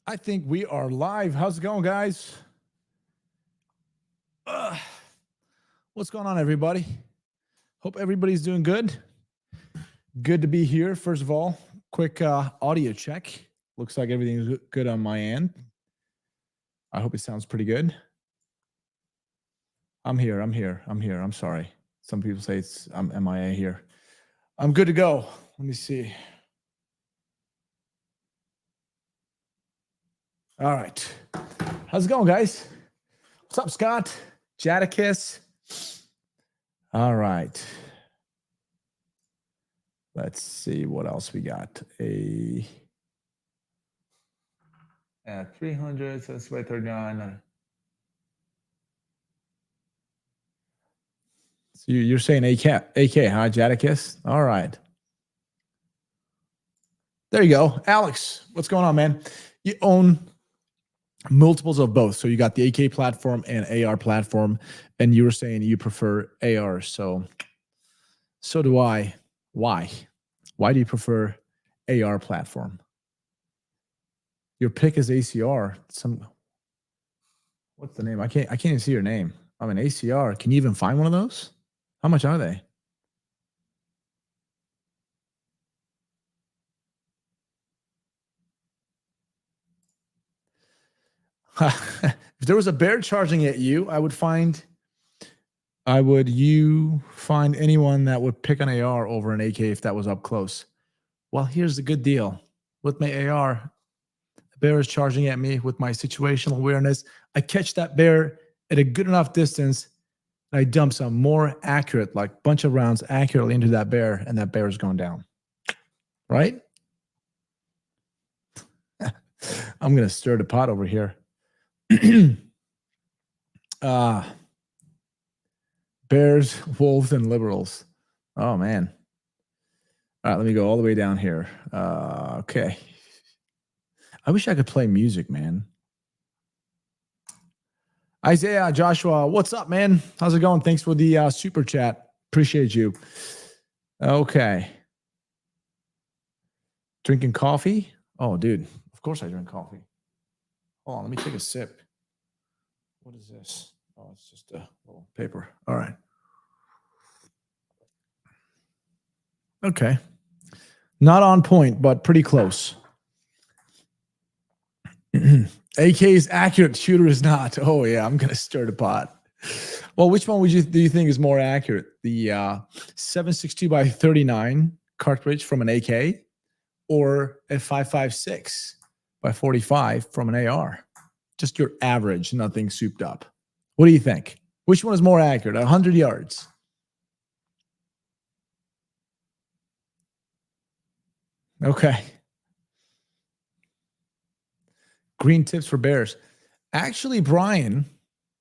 I think we are live. How's it going, guys? Uh, what's going on, everybody? Hope everybody's doing good. Good to be here. First of all, quick audio check. Looks like everything's good on my end. I hope it sounds pretty good. I'm here. I'm sorry. Some people say I'm MIA here. I'm good to go. Let me see. All right. How's it going, guys? What's up, Scott? Jadakiss. All right. Let's see what else we got. A 300, so let's wait 39. So you're saying AK, huh, Jadakiss? All right. There you go. Alex, what's going on, man? You own multiples of both. So you got the AK platform and AR platform, and you were saying you prefer AR. So do I. Why? Why do you prefer AR platform? Your pick is ACR. What's the name? I can't even see your name. I'm an ACR. Can you even find one of those? How much are they? If there was a bear charging at you, would you find anyone that would pick an AR over an AK if that was up close? Well, here's the good deal. With my AR, the bear is charging at me with my situational awareness. I catch that bear at a good enough distance. And I dump some more accurate, like bunch of rounds accurately into that bear, and that bear is going down. Right? I'm going to stir the pot over here. Bears, wolves, and liberals. Oh, man. All right, let me go all the way down here. Okay. I wish I could play music, man. Isaiah, Joshua, what's up, man? How's it going? Thanks for the super chat. Appreciate you. Okay. Drinking coffee? Oh, dude. Of course I drink coffee. Hold on, let me take a sip. What is this? Oh, it's just a little paper. All right. Okay. Not on point, but pretty close. AK is accurate. Shooter is not. Oh, yeah. I'm going to stir the pot. Well, which one do you think is more accurate? The 7.62 by 39 cartridge from an AK or a 5.56 by 45 from an AR? Just your average, nothing souped up. What do you think? Which one is more accurate? 100 yards. Okay. Green tips for bears. Actually, Brian,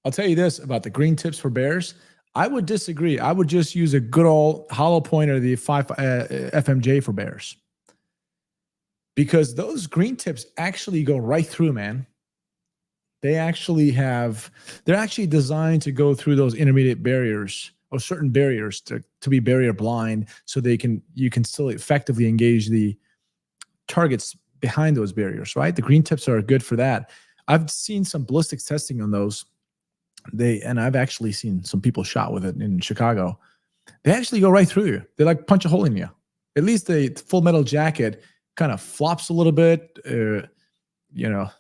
I'll tell you this about the green tips for bears. I would disagree. I would just use a good old hollow point or the 5 FMJ for bears. Because those green tips actually go right through, man. They're actually designed to go through those intermediate barriers or certain barriers to be barrier blind, so you can still effectively engage the targets behind those barriers, right? The green tips are good for that. I've seen some ballistics testing on those. And I've actually seen some people shot with it in Chicago. They actually go right through you. They like punch a hole in you. At least the Full Metal Jacket kind of flops a little bit,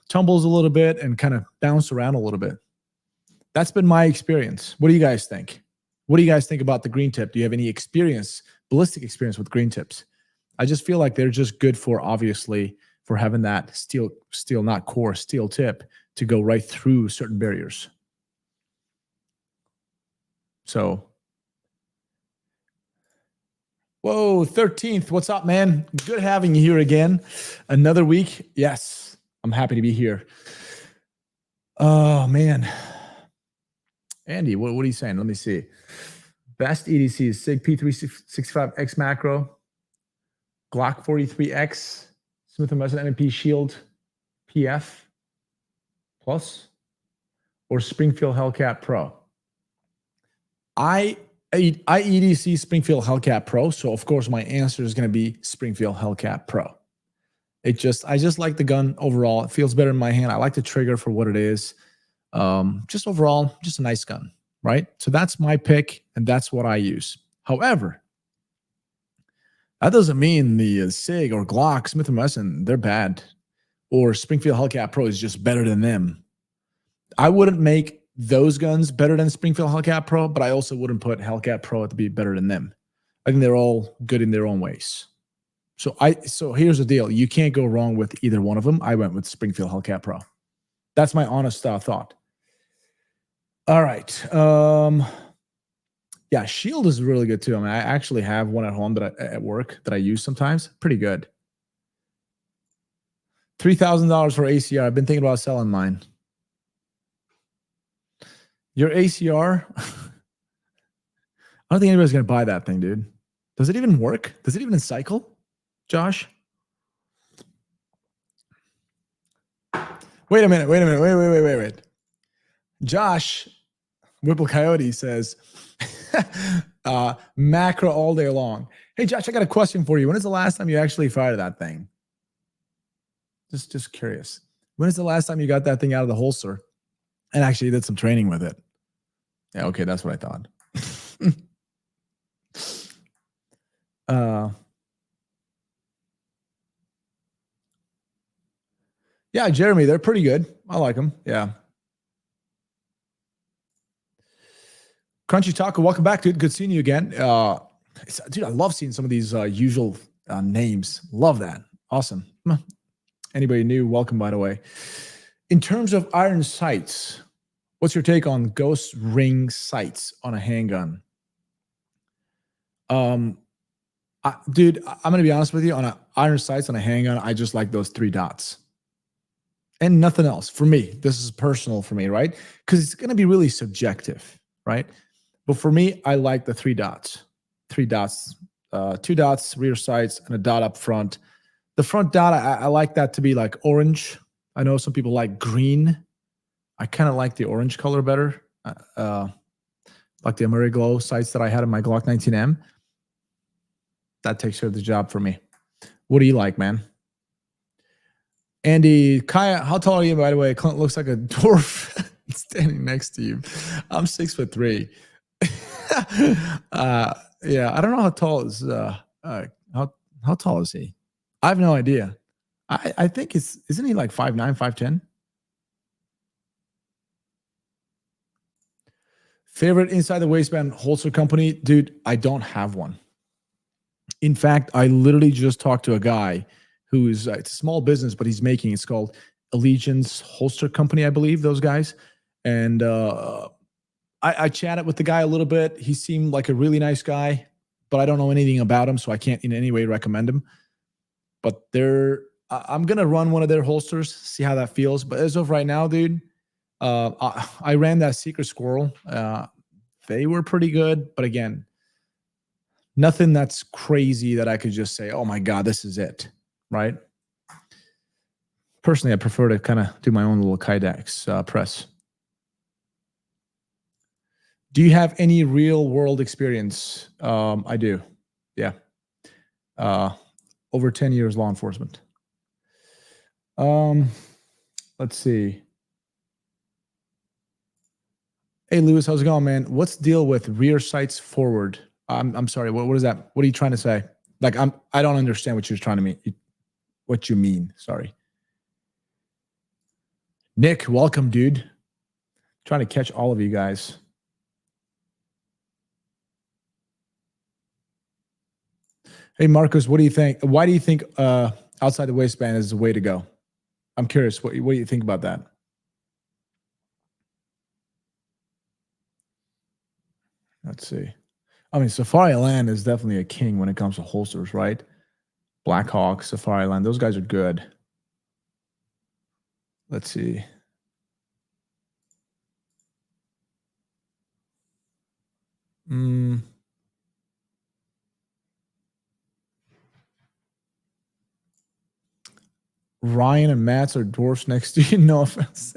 tumbles a little bit, and kind of bounce around a little bit. That's been my experience. What do you guys think? What do you guys think about the green tip? Do you have any ballistic experience with green tips? I just feel like they're just good for having that steel, not core, steel tip to go right through certain barriers. So, whoa, 13th. What's up, man? Good having you here again. Another week. Yes, I'm happy to be here. Oh, man. Andy, what are you saying? Let me see. Best EDC is SIG P365X macro, Glock 43X, Smith & Wesson M&P Shield PF Plus, or Springfield Hellcat Pro. I EDC Springfield Hellcat Pro, so of course my answer is going to be Springfield Hellcat Pro. I just like the gun overall. It feels better in my hand. I like the trigger for what it is. Just overall, just a nice gun, right? So that's my pick, and that's what I use. However, that doesn't mean the SIG or Glock, Smith & Wesson, they're bad. Or Springfield Hellcat Pro is just better than them. I wouldn't make those guns better than Springfield Hellcat Pro, but I also wouldn't put Hellcat Pro to be better than them. I think they're all good in their own ways. So here's the deal. You can't go wrong with either one of them. I went with Springfield Hellcat Pro. That's my honest thought. All right. Yeah, Shield is really good too. I mean, I actually have one at home at work that I use sometimes. Pretty good. $3,000 for ACR. I've been thinking about selling mine. Your ACR? I don't think anybody's going to buy that thing, dude. Does it even work? Does it even cycle, Josh? Wait a minute. Wait. Josh, Whipple Coyote says, macro all day long. Hey, Josh, I got a question for you. When is the last time you actually fired that thing? Just curious. When is the last time you got that thing out of the holster and actually did some training with it? Yeah, okay, that's what I thought. Yeah, Jeremy, they're pretty good. I like them. Yeah. Crunchy Taco, welcome back, dude. Good seeing you again. Dude, I love seeing some of these usual names. Love that. Awesome. Anybody new, welcome, by the way. In terms of iron sights, what's your take on ghost ring sights on a handgun? Dude, I'm going to be honest with you. On iron sights on a handgun, I just like those 3 dots. And nothing else for me. This is personal for me, right? Because it's going to be really subjective, right? But for me, I like the 3 dots. 3 dots, 2 dots, rear sights, and a dot up front. The front dot, I like that to be like orange. I know some people like green. I kind of like the orange color better. Like the AmeriGlow sights that I had in my Glock 19M. That takes care of the job for me. What do you like, man? Andy, Kaya, how tall are you, by the way? Clint looks like a dwarf standing next to you. I'm 6'3". Yeah, I don't know how tall is how tall is he? I have no idea. I think isn't he like 5'9", 5'10"? Favorite inside the waistband holster company? Dude, I don't have one. In fact, I literally just talked to a guy who's it's a small business, but he's making it's called Allegiance Holster Company, I believe, those guys. And I chatted with the guy a little bit. He seemed like a really nice guy, but I don't know anything about him, so I can't in any way recommend him. But I'm gonna run one of their holsters, see how that feels. But as of right now, dude, I ran that Secret Squirrel. They were pretty good, but again, nothing that's crazy that I could just say, "Oh my God, this is it." Right? Personally, I prefer to kind of do my own little Kydex press. Do you have any real world experience? I do. Yeah. Over 10 years law enforcement. Let's see. Hey, Lewis, how's it going, man? What's the deal with rear sights forward? I'm sorry. What is that? What are you trying to say? Like, I don't understand what you're trying to mean. What you mean? Sorry. Nick, welcome, dude. Trying to catch all of you guys. Hey, Marcos, what do you think? Why do you think outside the waistband is the way to go? I'm curious. What do you think about that? Let's see. I mean, Safariland is definitely a king when it comes to holsters, right? Blackhawk, Safariland, those guys are good. Let's see. Ryan and Matt's are dwarfs next to you. No offense.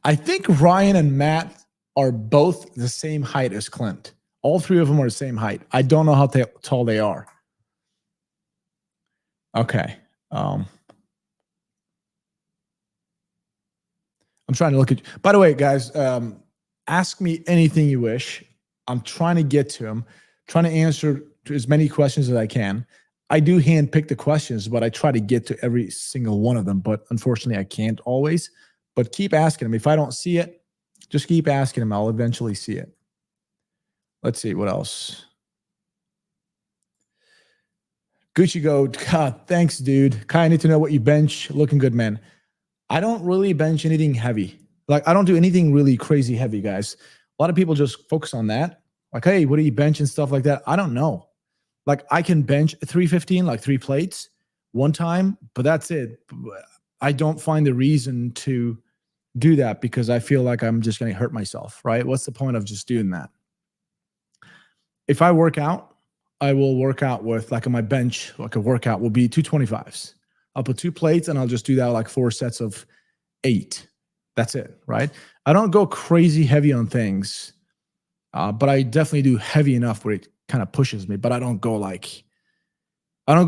I think Ryan and Matt are both the same height as Clint. All 3 of them are the same height. I don't know how tall they are. Okay. I'm trying to look at. By the way, guys, ask me anything you wish. I'm trying to get to them, trying to answer to as many questions as I can. I do handpick the questions, but I try to get to every single one of them. But unfortunately, I can't always. But keep asking them. If I don't see it, just keep asking them. I'll eventually see it. Let's see what else. Gucci Go, God, thanks, dude. Kai, I need to know what you bench. Looking good, man. I don't really bench anything heavy. Like, I don't do anything really crazy heavy, guys. A lot of people just focus on that. Like, hey, what do you bench and stuff like that? I don't know. Like, I can bench 315, like 3 plates one time, but that's it. I don't find the reason to do that because I feel like I'm just going to hurt myself, right? What's the point of just doing that? If I work out, I will work out with, like on my bench, like a workout will be 225s. I'll put 2 plates and I'll just do that like 4 sets of 8. That's it, right? I don't go crazy heavy on things, but I definitely do heavy enough where it kind of pushes me, but I don't go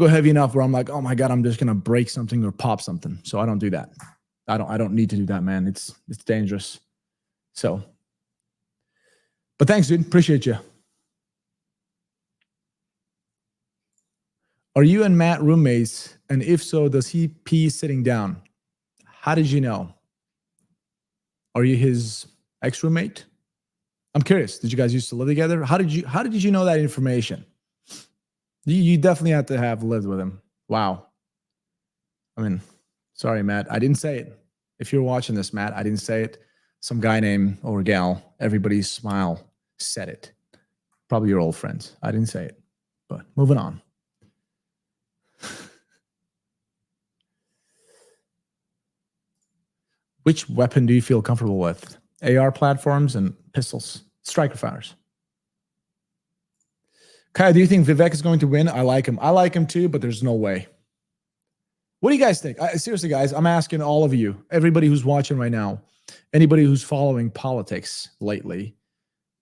heavy enough where I'm like, oh my God, I'm just going to break something or pop something. So I don't do that. I don't need to do that, man. It's dangerous. So, but thanks, dude. Appreciate you. Are you and Matt roommates? And if so, does he pee sitting down? How did you know? Are you his ex-roommate? I'm curious. Did you guys used to live together? How did you know that information? You definitely have to have lived with him. Wow. I mean, sorry, Matt. I didn't say it. If you're watching this, Matt, I didn't say it. Some guy named or gal, everybody's smile said it. Probably your old friends. I didn't say it. But moving on. Which weapon do you feel comfortable with? AR platforms and pistols, striker fires. Kai, do you think Vivek is going to win? I like him. I like him too, but there's no way. What do you guys think? Seriously, guys, I'm asking all of you, everybody who's watching right now, anybody who's following politics lately.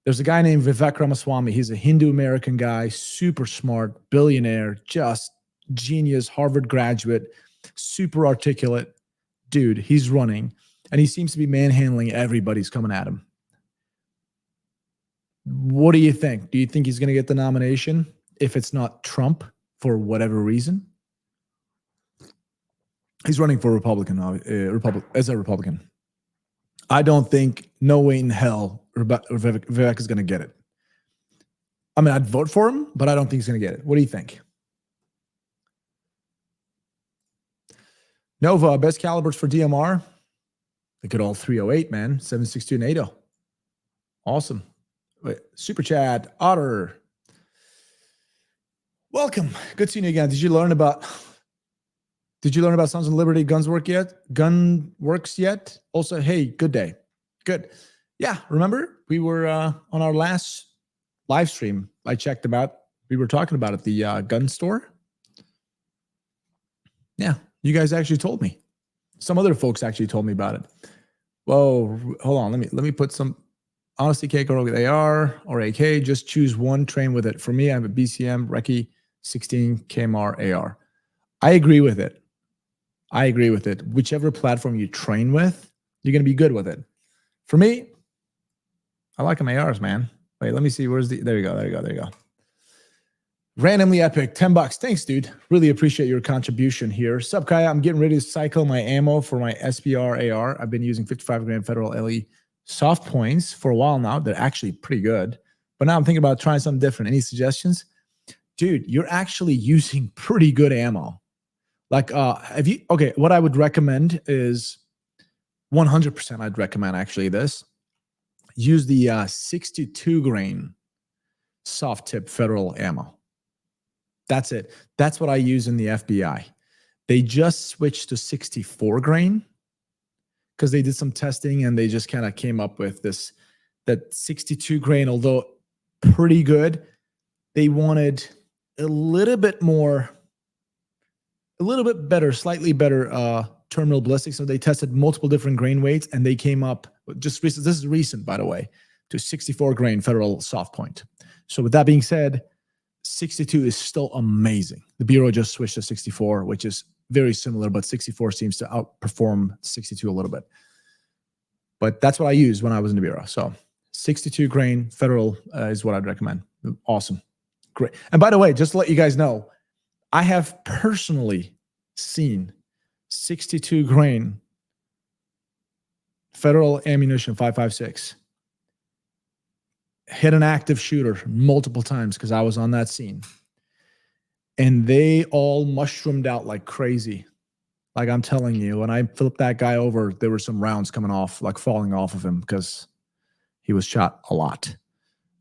There's a guy named Vivek Ramaswamy. He's a Hindu-American guy, super smart, billionaire, just genius, Harvard graduate, super articulate dude. He's running. And he seems to be manhandling everybody's coming at him. What do you think? Do you think he's going to get the nomination if it's not Trump for whatever reason? He's running for Republican as a Republican. I don't think, no way in hell, Vivek is going to get it. I mean, I'd vote for him, but I don't think he's going to get it. What do you think? Nova, best calibers for DMR? The good old 308, man. 7.62 NATO. Awesome. Wait, super chat. Otter. Welcome. Good seeing you again. Did you learn about Sons of Liberty Gunworks yet? Also, hey, good day. Good. Yeah, remember we were on our last live stream. I checked we were talking about it, the gun store. Yeah, you guys actually told me. Some other folks actually told me about it. Whoa, hold on. Let me put some honesty cake or AR or AK. Just choose one, train with it. For me, I have a BCM Recce 16 KMR AR. I agree with it. Whichever platform you train with, you're going to be good with it. For me, I like them ARs, man. Wait, let me see. There you go. Randomly epic, $10. Thanks, dude. Really appreciate your contribution here. Sup, Kaya? I'm getting ready to cycle my ammo for my SBR AR. I've been using 55 gram Federal LE soft points for a while now. They're actually pretty good. But now I'm thinking about trying something different. Any suggestions? Dude, you're actually using pretty good ammo. Like, what I would recommend is 100%. I'd recommend actually this. Use the 62 grain soft tip Federal ammo. That's it. That's what I use in the FBI. They just switched to 64 grain because they did some testing and they just kind of came up with that 62 grain, although pretty good, they wanted a little bit better, slightly better terminal ballistics. So they tested multiple different grain weights and they came up just recent. This is recent, by the way, to 64 grain Federal soft point. So with that being said, 62 is still amazing. The Bureau just switched to 64, which is very similar, but 64 seems to outperform 62 a little bit. But that's what I used when I was in Nibiru. So 62 grain Federal is what I'd recommend. Awesome. Great. And by the way, just to let you guys know, I have personally seen 62 grain Federal ammunition 5.56 hit an active shooter multiple times because I was on that scene. And they all mushroomed out like crazy. Like I'm telling you, when I flipped that guy over, there were some rounds coming off, like falling off of him because he was shot a lot.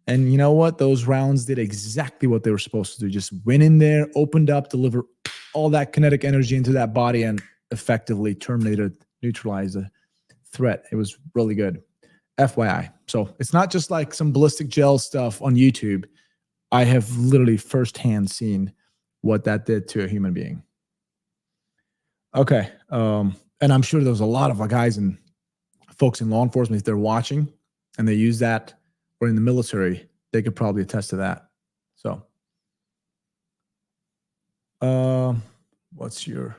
And you know what? Those rounds did exactly what they were supposed to do. Just went in there, opened up, deliver all that kinetic energy into that body and effectively terminated, neutralized the threat. It was really good. FYI. So it's not just like some ballistic gel stuff on YouTube. I have literally firsthand seen what that did to a human being. Okay. And I'm sure there's a lot of guys and folks in law enforcement, if they're watching and they use that, or in the military, they could probably attest to that. So, what's your,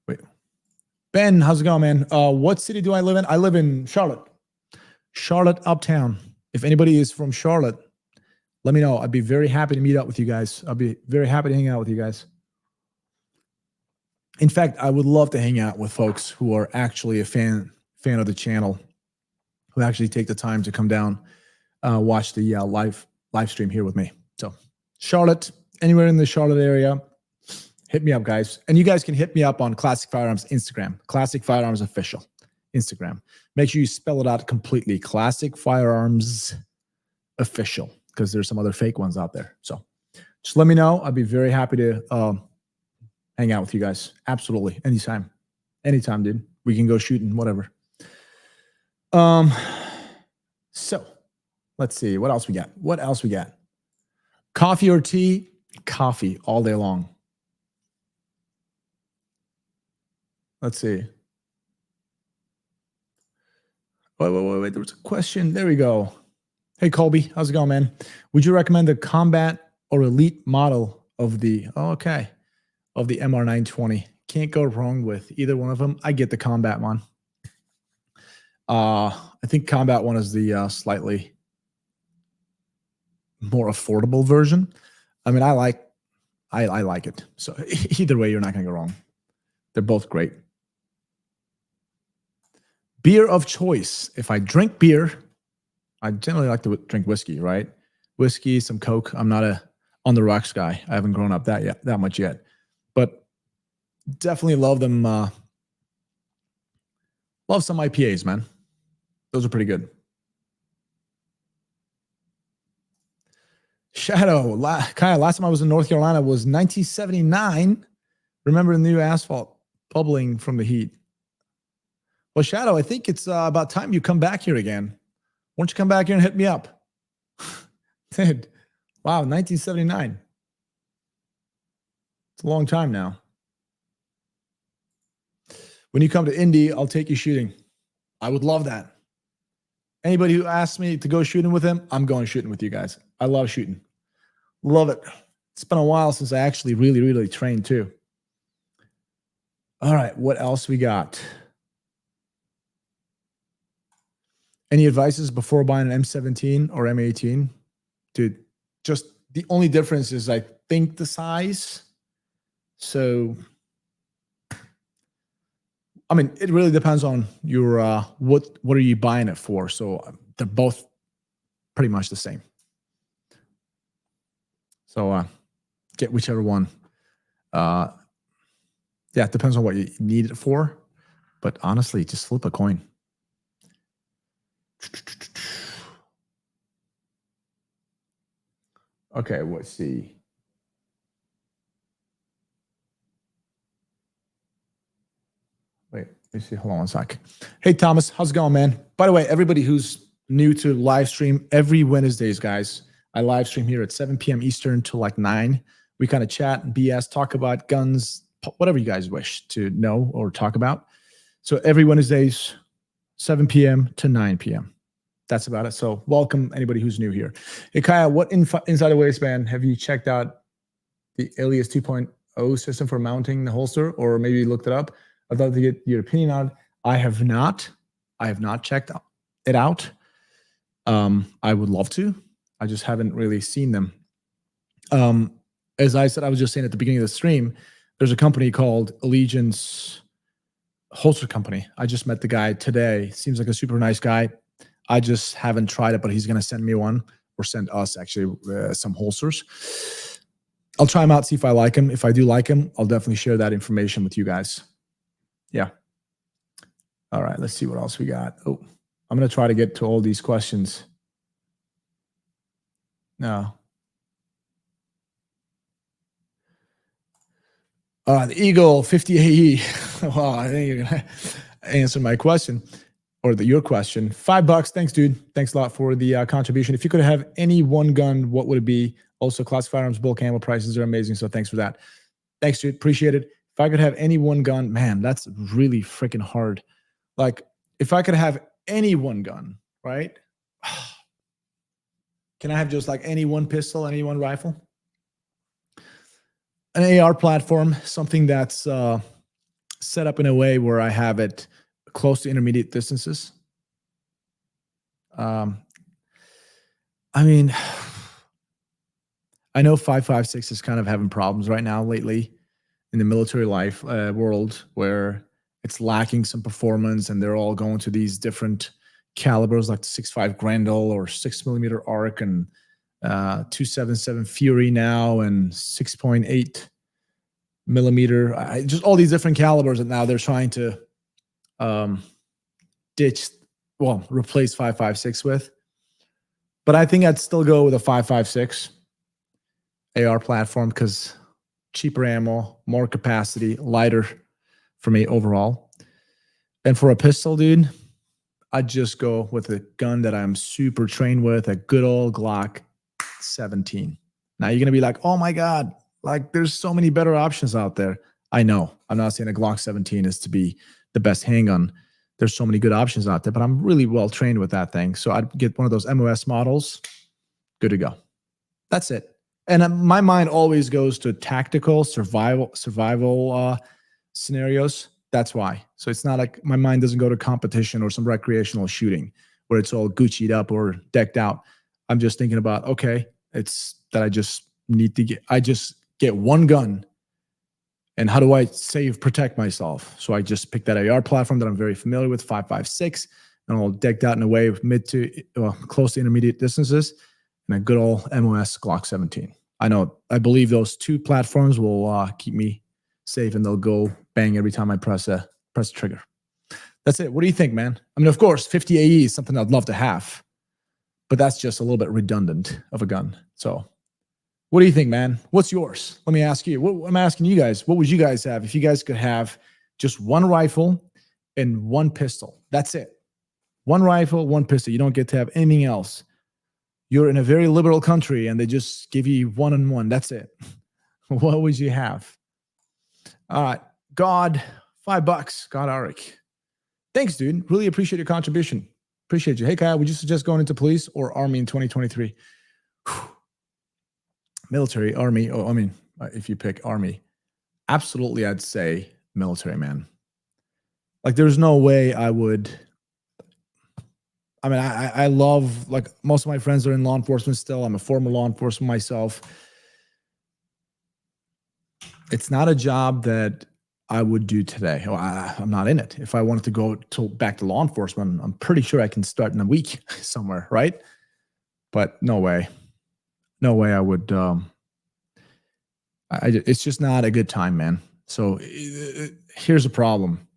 wait, Ben, how's it going, man? What city do I live in? I live in Charlotte, Uptown. If anybody is from Charlotte, let me know. I'd be very happy to meet up with you guys. I'll be very happy to hang out with you guys. In fact, I would love to hang out with folks who are actually a fan of the channel, who actually take the time to come down, watch the live stream here with me. So Charlotte, anywhere in the Charlotte area, hit me up, guys. And you guys can hit me up on Classic Firearms Instagram, Classic Firearms Official Instagram. Make sure you spell it out completely, Classic Firearms Official, because there's some other fake ones out there. So just let me know. I'd be very happy to hang out with you guys. Absolutely. Anytime, dude. We can go shooting, whatever. So let's see what else we got. Coffee or tea? Coffee all day long. Let's see. Wait. There was a question. There we go. Hey, Colby, how's it going, man? Would you recommend the combat or elite model of the MR920? Can't go wrong with either one of them. I get the combat one. I think combat one is the slightly more affordable version. I mean, I like it. So either way, you're not going to go wrong. They're both great. Beer of choice. If I drink beer, I generally like to drink whiskey, right? Whiskey, some Coke. I'm not a on the rocks guy. I haven't grown up that much yet, but definitely love them. Love some IPAs, man. Those are pretty good. Shadow, Kyle, last time I was in North Carolina was 1979. Remember the new asphalt bubbling from the heat. Well, Shadow, I think it's about time you come back here again. Why don't you come back here and hit me up? Dude, wow, 1979. It's a long time now. When you come to Indy, I'll take you shooting. I would love that. Anybody who asks me to go shooting with him, I'm going shooting with you guys. I love shooting. Love it. It's been a while since I actually really trained too. All right, what else we got? Any advices before buying an M17 or M18? Dude, just the only difference is I think the size. So, I mean, it really depends on your what are you buying it for. So they're both pretty much the same. So get whichever one. Yeah, it depends on what you need it for. But honestly, just flip a coin. Okay, let's see. Wait, let me see. Hold on one sec. Hey, Thomas, how's it going, man? By the way, everybody who's new to live stream, every Wednesdays, guys, I live stream here at 7 p.m. Eastern to like 9. We kind of chat and BS, talk about guns, whatever you guys wish to know or talk about. So every Wednesdays, 7 p.m. to 9 p.m. That's about it. So welcome anybody who's new here. Hey, Kaya, what inside the waistband have you checked out the Alias 2.0 system for mounting the holster, or maybe looked it up. I'd love to get your opinion on it. I have not checked it out. I would love to. I just haven't really seen them. As I said, I was just saying at the beginning of the stream, there's a company called Allegiance Holster Company. I just met the guy today. Seems like a super nice guy. I just haven't tried it, but he's going to send me one, or send us actually some holsters. I'll try them out, see if I like them. If I do like them, I'll definitely share that information with you guys. Yeah. All right, let's see what else we got. Oh, I'm going to try to get to all these questions. No. The Eagle 50 AE. Well, I think you're going to answer my question, or your question. $5. Thanks, dude. Thanks a lot for the contribution. If you could have any one gun, what would it be? Also, classic firearms bulk ammo prices are amazing, so thanks for that. Thanks, dude. Appreciate it. If I could have any one gun, man, that's really freaking hard. Like, if I could have any one gun, right? Can I have just like any one pistol, any one rifle? An AR platform, something that's set up in a way where I have it close to intermediate distances. I mean, I know 5.56 is kind of having problems right now lately in the military life world, where it's lacking some performance, and they're all going to these different calibers like the 6.5 Grendel or 6mm ARC, and 277 Fury now, and 6.8 millimeter, just all these different calibers that now they're trying to replace 5.56 with. But I think I'd still go with a 5.56 AR platform, because cheaper ammo, more capacity, lighter for me overall. And for a pistol, dude, I'd just go with a gun that I'm super trained with, a good old Glock 17. Now you're going to be like, oh my God, like there's so many better options out there. I know. I'm not saying a Glock 17 is to be the best handgun. There's so many good options out there, but I'm really well trained with that thing. So I'd get one of those MOS models. Good to go. That's it. And my mind always goes to tactical survival scenarios. That's why. So it's not like my mind doesn't go to competition or some recreational shooting where it's all Gucci'd up or decked out. I'm just thinking about, okay, it's that I just need to get one gun, and how do I protect myself? So I just pick that AR platform that I'm very familiar with, 5.56, and all decked out in a way of close to intermediate distances, and a good old MOS Glock 17. I believe those two platforms will keep me safe, and they'll go bang every time I press the trigger. That's it. What do you think, man? I mean, of course, 50 AE is something I'd love to have, but that's just a little bit redundant of a gun. So what do you think, man? What's yours? Let me ask you. I'm asking you guys, what would you guys have if you guys could have just one rifle and one pistol? That's it. One rifle, one pistol. You don't get to have anything else. You're in a very liberal country, and they just give you one and one. That's it. What would you have? All right. God, $5. God Arik. Thanks, dude. Really appreciate your contribution. Appreciate you. Hey, Kyle, would you suggest going into police or army in 2023? Whew. Military, army. Oh, I mean, if you pick army, absolutely, I'd say military, man. Like, there's no way I would. I mean, I love, like, most of my friends are in law enforcement still. I'm a former law enforcement myself. It's not a job that I would do today. I'm not in it. If I wanted to go back to law enforcement, I'm pretty sure I can start in a week somewhere, right? But no way. No way I would. It's just not a good time, man. So here's the problem.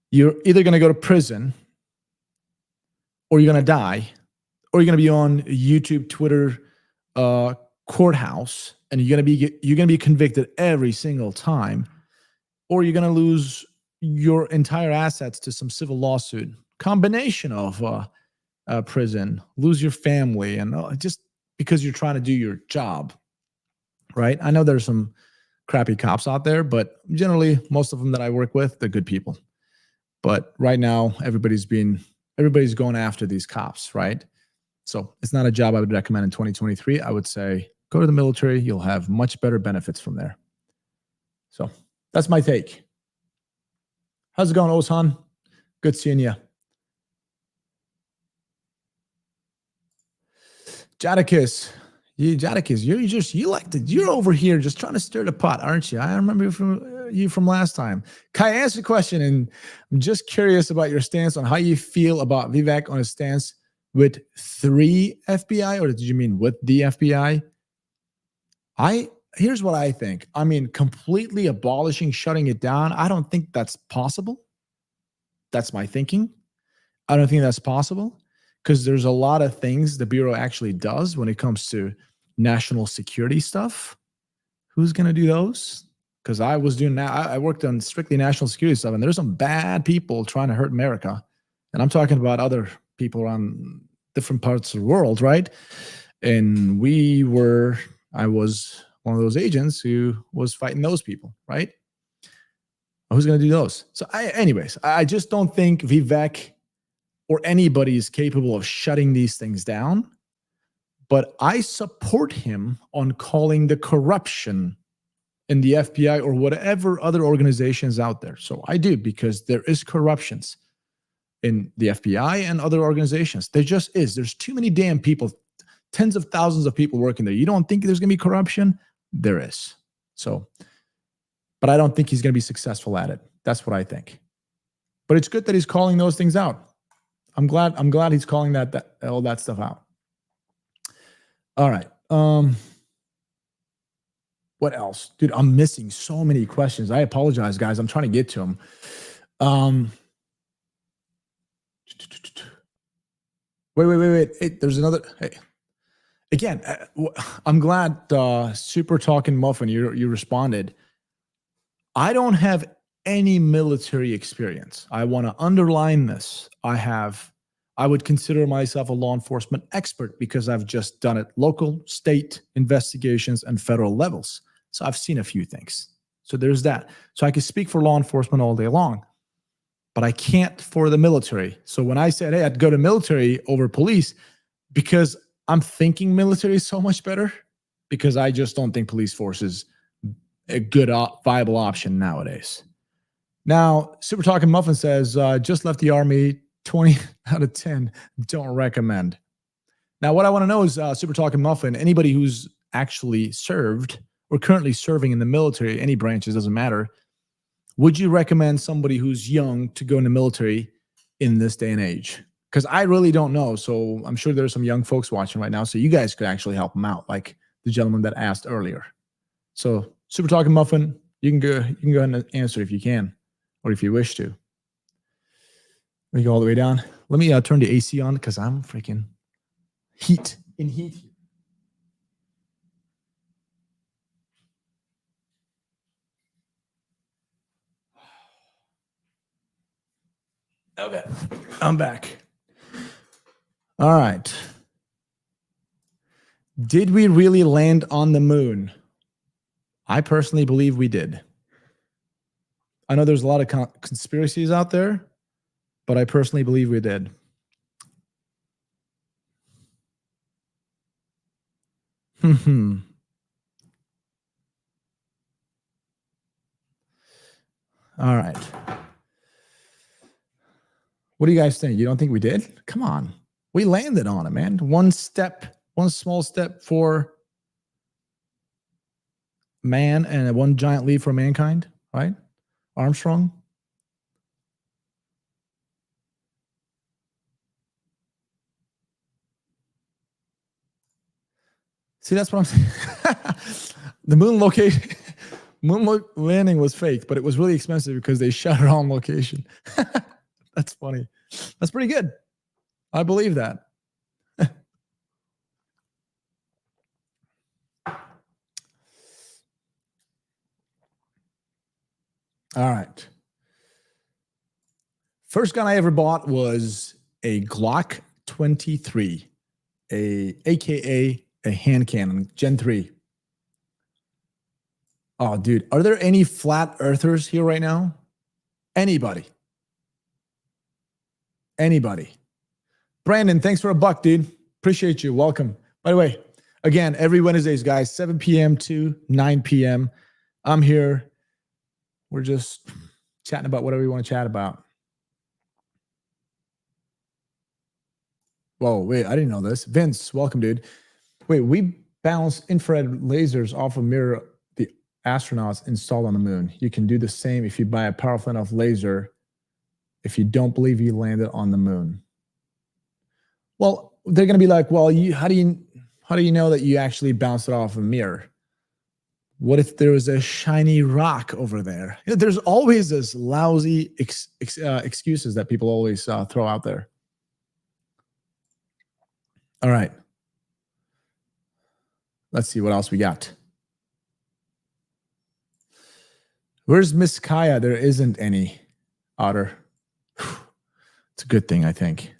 You're either going to go to prison, or you're going to die, or you're going to be on YouTube, Twitter, courthouse, and you're going to be convicted every single time, or you're going to lose your entire assets to some civil lawsuit. Combination of prison, lose your family, and just because you're trying to do your job, right? I know there's some crappy cops out there, but generally most of them that I work with, they're good people. But right now, everybody's going after these cops, right? So it's not a job I would recommend in 2023. I would say go to the military. You'll have much better benefits from there. So that's my take. How's it going, Ozhan? Good seeing you. Jadakis. You're over here just trying to stir the pot, aren't you? I remember you from last time. Kai, answer the question, and I'm just curious about your stance on how you feel about Vivek on his stance with 3 FBI, or did you mean with the FBI? Here's what I think. I mean, completely abolishing, shutting it down, I don't think that's possible. That's my thinking. I don't think that's possible because there's a lot of things the Bureau actually does when it comes to national security stuff. Who's going to do those? Because I was doing that. I worked on strictly national security stuff, and there's some bad people trying to hurt America. And I'm talking about other people around different parts of the world, right? And I was one of those agents who was fighting those people, right? Who's going to do those? So anyways, I just don't think Vivek or anybody is capable of shutting these things down. But I support him on calling the corruption in the FBI or whatever other organizations out there. So I do, because there is corruptions in the FBI and other organizations. There just is. There's too many damn people, tens of thousands of people working there. You don't think there's going to be corruption? There is. So, but I don't think he's going to be successful at it. That's what I think. But it's good that he's calling those things out. I'm glad he's calling all that stuff out. All right. What else? Dude, I'm missing so many questions. I apologize, guys. I'm trying to get to them. Wait. Hey, there's another. Hey. Again, I'm glad Super Talking Muffin, you responded. I don't have any military experience. I want to underline this. I would consider myself a law enforcement expert because I've just done it local, state investigations, and federal levels. So I've seen a few things. So there's that. So I can speak for law enforcement all day long, but I can't for the military. So when I said, hey, I'd go to military over police, because I'm thinking military is so much better, because I just don't think police force is a good, viable option nowadays. Now, Super Talking Muffin says, just left the Army, 20 out of 10, don't recommend. Now, what I want to know is, Super Talking Muffin, anybody who's actually served or currently serving in the military, any branches, doesn't matter, would you recommend somebody who's young to go in the military in this day and age? Because I really don't know. So I'm sure there's some young folks watching right now. So you guys could actually help them out, like the gentleman that asked earlier. So Super Talking Muffin, you can go ahead and answer if you can, or if you wish to. Let me go all the way down. Let me turn the AC on because I'm freaking heat. Okay, I'm back. All right. Did we really land on the moon? I personally believe we did. I know there's a lot of conspiracies out there, but I personally believe we did. All right. What do you guys think? You don't think we did? Come on. We landed on it, man. One small step for man and one giant leap for mankind, right? Armstrong. See, that's what I'm saying. The moon landing was fake, but it was really expensive because they shot it on location. That's funny. That's pretty good. I believe that. All right. First gun I ever bought was a Glock 23, aka a hand cannon, Gen 3. Oh, dude, are there any flat earthers here right now? Anybody? Brandon, thanks for $1, dude. Appreciate you. Welcome. By the way, again, every Wednesdays, guys, 7 p.m. to 9 p.m. I'm here We're just chatting about whatever we want to chat about. Whoa, wait, I didn't know this. Vince, welcome, dude. Wait, we bounce infrared lasers off a mirror the astronauts installed on the moon. You can do the same if you buy a powerful enough laser if you don't believe you landed on the moon. Well, they're going to be like, well, how do you know that you actually bounced it off a mirror? What if there was a shiny rock over there? You know, there's always this lousy excuses that people always throw out there. All right. Let's see what else we got. Where's Miss Kaya? There isn't any, Otter. It's a good thing, I think.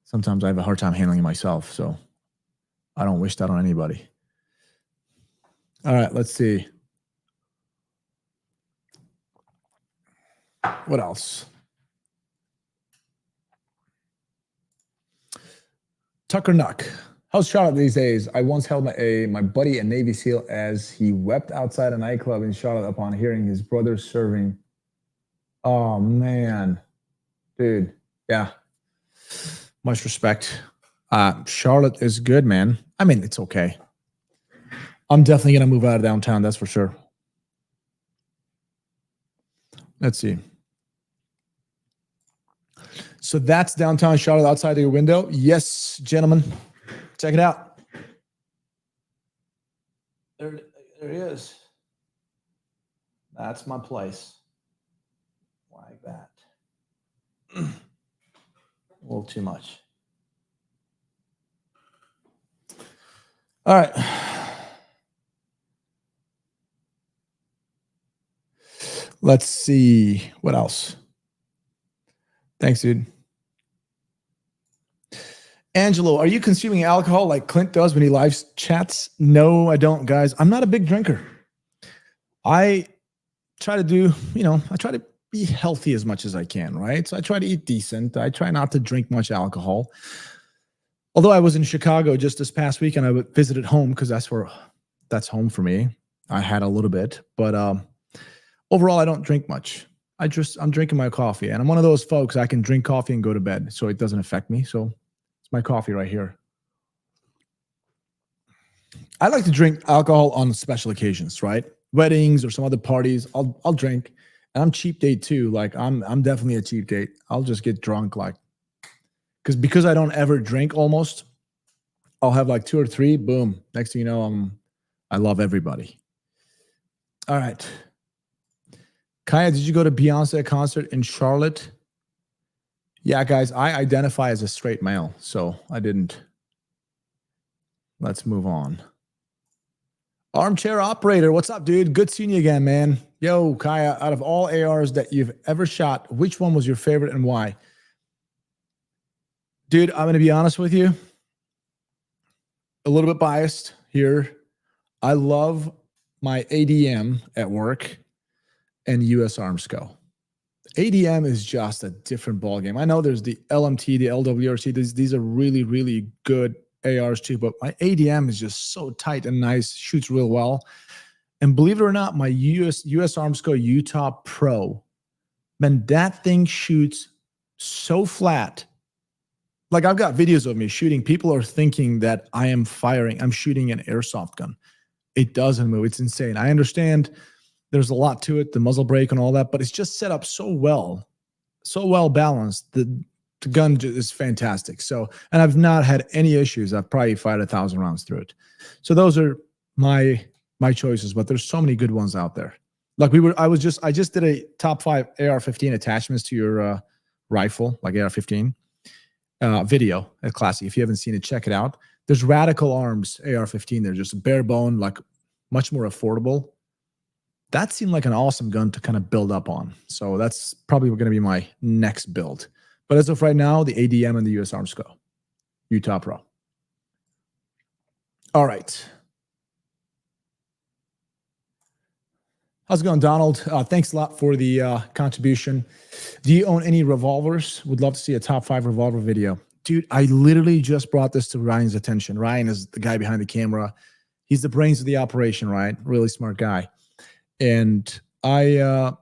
Sometimes I have a hard time handling myself, so I don't wish that on anybody. All right, let's see. What else? Tucker Nuck. How's Charlotte these days? I once held my buddy, a Navy SEAL, as he wept outside a nightclub in Charlotte upon hearing his brother serving. Oh, man. Dude, yeah. Much respect. Charlotte is good, man. I mean, it's okay. I'm definitely going to move out of downtown, that's for sure. Let's see. So that's downtown Charlotte outside of your window. Yes, gentlemen. Check it out. There it is. That's my place. Like that. A little too much. All right. Let's see. What else? Thanks, dude. Angelo, are you consuming alcohol like Clint does when he live chats? No, I don't, guys. I'm not a big drinker. I try to do, I try to be healthy as much as I can, right? So I try to eat decent. I try not to drink much alcohol. Although I was in Chicago just this past week and I visited home because that's home for me. I had a little bit, but overall, I don't drink much. I'm drinking my coffee, and I'm one of those folks, I can drink coffee and go to bed, so it doesn't affect me. So it's my coffee right here. I like to drink alcohol on special occasions, right? Weddings or some other parties, I'll drink. And I'm cheap date too. Like I'm definitely a cheap date. I'll just get drunk, like, because I don't ever drink almost. I'll have like 2 or 3, boom. Next thing you know, I love everybody. All right. Kaya, did you go to Beyonce concert in Charlotte? Yeah, guys, I identify as a straight male, so I didn't. Let's move on. Armchair Operator, what's up, dude? Good seeing you again, man. Yo, Kaya, out of all ARs that you've ever shot, which one was your favorite and why? Dude, I'm going to be honest with you. A little bit biased here. I love my ADM at work and US Arms Co. ADM is just a different ballgame. I know there's the LMT, the LWRC. These are really, really good ARs too, but my ADM is just so tight and nice, shoots real well. And believe it or not, my US Arms Co. Utah Pro, man, that thing shoots so flat. Like I've got videos of me shooting. People are thinking that I'm shooting an airsoft gun. It doesn't move. It's insane. I understand there's a lot to it, the muzzle brake and all that, but it's just set up so well balanced. The gun is fantastic. So, and I've not had any issues. I've probably fired 1,000 rounds through it. So those are my choices, but there's so many good ones out there. Like I just did a top 5 AR-15 attachments to your rifle, like AR-15 video at Classic. If you haven't seen it, check it out. There's Radical Arms AR-15. They're just bare bone, like much more affordable. That seemed like an awesome gun to kind of build up on. So that's probably going to be my next build. But as of right now, the ADM and the US Arms Co. Utah Pro. All right. How's it going, Donald? Thanks a lot for the contribution. Do you own any revolvers? Would love to see a top 5 revolver video. Dude, I literally just brought this to Ryan's attention. Ryan is the guy behind the camera. He's the brains of the operation, right? Really smart guy. And I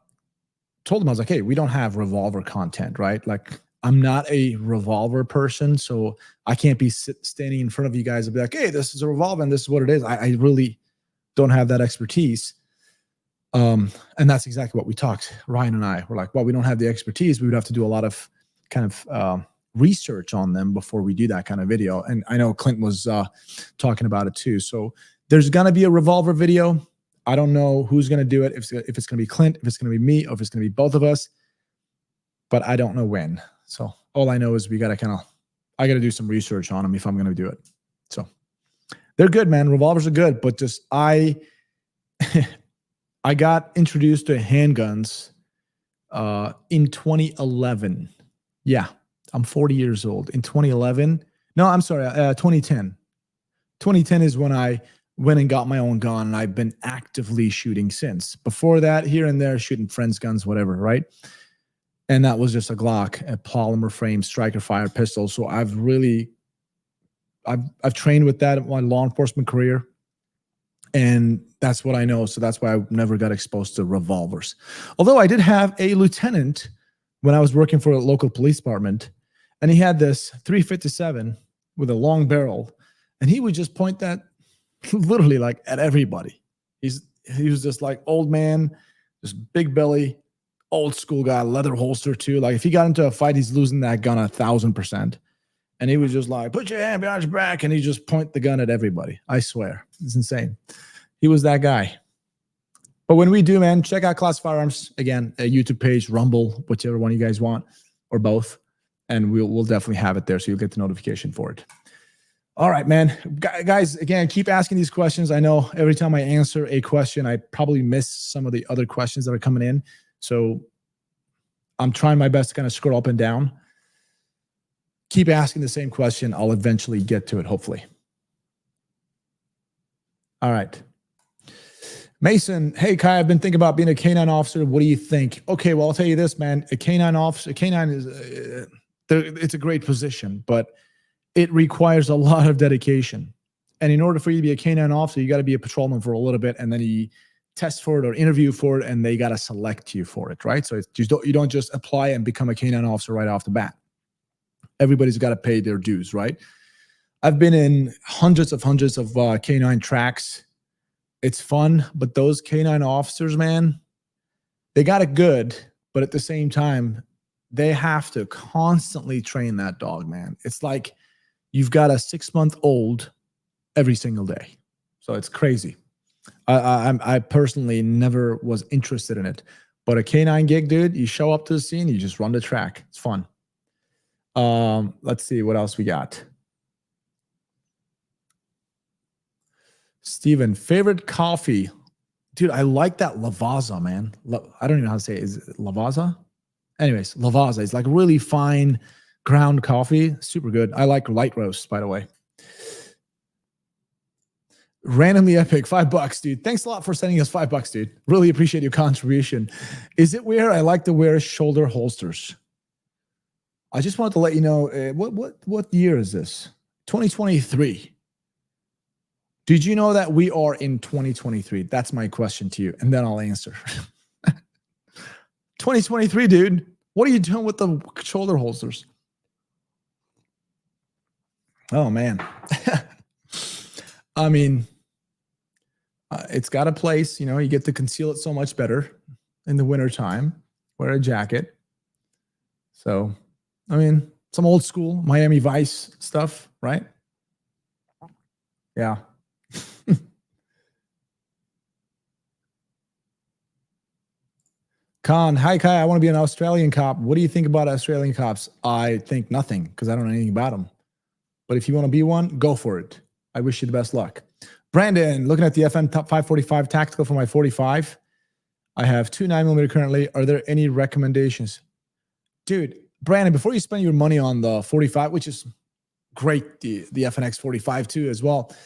told him, I was like, hey, we don't have revolver content, right? Like, I'm not a revolver person, so I can't be standing in front of you guys and be like, hey, this is a revolver and this is what it is. I really don't have that expertise. And that's exactly what we talked. Ryan and I were like, well, we don't have the expertise. We would have to do a lot of kind of research on them before we do that kind of video. And I know Clint was talking about it too. So there's going to be a revolver video. I don't know who's going to do it, if it's going to be Clint, if it's going to be me, or if it's going to be both of us. But I don't know when. So all I know is I got to do some research on them if I'm going to do it. So they're good, man. Revolvers are good, but just I got introduced to handguns in 2011. Yeah, I'm 40 years old. In 2011, no, I'm sorry, 2010. 2010 is when I went and got my own gun, and I've been actively shooting since. Before that, here and there, shooting friends' guns, whatever, right? And that was just a Glock, a polymer frame, striker fire pistol. So I've trained with that in my law enforcement career. And that's what I know. So that's why I never got exposed to revolvers. Although I did have a lieutenant when I was working for a local police department, and he had this 357 with a long barrel, and he would just point that literally like at everybody. He was just like old man, just big belly, old school guy, leather holster too. Like if he got into a fight, he's losing that gun 1,000%. And he was just like, put your hand behind your back. And he just point the gun at everybody. I swear. It's insane. He was that guy. But when we do, man, check out Class Firearms. Again, a YouTube page, Rumble, whichever one you guys want, or both. And we'll definitely have it there, so you'll get the notification for it. All right, man. Guys, again, keep asking these questions. I know every time I answer a question, I probably miss some of the other questions that are coming in. So I'm trying my best to kind of scroll up and down. Keep asking the same question. I'll eventually get to it, hopefully. All right. Mason, hey, Kai, I've been thinking about being a K-9 officer. What do you think? Okay, well, I'll tell you this, man. A K-9 officer, K-9 is, it's a great position, but it requires a lot of dedication. And in order for you to be a K-9 officer, you got to be a patrolman for a little bit, and then you test for it or interview for it, and they got to select you for it, right? So it's just, you don't just apply and become a K-9 officer right off the bat. Everybody's got to pay their dues, right? I've been in hundreds of K-9 tracks. It's fun, but those K-9 officers, man, they got it good, but at the same time, they have to constantly train that dog, man. It's like you've got a 6-month-old every single day. So it's crazy. I personally never was interested in it, but a K-9 gig, dude, you show up to the scene, you just run the track. It's fun. Let's see what else we got. Steven, favorite coffee? Dude, I like that Lavazza, man. I don't even know how to say it. Is it Lavazza? Anyways, Lavazza is like really fine ground coffee. Super good. I like light roast, by the way. Randomly epic, $5, dude. Thanks a lot for sending us $5, dude. Really appreciate your contribution. Is it weird? I like to wear shoulder holsters. I just wanted to let you know, what year is this? 2023. Did you know that we are in 2023? That's my question to you, and then I'll answer. 2023, dude. What are you doing with the shoulder holsters? Oh, man. I mean, it's got a place. You know, you get to conceal it so much better in the wintertime. Wear a jacket. So, I mean, some old school Miami Vice stuff, right? Yeah. Khan, hi Kai, I want to be an Australian cop. What do you think about Australian cops? I think nothing because I don't know anything about them. But if you want to be one, go for it. I wish you the best luck. Brandon, looking at the FN Top 545 tactical for my 45. I have 2 9mm currently. Are there any recommendations? Dude, Brandon, before you spend your money on the 45, which is great, the FNX 45 too as well.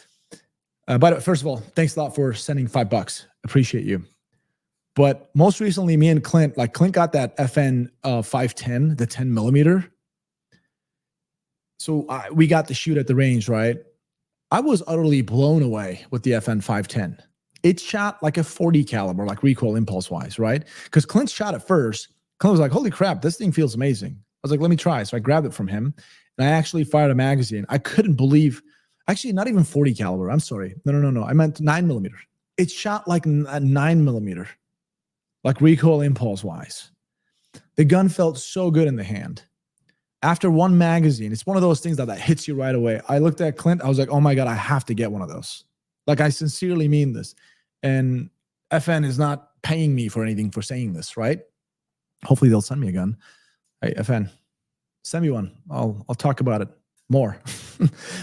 But first of all, thanks a lot for sending $5. Appreciate you. But most recently, me and Clint, like Clint got that FN 510, the 10mm. So we got to shoot at the range, right? I was utterly blown away with the FN 510. it shot like a 40 caliber, like recoil impulse wise, right? Because Clint shot it first. Clint was like, holy crap, this thing feels amazing. I was like, let me try. So I grabbed it from him and I actually fired a magazine. I couldn't believe, actually, not even 40 caliber. I'm sorry. No. I meant 9mm. It shot like a 9mm, like recoil impulse wise. The gun felt so good in the hand. After one magazine, it's one of those things that hits you right away. I looked at Clint. I was like, oh my God, I have to get one of those. Like, I sincerely mean this. And FN is not paying me for anything for saying this, right? Hopefully they'll send me a gun. Hey, FN, send me one. I'll talk about it more.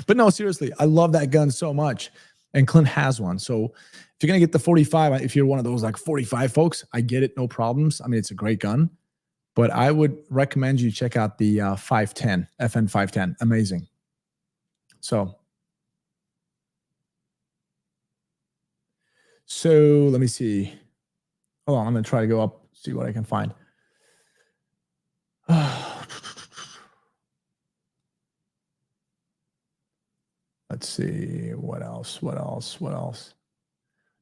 But no, seriously, I love that gun so much. And Clint has one. So if you're going to get the 45, if you're one of those like 45 folks, I get it. No problems. I mean, it's a great gun. But I would recommend you check out the 510, FN 510. Amazing. So let me see. Hold on. I'm going to try to go up, see what I can find. Let's see. What else?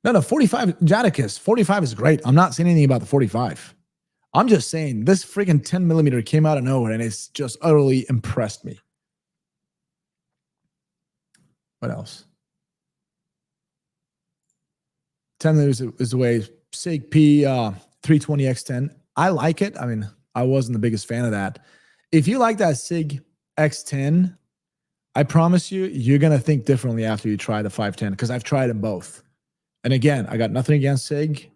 No, 45, Jadakiss, 45 is great. I'm not saying anything about the 45. I'm just saying this freaking 10mm came out of nowhere and it's just utterly impressed me. What else? 10mm is the way. SIG P 320X10. I like it. I mean, I wasn't the biggest fan of that. If you like that SIG X10, I promise you, you're going to think differently after you try the 510 because I've tried them both. And again, I got nothing against SIG.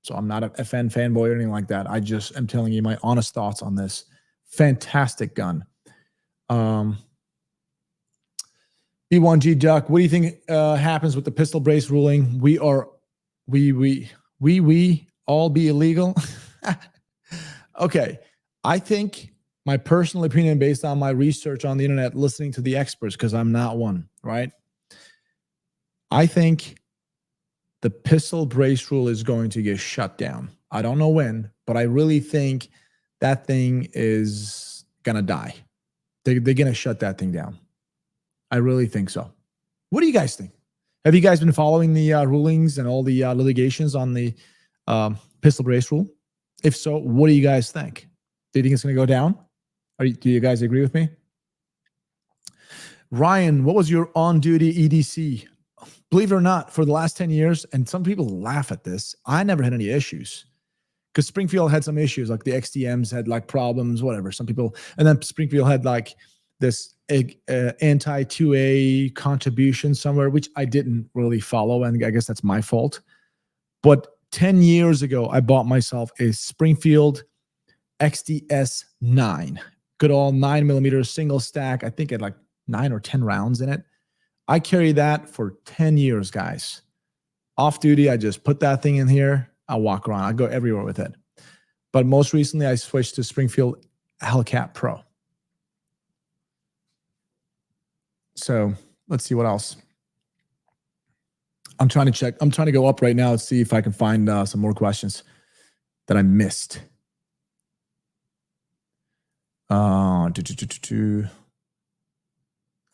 So I'm not a FN fanboy or anything like that. I just am telling you my honest thoughts on this. Fantastic gun. E1G Duck, what do you think happens with the pistol brace ruling? We all be illegal? Okay. I think my personal opinion based on my research on the internet, listening to the experts, because I'm not one, right? I think the pistol brace rule is going to get shut down. I don't know when, but I really think that thing is going to die. They're going to shut that thing down. I really think so. What do you guys think? Have you guys been following the rulings and all the litigations on the pistol brace rule? If so, what do you guys think? Do you think it's going to go down? Do you guys agree with me? Ryan, what was your on-duty EDC? Believe it or not, for the last 10 years, and some people laugh at this, I never had any issues. Because Springfield had some issues, like the XDMs had like problems, whatever. Some people, and then Springfield had like this anti-2A contribution somewhere, which I didn't really follow, and I guess that's my fault. But 10 years ago, I bought myself a Springfield XDS 9. Good old 9mm single stack. I think it had like 9 or 10 rounds in it. I carry that for 10 years, guys. Off duty, I just put that thing in here. I'll walk around. I go everywhere with it. But most recently, I switched to Springfield Hellcat Pro. So let's see what else. I'm trying to check. I'm trying to go up right now and see if I can find some more questions that I missed. All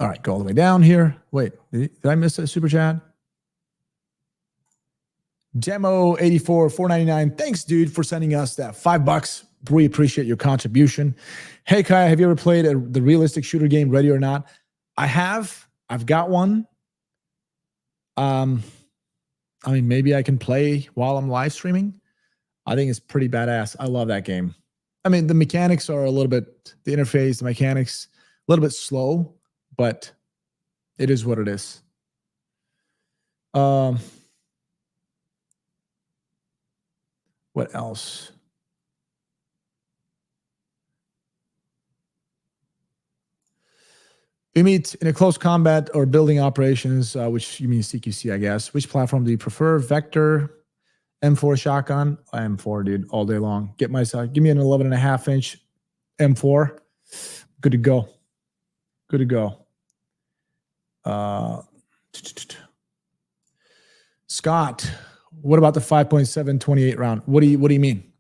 right, go all the way down here. Wait, did I miss a super chat? Demo 84 499. Thanks, dude, for sending us that $5. We appreciate your contribution. Hey, Kai, have you ever played the realistic shooter game Ready or Not? I have. I've got one. I mean, maybe I can play while I'm live streaming. I think it's pretty badass. I love that game. I mean, the mechanics are a little bit, the interface, the mechanics, a little bit slow, but it is what it is. What else? You meet in a close combat or building operations, which you mean CQC, I guess. Which platform do you prefer? Vector, M4 shotgun? M4, dude, all day long. Give me an 11.5-inch M4. Good to go. Good to go. Scott, what about the 5.7 28 round? What do you mean?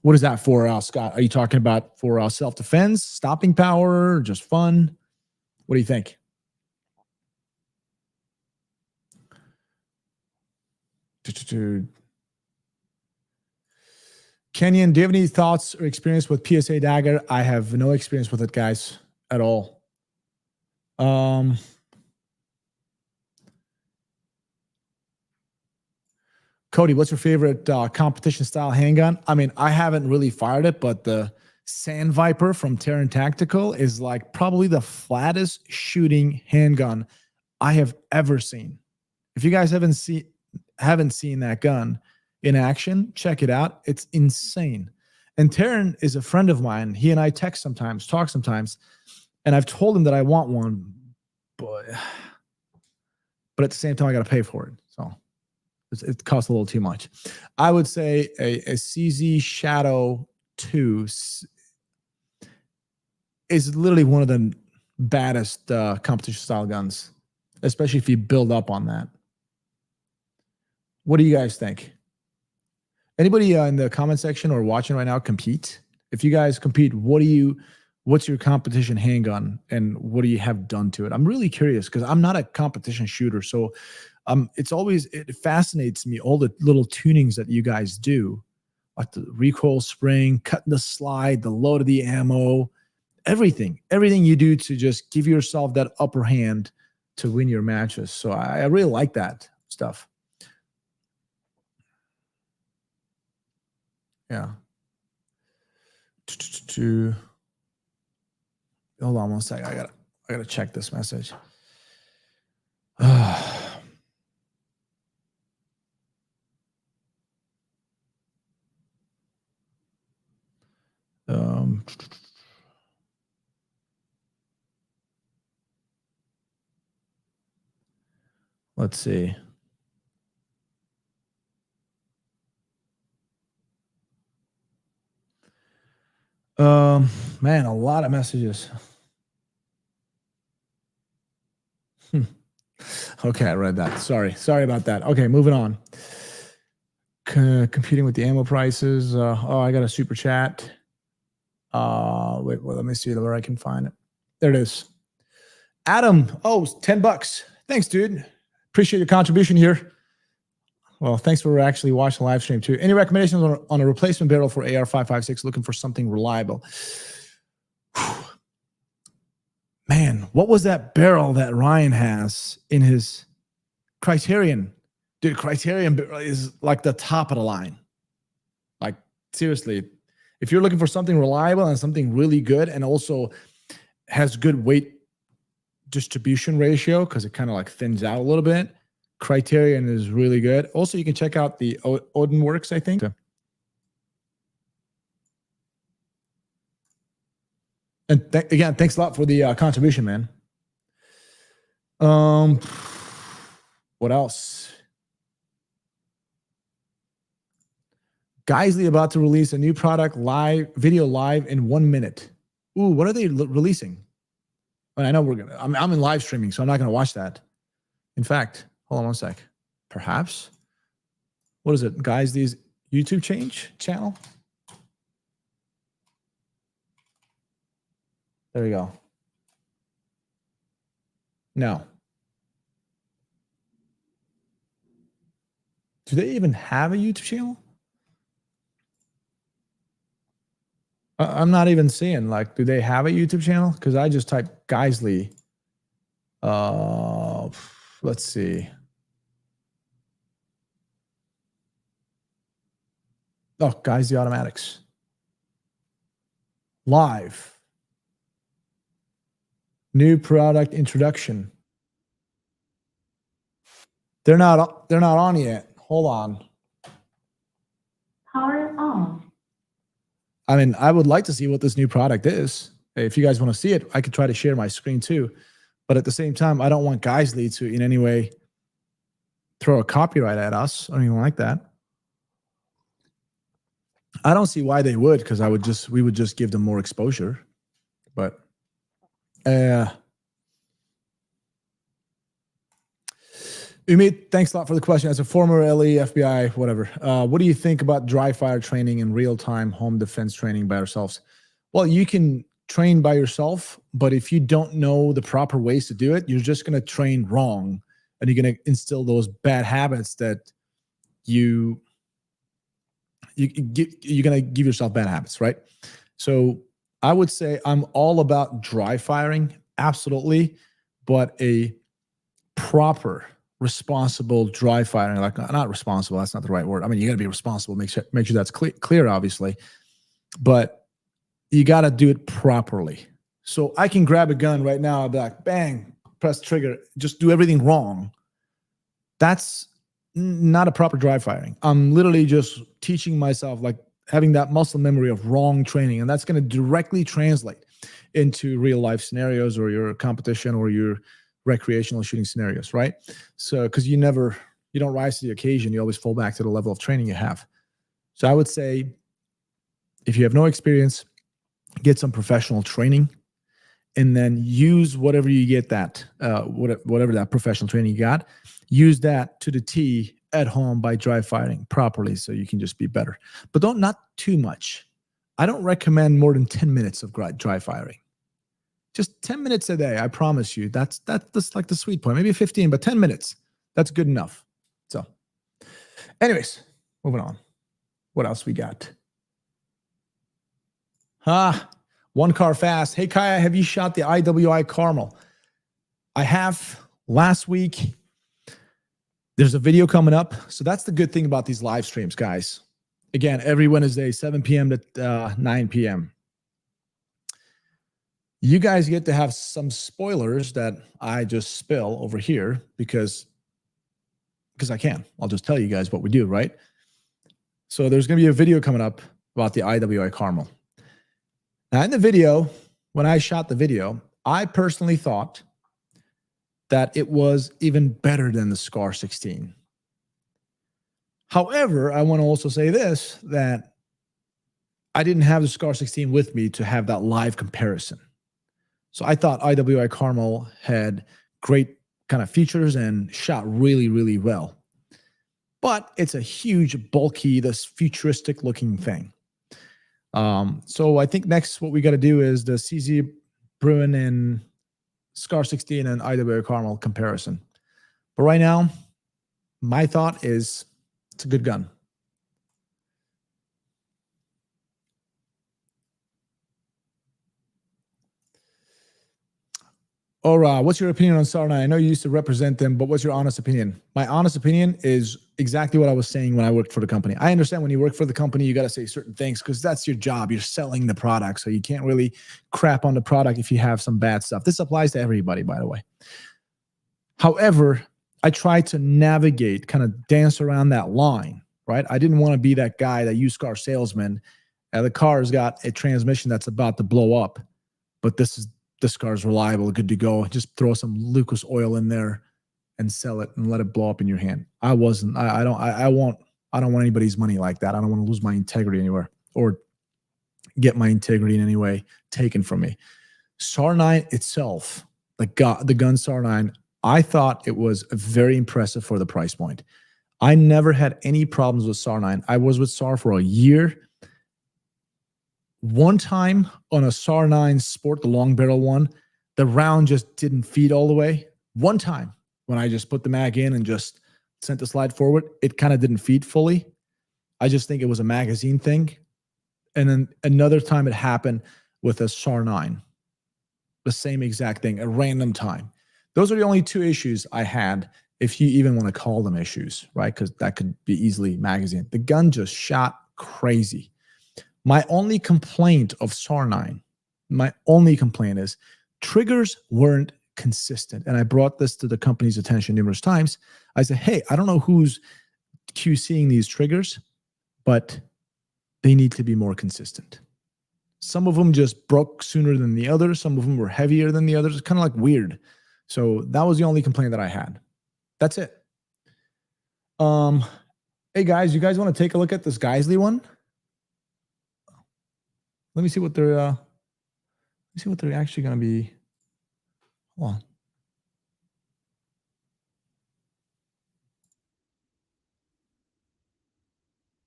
What is that for, Scott? Are you talking about for self-defense, stopping power, just fun? What do you think? Kenyon, do you have any thoughts or experience with PSA Dagger? I have no experience with it, guys, at all. Cody, what's your favorite competition style handgun? I mean, I haven't really fired it, but the Sand Viper from Terran Tactical is like probably the flattest shooting handgun I have ever seen. If you guys haven't seen that gun in action, check it out. It's insane. And Terran is a friend of mine. He and I text sometimes, talk sometimes, and I've told him that I want one, but at the same time I got to pay for it. So it costs a little too much. I would say a CZ Shadow 2 is literally one of the baddest competition style guns, especially if you build up on that. What do you guys think? Anybody in the comment section or watching right now compete? If you guys compete, what's your competition handgun and what do you have done to it? I'm really curious because I'm not a competition shooter. So it fascinates me, all the little tunings that you guys do, like the recoil spring, cutting the slide, the load of the ammo, everything you do to just give yourself that upper hand to win your matches. So I really like that stuff. Yeah. Hold on one second. I gotta check this message. Let's see. Man, a lot of messages. Okay, I read that. Sorry about that. Okay, moving on. Competing with the ammo prices. I got a super chat. Wait, well, let me see where I can find it. There it is. Adam, $10. Thanks, dude. Appreciate your contribution here. Well, thanks for actually watching the live stream too. Any recommendations on a replacement barrel for AR-556? Looking for something reliable. Man, what was that barrel that Ryan has in his Criterion? Dude, Criterion is like the top of the line. Like, seriously, if you're looking for something reliable and something really good and also has good weight distribution ratio because it kind of like thins out a little bit, Criterion is really good. Also, you can check out the Odin Works, I think. And again, thanks a lot for the contribution, man. What else? Geissele about to release a new product video live in 1 minute. Ooh, what are they releasing? I know I'm in live streaming, so I'm not gonna watch that. In fact, hold on one sec. Perhaps. What is it, Geissele's YouTube channel? There we go. No. Do they even have a YouTube channel? I'm not even seeing, like, do they have a YouTube channel? Because I just typed Geissele. Let's see. Oh, Geissele Automatics. Live. New product introduction. They're not on yet. Hold on. Power on. I mean, I would like to see what this new product is. If you guys want to see it, I could try to share my screen too. But at the same time, I don't want Geissele to in any way throw a copyright at us or anything like that. I don't see why they would, because we would just give them more exposure. But Umit, thanks a lot for the question. As a former LE, FBI, whatever, what do you think about dry fire training and real-time home defense training by ourselves? Well, you can train by yourself, but if you don't know the proper ways to do it, you're just going to train wrong, and you're going to instill those bad habits that you you're gonna give yourself bad habits, right? So I would say I'm all about dry firing, absolutely, but a proper, responsible dry firing, like not responsible, that's not the right word. I mean, you got to be responsible, make sure that's clear, obviously, but you got to do it properly. So I can grab a gun right now, I'll be like, bang, press trigger, just do everything wrong. That's not a proper dry firing. I'm literally just teaching myself, like having that muscle memory of wrong training, and that's going to directly translate into real life scenarios or your competition or your recreational shooting scenarios, right? So, because you don't rise to the occasion, you always fall back to the level of training you have. So, I would say if you have no experience, get some professional training, and then use whatever you get that whatever that professional training you got, use that to the T at home by dry firing properly so you can just be better. But don't not too much. I don't recommend more than 10 minutes of dry firing. Just 10 minutes a day, I promise you. That's like the sweet point. Maybe 15, but 10 minutes. That's good enough. So, anyways, moving on. What else we got? One car fast. Hey, Kaya, have you shot the IWI Carmel? I have last week. There's a video coming up. So that's the good thing about these live streams, guys. Again, every Wednesday, 7 p.m. to 9 p.m. You guys get to have some spoilers that I just spill over here because I can. I'll just tell you guys what we do, right? So there's going to be a video coming up about the IWI Carmel. Now, in the video, when I shot the video, I personally thought that it was even better than the Scar 16. However, I want to also say this, that I didn't have the Scar 16 with me to have that live comparison. So I thought IWI Carmel had great kind of features and shot really, really well. But it's a huge, bulky, this futuristic looking thing. So I think next what we got to do is the CZ Bruin and Scar 16 and IWI Carmel comparison. But right now, my thought is it's a good gun. Ora, what's your opinion on SAR 9? I know you used to represent them, but what's your honest opinion? My honest opinion is exactly what I was saying when I worked for the company. I understand when you work for the company, you got to say certain things because that's your job. You're selling the product. So you can't really crap on the product if you have some bad stuff. This applies to everybody, by the way. However, I try to navigate, kind of dance around that line, right? I didn't want to be that guy, that used car salesman. The car's got a transmission that's about to blow up, but this car's reliable, good to go. Just throw some Lucas oil in there and sell it and let it blow up in your hand. I don't want anybody's money like that. I don't want to lose my integrity anywhere or get my integrity in any way taken from me. SAR 9 itself, the gun SAR 9, I thought it was very impressive for the price point. I never had any problems with SAR 9. I was with SAR for a year. One time on a SAR 9 Sport, the long barrel one, the round just didn't feed all the way. One time when I just put the mag in and just sent the slide forward, it kind of didn't feed fully. I just think it was a magazine thing. And then another time it happened with a SAR 9. The same exact thing, a random time. Those are the only two issues I had, if you even want to call them issues, right? Because that could be easily magazine. The gun just shot crazy. My only complaint of SAR 9, my only complaint is triggers weren't consistent. And I brought this to the company's attention numerous times. I said, hey, I don't know who's QCing these triggers, but they need to be more consistent. Some of them just broke sooner than the others. Some of them were heavier than the others. It's kind of like weird. So that was the only complaint that I had. That's it. Hey guys, you guys want to take a look at this Geisley one? Let me see what they're actually going to be. Hold on.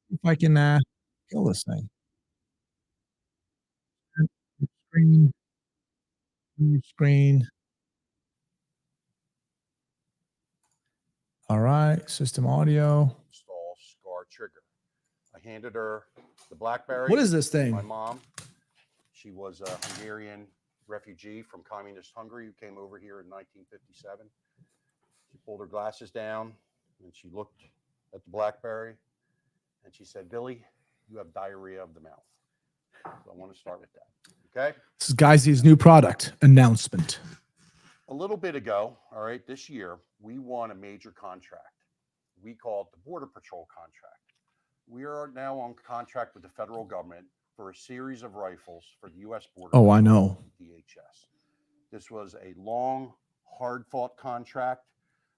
If I can kill this thing. Screen, screen. All right, system audio. handed her the BlackBerry. What is this thing? My mom, she was a Hungarian refugee from communist Hungary who came over here in 1957. She pulled her glasses down and she looked at the BlackBerry and she said, "Billy, you have diarrhea of the mouth." So I want to start with that. Okay. This is Geisy's new product announcement. A little bit ago, all right, this year, we won a major contract. We call it the Border Patrol contract. We are now on contract with the federal government for a series of rifles for the U.S. Border Oh, Patrol, I know. DHS. This was a long, hard-fought contract.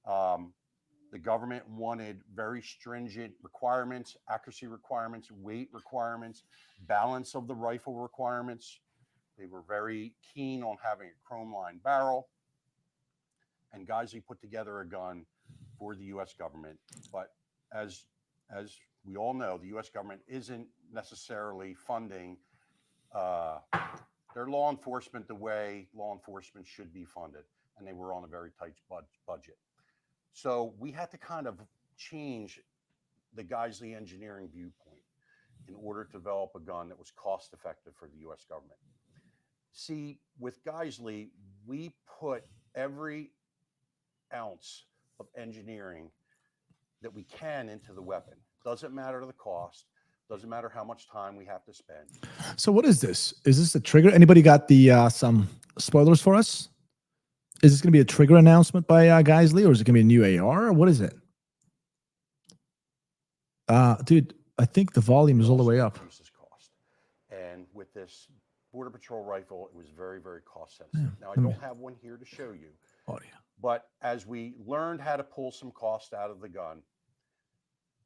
The government wanted very stringent requirements, accuracy requirements, weight requirements, balance of the rifle requirements. They were very keen on having a chrome line barrel. And Geissele put together a gun for the U.S. government. But as we all know, the U.S. government isn't necessarily funding their law enforcement the way law enforcement should be funded. And they were on a very tight budget. So we had to kind of change the Geissele engineering viewpoint in order to develop a gun that was cost effective for the U.S. government. See, with Geissele, we put every ounce of engineering that we can into the weapon. Doesn't matter the cost, doesn't matter how much time we have to spend. So what is this? Is this a trigger? Anybody got the some spoilers for us? Is this going to be a trigger announcement by Geissele, or is it going to be a new AR, or what is it? Dude, I think the volume is all the way up. Cost. And with this Border Patrol rifle, it was very, very cost sensitive. Yeah, now, I don't have one here to show you. Oh, yeah. But as we learned how to pull some cost out of the gun,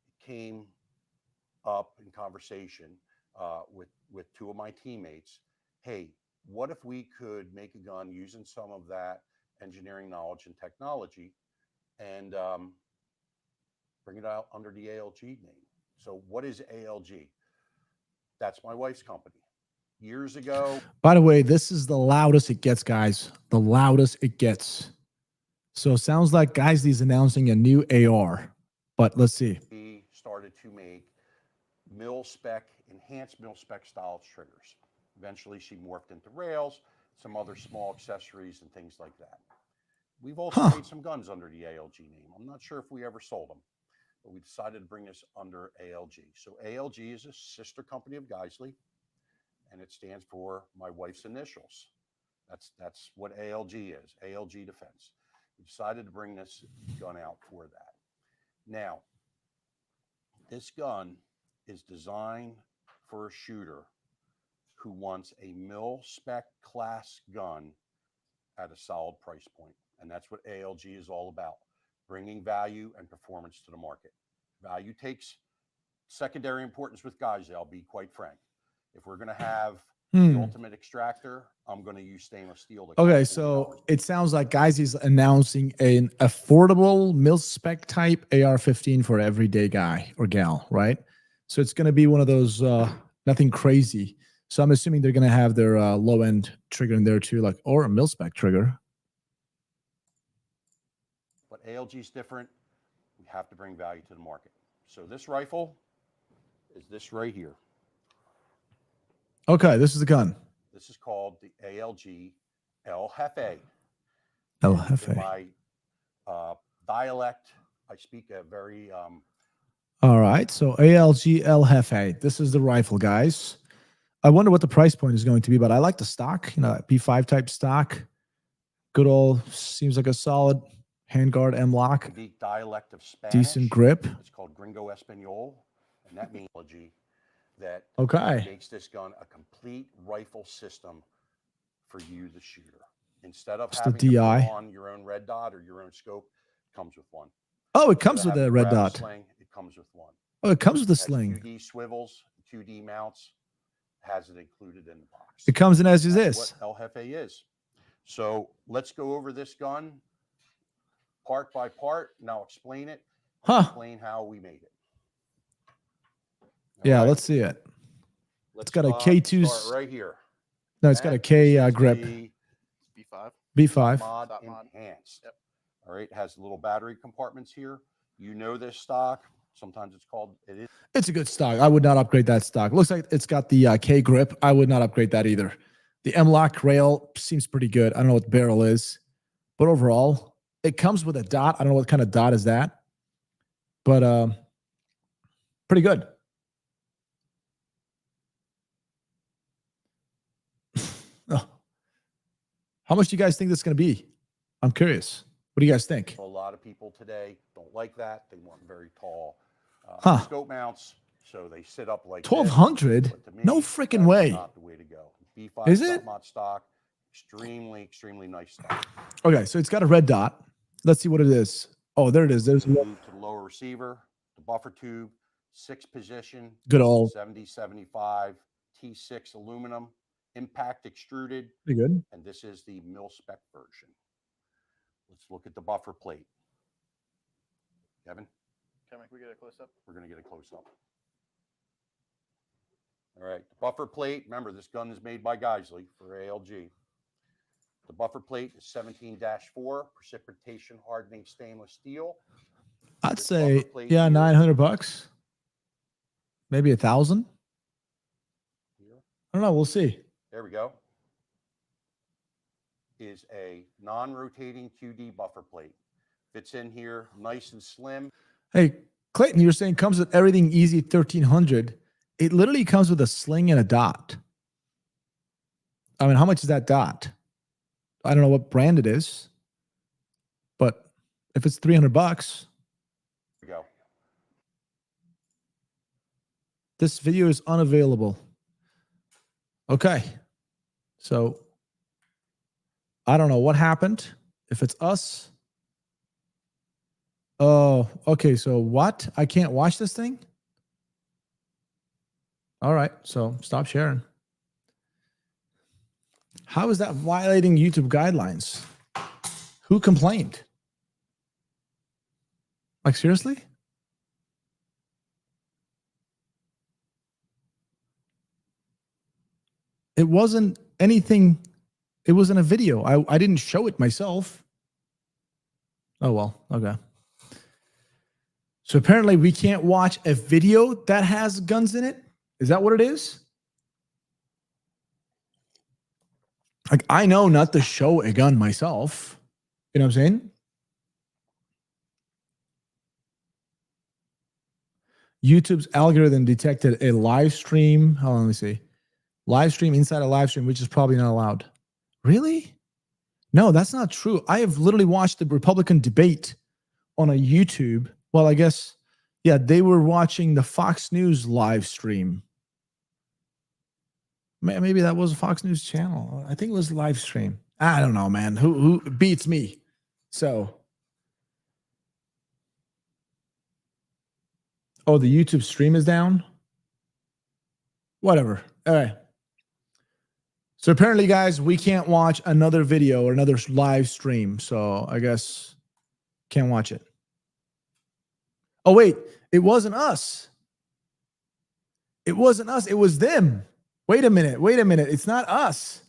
it came up in conversation with two of my teammates. Hey, what if we could make a gun using some of that engineering knowledge and technology and bring it out under the ALG name? So what is ALG? That's my wife's company. Years ago. By the way, this is the loudest it gets, guys. The loudest it gets. So it sounds like Geissele's announcing a new AR, but let's see. We started to make mil-spec, enhanced mil-spec style triggers. Eventually, she morphed into rails, some other small accessories and things like that. We've also made some guns under the ALG name. I'm not sure if we ever sold them, but we decided to bring this under ALG. So ALG is a sister company of Geissele, and it stands for my wife's initials. That's what ALG is, ALG Defense. We decided to bring this gun out for that. Now, this gun is designed for a shooter who wants a mil-spec class gun at a solid price point. And that's what ALG is all about, bringing value and performance to the market. Value takes secondary importance with Geissele, I'll be quite frank. If we're going to have the ultimate extractor, I'm going to use stainless steel. Okay, so it sounds like Geissele's announcing an affordable mil-spec type AR-15 for everyday guy or gal, right? So it's going to be one of those, nothing crazy. So I'm assuming they're going to have their low-end trigger in there too, like, or a mil-spec trigger. But ALG is different. We have to bring value to the market. So this rifle is this right here. Okay, this is the gun. This is called the ALG El Jefe. El Jefe. In my dialect, I speak a very... All right, so ALG El Jefe. This is the rifle, guys. I wonder what the price point is going to be, but I like the stock, P5 type stock. Good old, seems like a solid handguard M-lock. Unique dialect of Spanish. Decent grip. It's called Gringo Espanol, and that means that makes this gun a complete rifle system for you, the shooter. Instead of having to put on your own red dot or your own scope, it comes with one. Oh, it comes with a red dot. Sling, it comes with one. Oh, it comes with a sling. 2D swivels, 2D mounts, has it included in the box. It comes in as is this. What El Jefe is. So let's go over this gun part by part. Now explain it. Explain how we made it. Yeah, right. Let's see it. It's got a K2 right here. No, it's got a K grip. B5. B5. Mod enhanced. Yep. All right, it has little battery compartments here. You know this stock. Sometimes it's called, it is It's a good stock. I would not upgrade that stock. Looks like it's got the K grip. I would not upgrade that either. The M-Lock rail seems pretty good. I don't know what the barrel is, but overall, it comes with a dot. I don't know what kind of dot is that, but pretty good. Oh. How much do you guys think this is going to be? I'm curious. What do you guys think? a lot of people today don't like that. They want very tall Huh. scope mounts, so they sit up like this. 1200? But to me, No freaking that's way. not the way to go. B5 Is it? mod stock, extremely nice stock. Okay, so it's got a red dot. Let's see what it is. Oh, there it is. There's a Move to the lower receiver, the buffer tube, 6 position, good old. 7075 T6 aluminum, impact extruded, Pretty good. and this is the mil spec version. Let's look at the buffer plate. Kevin, Can we get a close up? we're going to get a close up. All right, the buffer plate. Remember, this gun is made by Geisley for ALG. The buffer plate is 17-4 precipitation hardening stainless steel. I'd This say, buffer plate yeah, here- $900, maybe 1,000. Here, I don't know. We'll see. there we go. Is a non-rotating QD buffer plate. Fits in here nice and slim. Hey, Clayton, you're saying comes with everything easy 1,300. It literally comes with a sling and a dot. I mean, how much is that dot? I don't know what brand it is, but if it's $300, There we go. this video is unavailable. Okay. So I don't know what happened. If it's us. Oh, okay. So what? I can't watch this thing? All right. So stop sharing. How is that violating YouTube guidelines? Who complained? Like, seriously? It wasn't anything. It wasn't a video. I didn't show it myself. Oh, well. Okay. So apparently we can't watch a video that has guns in it. Is that what it is? Like, I know not to show a gun myself. You know what I'm saying? YouTube's algorithm detected a live stream. Hold on, let me see. Live stream inside a live stream, which is probably not allowed. Really? No, that's not true. I have literally watched the Republican debate on a YouTube. Well, I guess, yeah, they were watching the Fox News live stream. Maybe that was a Fox News channel. I think it was live stream. I don't know, man. Who beats me? So, oh, the YouTube stream is down? Whatever. All right. So apparently, guys, we can't watch another video or another live stream. So I guess can't watch it. Oh, wait. It wasn't us. It wasn't us. It was them. Wait a minute. Wait a minute. It's not us.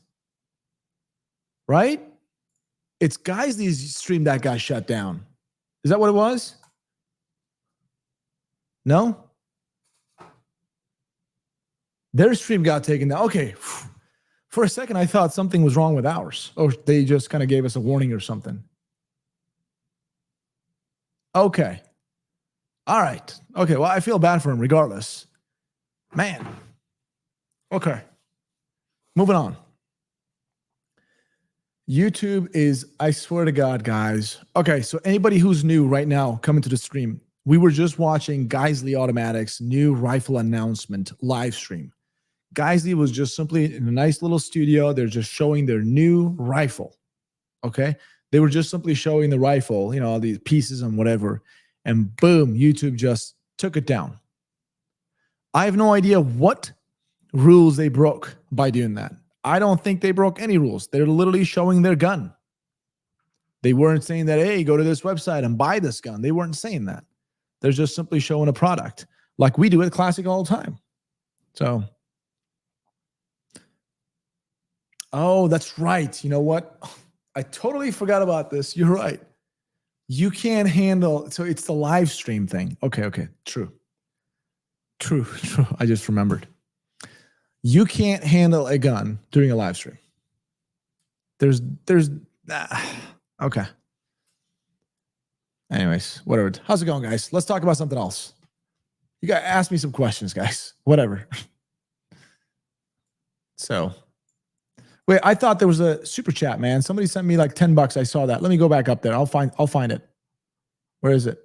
Right? It's Geisley's stream that got shut down. Is that what it was? No? Their stream got taken down. Okay. For a second, I thought something was wrong with ours. Or they just kind of gave us a warning or something. Okay. All right. Okay. Well, I feel bad for him regardless. Man. Okay. Moving on. YouTube is, I swear to God, guys. Okay. So anybody who's new right now coming to the stream, we were just watching Geisley Automatics' new rifle announcement live stream. Geisley was just simply in a nice little studio. They're just showing their new rifle. Okay. They were just simply showing the rifle, you know, all these pieces and whatever. And boom, YouTube just took it down. I have no idea what rules they broke by doing that. I don't think they broke any rules. They're literally showing their gun. They weren't saying that, hey, go to this website and buy this gun. They weren't saying that. They're just simply showing a product like we do at Classic all the time. So, oh, that's right. You know what? I totally forgot about this. You're right. You can't handle, so it's the live stream thing. Okay. True. I just remembered. You can't handle a gun during a live stream. Okay. Anyways, whatever. How's it going, guys? Let's talk about something else. You got to ask me some questions, guys. Whatever. So, wait, I thought there was a super chat, man. Somebody sent me like $10. I saw that. Let me go back up there. I'll find it. Where is it?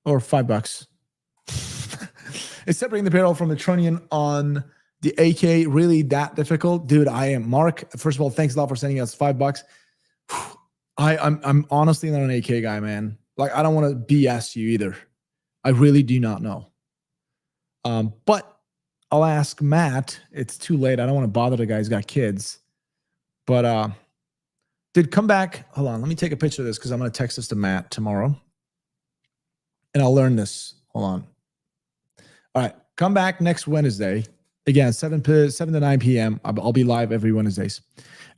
Or $5. Is separating the barrel from the trunnion on the AK really that difficult? Dude, I am. Mark, first of all, thanks a lot for sending us $5. I'm honestly not an AK guy, man. Like, I don't want to BS you either. I really do not know. But I'll ask Matt. It's too late. I don't want to bother the guy. He's got kids. But did come back. Hold on. Let me take a picture of this because I'm going to text this to Matt tomorrow. And I'll learn this. Hold on. All right. Come back next Wednesday. Again, 7 to 9 p.m. I'll be live every Wednesdays.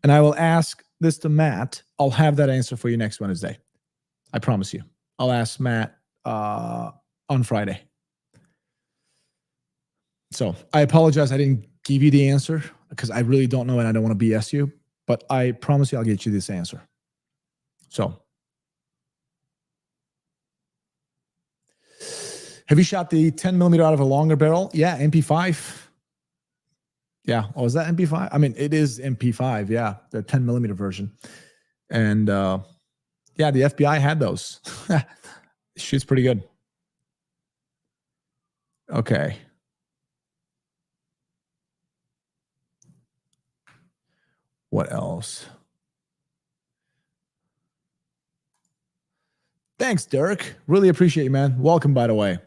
And I will ask this to Matt. I'll have that answer for you next Wednesday. I promise you. I'll ask Matt on Friday. So I apologize. I didn't give you the answer because I really don't know and I don't want to BS you. But I promise you I'll get you this answer. So. Have you shot the 10 millimeter out of a longer barrel? Yeah, MP5. Yeah. Oh, is that MP5? I mean, it is MP5. Yeah, the 10 millimeter version. And yeah, the FBI had those. Shoots pretty good. Okay. What else? Thanks, Dirk. Really appreciate you, man. Welcome, by the way.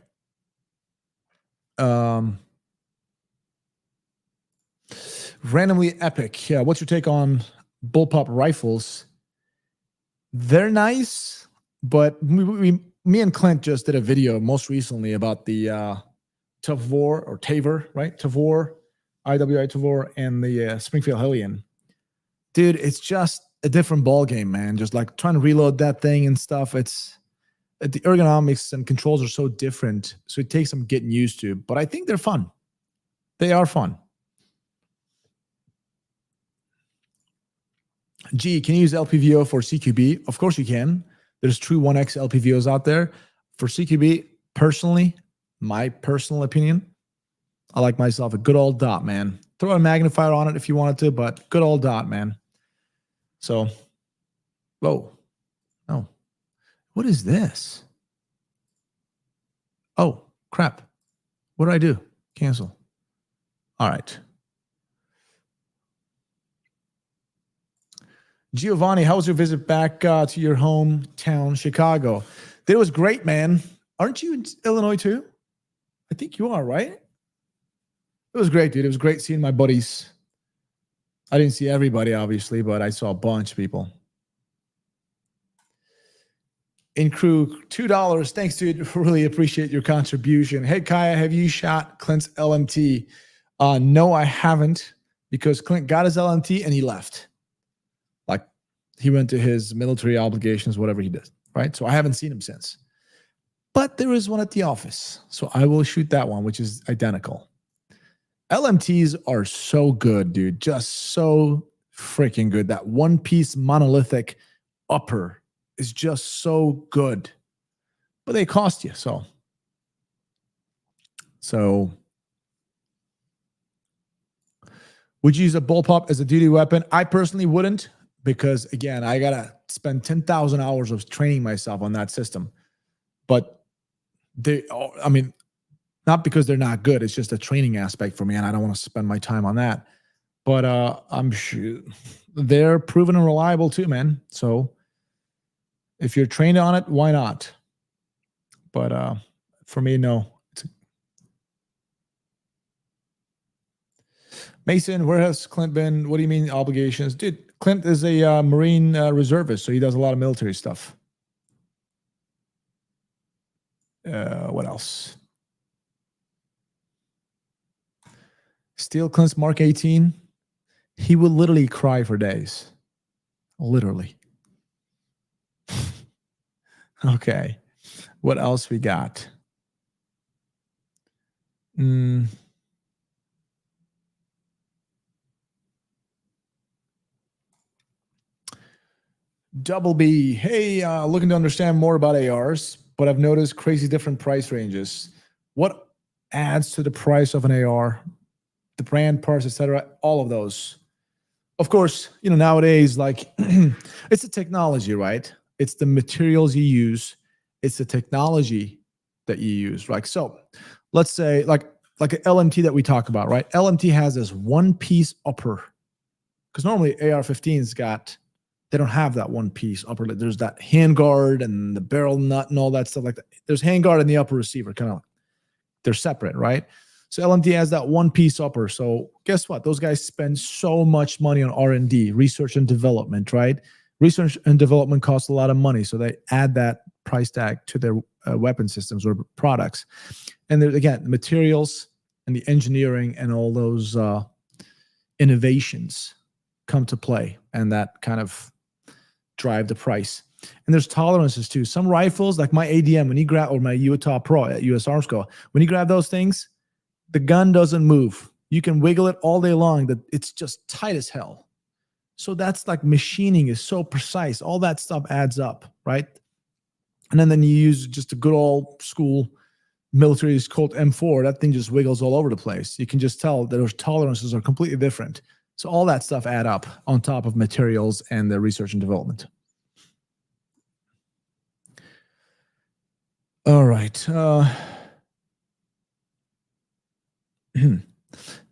Randomly epic. Yeah. What's your take on bullpup rifles? They're nice, but me and Clint just did a video most recently about the Tavor or Tavor, right? Tavor, IWI Tavor, and the Springfield Hellion. Dude, it's just a different ball game, man. Just like trying to reload that thing and stuff. It's the ergonomics and controls are so different, so it takes some getting used to. But I think they're fun. They are fun. Gee, can you use LPVO for CQB? Of course you can. There's true 1X LPVOs out there. For CQB, personally, my personal opinion, I like myself a good old dot, man. Throw a magnifier on it if you wanted to, but good old dot, man. So, whoa. Oh, what is this? Oh, crap. What did I do? Cancel. All right. Giovanni, how was your visit back to your hometown, Chicago? It was great, man. Aren't you in Illinois too? I think you are, right? It was great, dude. It was great seeing my buddies. I didn't see everybody, obviously, but I saw a bunch of people. In crew, $2. Thanks, dude. Really appreciate your contribution. Hey, Kaya, have you shot Clint's LMT? No, I haven't, because Clint got his LMT and he left. Like, he went to his military obligations, whatever he did, right? So I haven't seen him since. But there is one at the office, so I will shoot that one, which is identical. LMTs are so good, dude. Just so freaking good. That one-piece monolithic upper is just so good. But they cost you, so. Would you use a bullpup as a duty weapon? I personally wouldn't, because, again, I got to spend 10,000 hours of training myself on that system. But I mean, not because they're not good. It's just a training aspect for me, and I don't want to spend my time on that. But I'm sure they're proven and reliable too, man. So if you're trained on it, why not? But for me, no. Mason, where has Clint been? What do you mean obligations? Dude, Clint is a Marine reservist, so he does a lot of military stuff. What else? Steal Clint's Mark 18. He will literally cry for days. Literally. Okay. What else we got? Double B. Hey, looking to understand more about ARs, but I've noticed crazy different price ranges. What adds to the price of an AR? The brand, parts, etc. All of those. Of course, nowadays, like it's the technology, right? It's the materials you use. It's the technology that you use, right? So let's say like an LMT that we talk about, right? LMT has this one piece upper, because normally AR-15's they don't have that one piece upper. There's that handguard and the barrel nut and all that stuff like that. There's handguard and the upper receiver, kind of, they're separate, right? So LMT has that one piece upper. So guess what? Those guys spend so much money on R&D, research and development, right? Research and development costs a lot of money. So they add that price tag to their weapon systems or products. And there's, again, the materials and the engineering and all those innovations come to play. And that kind of drive the price. And there's tolerances too. Some rifles, like my ADM, when you grab, or my Utah Pro at US Arms Co., when you grab those things, the gun doesn't move. You can wiggle it all day long. That it's just tight as hell. So that's like machining is so precise. All that stuff adds up, right? And then you use just a good old school military Colt M4. That thing just wiggles all over the place. You can just tell that those tolerances are completely different. So all that stuff add up on top of materials and the research and development. All right.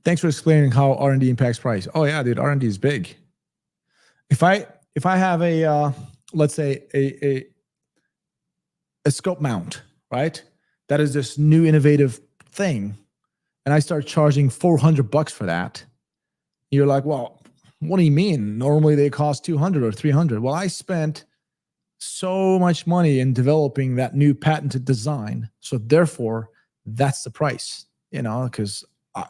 Thanks for explaining how R&D impacts price. Oh yeah, dude, R&D is big. If I have a let's say a scope mount, right? That is this new innovative thing, and I start charging $400 for that. You're like, well, what do you mean? Normally they cost $200 or $300. Well, I spent so much money in developing that new patented design, so therefore that's the price. Because I'm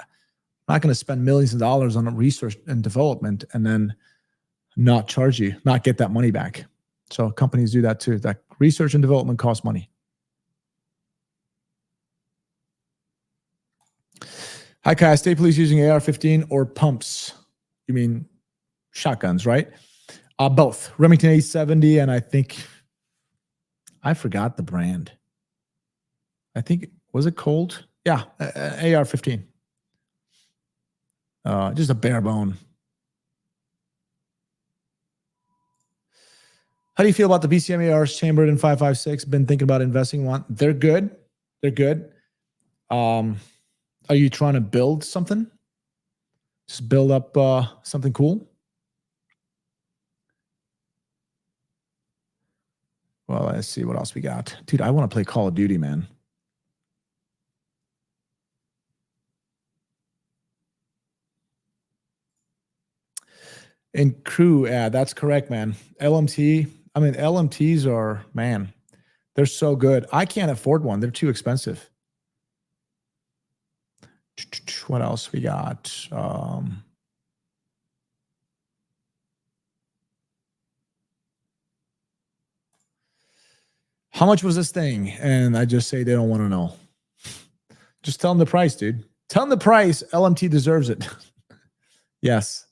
not going to spend millions of dollars on research and development and then not charge you, not get that money back. So companies do that too. That research and development costs money. Hi, Kai. Stay please using AR-15 or pumps. You mean shotguns, right? Both. Remington 870, and I think I forgot the brand. I think, was it Colt? Yeah, AR-15. Just a bare bone. How do you feel about the BCM ARs chambered in 5.56? Been thinking about investing one. They're good. They're good. Are you trying to build something? Just build up something cool? Well, let's see what else we got. Dude, I want to play Call of Duty, man. And crew, yeah, that's correct, man. LMT, I mean, LMTs are, man, they're so good. I can't afford one. They're too expensive. What else we got? How much was this thing? And I just say they don't want to know. Just tell them the price, dude. Tell them the price. LMT deserves it. Yes.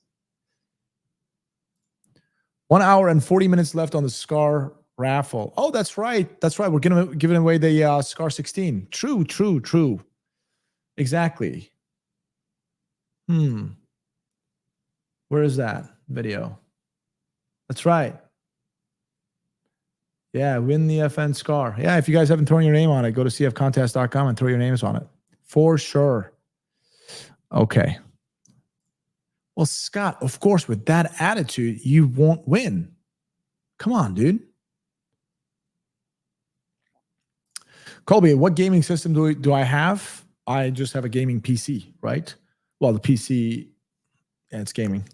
1 hour and 40 minutes left on the SCAR raffle. Oh, that's right. That's right. We're giving away the SCAR 16. True, true, true. Exactly. Where is that video? That's right. Yeah, win the FN SCAR. Yeah, if you guys haven't thrown your name on it, go to cfcontest.com and throw your names on it. For sure. Okay. Well, Scott, of course, with that attitude, you won't win. Come on, dude. Colby, what gaming system do I have? I just have a gaming PC, right? Well, the PC, yeah, it's gaming.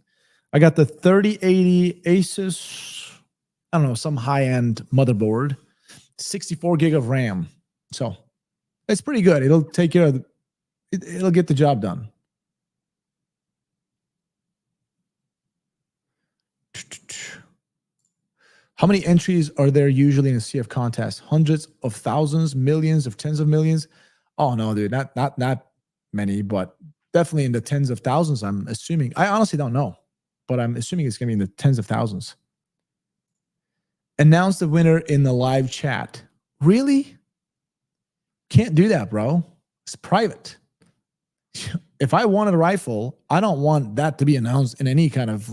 I got the 3080 Asus, I don't know, some high-end motherboard, 64 gig of RAM. So it's pretty good. It'll take care of it'll get the job done. How many entries are there usually in a CF contest? Hundreds of thousands, millions of tens of millions? Oh no, dude, not many, but definitely in the tens of thousands. I'm assuming. I honestly don't know, but I'm assuming it's gonna be in the tens of thousands. Announce the winner in the live chat. Really? Can't do that, bro. It's private. If I wanted a rifle, I don't want that to be announced in any kind of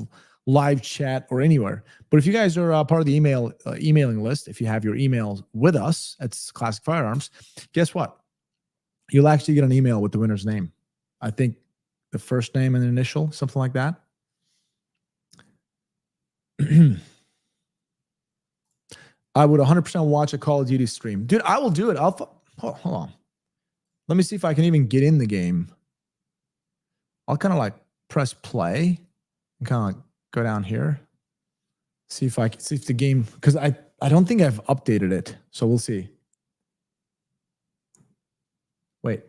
live chat or anywhere. But if you guys are part of the emailing list, if you have your emails with us at Classic Firearms, guess what? You'll actually get an email with the winner's name. I think the first name and initial, something like that. I would 100% watch a Call of Duty stream. Dude, I will do it. Hold on. Let me see if I can even get in the game. I'll kind of like press play and kind of like go down here. See if I can see if the game, because I don't think I've updated it. So we'll see. Wait.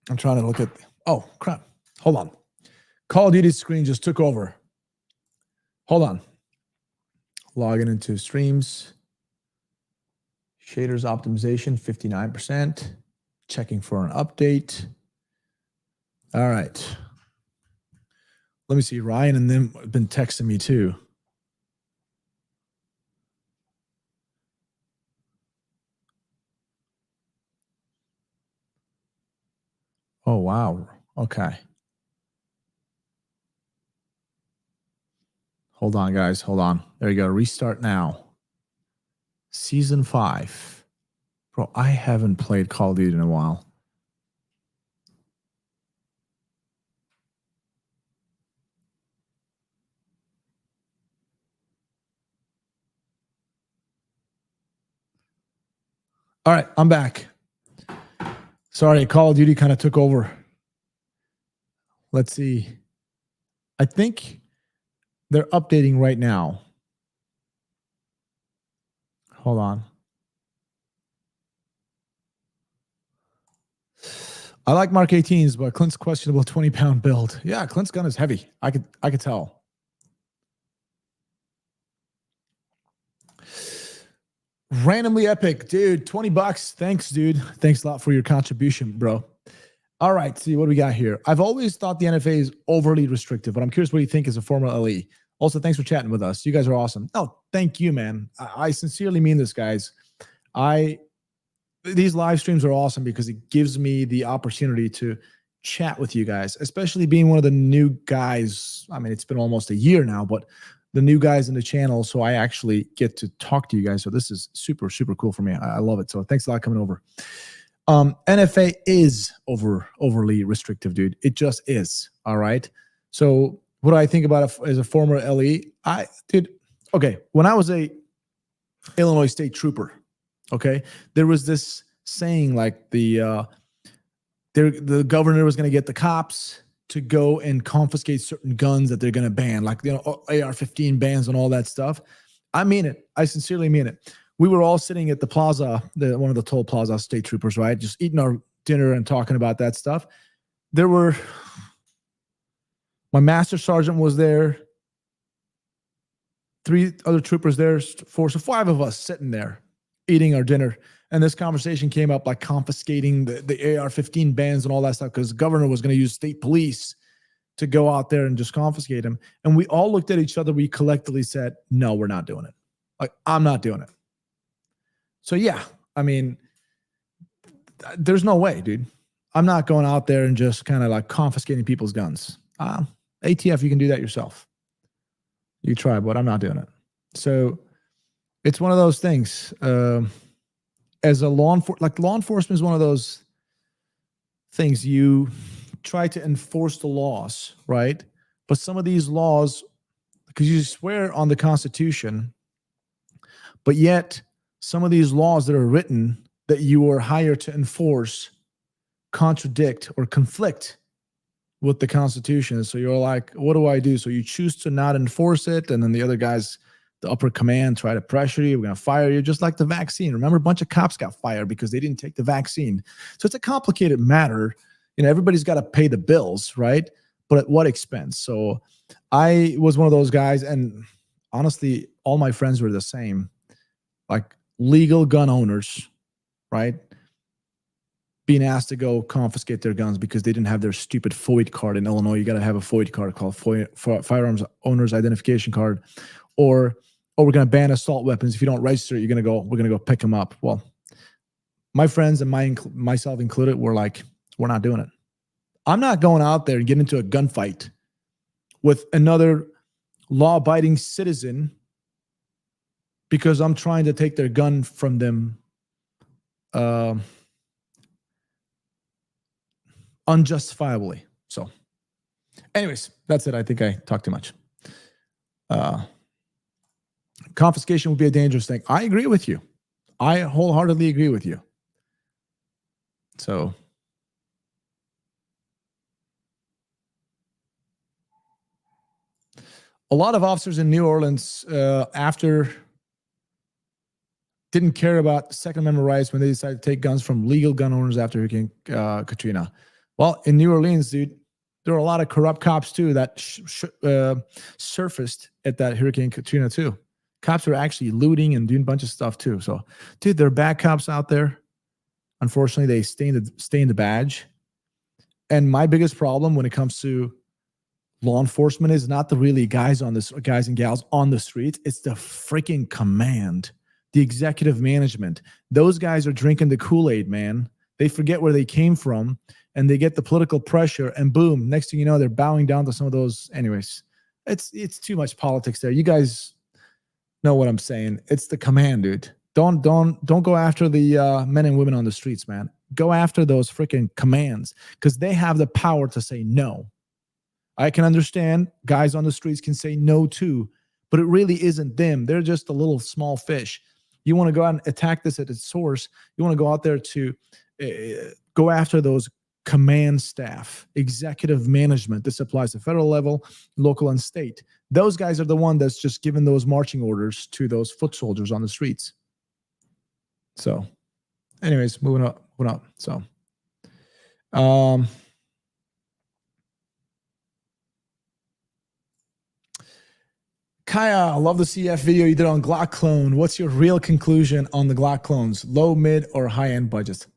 I'm trying to look at, oh crap. Hold on. Call of Duty screen just took over. Hold on. Logging into streams. Shaders optimization, 59%. Checking for an update. All right. Let me see. Ryan and them have been texting me too. Oh, wow. Okay. Hold on, guys. Hold on. There you go. Restart now. Season 5. Bro, I haven't played Call of Duty in a while. All right, I'm back. Sorry, Call of Duty kind of took over. Let's see. I think they're updating right now. Hold on. I like Mark 18s, but Clint's questionable 20-pound build. Yeah, Clint's gun is heavy. I could tell. Randomly epic, dude. $20. Thanks, dude. Thanks a lot for your contribution, bro. All right, see what do we got here. I've always thought the NFA is overly restrictive, but I'm curious what you think as a former LE. Also, thanks for chatting with us. You guys are awesome. Oh, thank you, man. I sincerely mean this, guys. These live streams are awesome because it gives me the opportunity to chat with you guys, especially being one of the new guys. I mean, it's been almost a year now, but the new guys in the channel. So I actually get to talk to you guys. So this is super, super cool for me. I love it. So thanks a lot coming over. NFA is overly restrictive, dude. It just is. All right. So what do I think about it as a former LE? Okay. When I was a Illinois State Trooper, okay, there was this saying like the governor was going to get the cops to go and confiscate certain guns that they're going to ban, like, you know, AR-15 bans and all that stuff. I mean it. I sincerely mean it. We were all sitting at the plaza, one of the toll plaza state troopers, right? Just eating our dinner and talking about that stuff. My master sergeant was there. 3 other troopers there, 4, so 5 of us sitting there eating our dinner. And this conversation came up, like confiscating the AR-15 bans and all that stuff, because the governor was going to use state police to go out there and just confiscate them. And we all looked at each other. We collectively said, no, we're not doing it. Like, I'm not doing it. So yeah, I mean, there's no way, dude. I'm not going out there and just kind of like confiscating people's guns. ATF, you can do that yourself. You try, but I'm not doing it. So it's one of those things. As a law enforcement is one of those things. You try to enforce the laws, right? But some of these laws, because you swear on the Constitution, but yet some of these laws that are written that you are hired to enforce contradict or conflict with the Constitution. So you're like, what do I do? So you choose to not enforce it, and then the other guys the upper command try to pressure you. We're going to fire you, just like the vaccine. Remember, a bunch of cops got fired because they didn't take the vaccine. So it's a complicated matter. Everybody's got to pay the bills, right? But at what expense? So I was one of those guys, and honestly, all my friends were the same. Like legal gun owners, right? Being asked to go confiscate their guns because they didn't have their stupid FOID card. In Illinois, you got to have a FOID card called Firearms Owners Identification Card. Or we're going to ban assault weapons. If you don't register it, we're going to go pick them up. Well, my friends and myself included were like, we're not doing it. I'm not going out there and getting into a gunfight with another law-abiding citizen because I'm trying to take their gun from them unjustifiably. So anyways, that's it. I think I talked too much. Confiscation would be a dangerous thing. I agree with you. I wholeheartedly agree with you. So a lot of officers in New Orleans after didn't care about Second Amendment rights when they decided to take guns from legal gun owners after Hurricane Katrina. Well, in New Orleans, dude, there are a lot of corrupt cops too that surfaced at that Hurricane Katrina too. Cops were actually looting and doing a bunch of stuff too. So, dude, there are bad cops out there. Unfortunately, they stain the badge. And my biggest problem when it comes to law enforcement is not the really guys and gals on the streets. It's the freaking command, the executive management. Those guys are drinking the Kool-Aid, man. They forget where they came from, and they get the political pressure, and boom, next thing you know, they're bowing down to some of those. Anyways, it's too much politics there. You guys know what I'm saying. It's the command, dude. Don't go after the men and women on the streets, man. Go after those freaking commands because they have the power to say no. I can understand guys on the streets can say no too, but it really isn't them. They're just a little small fish. You want to go out and attack this at its source. You want to go out there to go after those command staff, executive management. This applies to federal level, local, and state. Those guys are the one that's just giving those marching orders to those foot soldiers on the streets. So, anyways, moving up. So, Kaya, I love the CF video you did on Glock clone. What's your real conclusion on the Glock clones? Low, mid, or high-end budgets?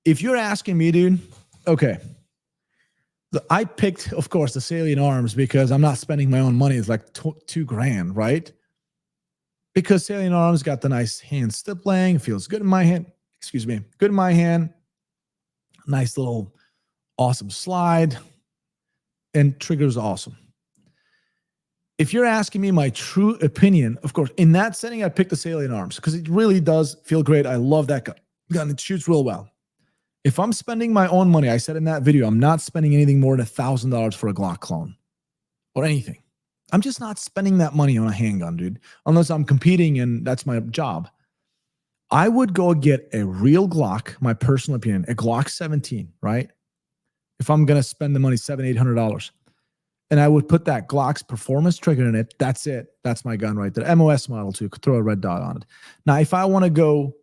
If you're asking me, dude, okay. I picked, of course, the Salient Arms because I'm not spending my own money. It's like $2,000, right? Because Salient Arms got the nice hand stippling, feels good in my hand. Excuse me, good in my hand. Nice little awesome slide, and trigger's awesome. If you're asking me my true opinion, of course, in that setting, I picked the Salient Arms because it really does feel great. I love that gun. It shoots real well. If I'm spending my own money, I said in that video, I'm not spending anything more than $1,000 for a Glock clone or anything. I'm just not spending that money on a handgun, dude, unless I'm competing and that's my job. I would go get a real Glock, my personal opinion, a Glock 17, right? If I'm going to spend the money, $700, $800. And I would put that Glock's performance trigger in it. That's it. That's my gun right there. MOS model too. Could throw a red dot on it. Now, if I want to go,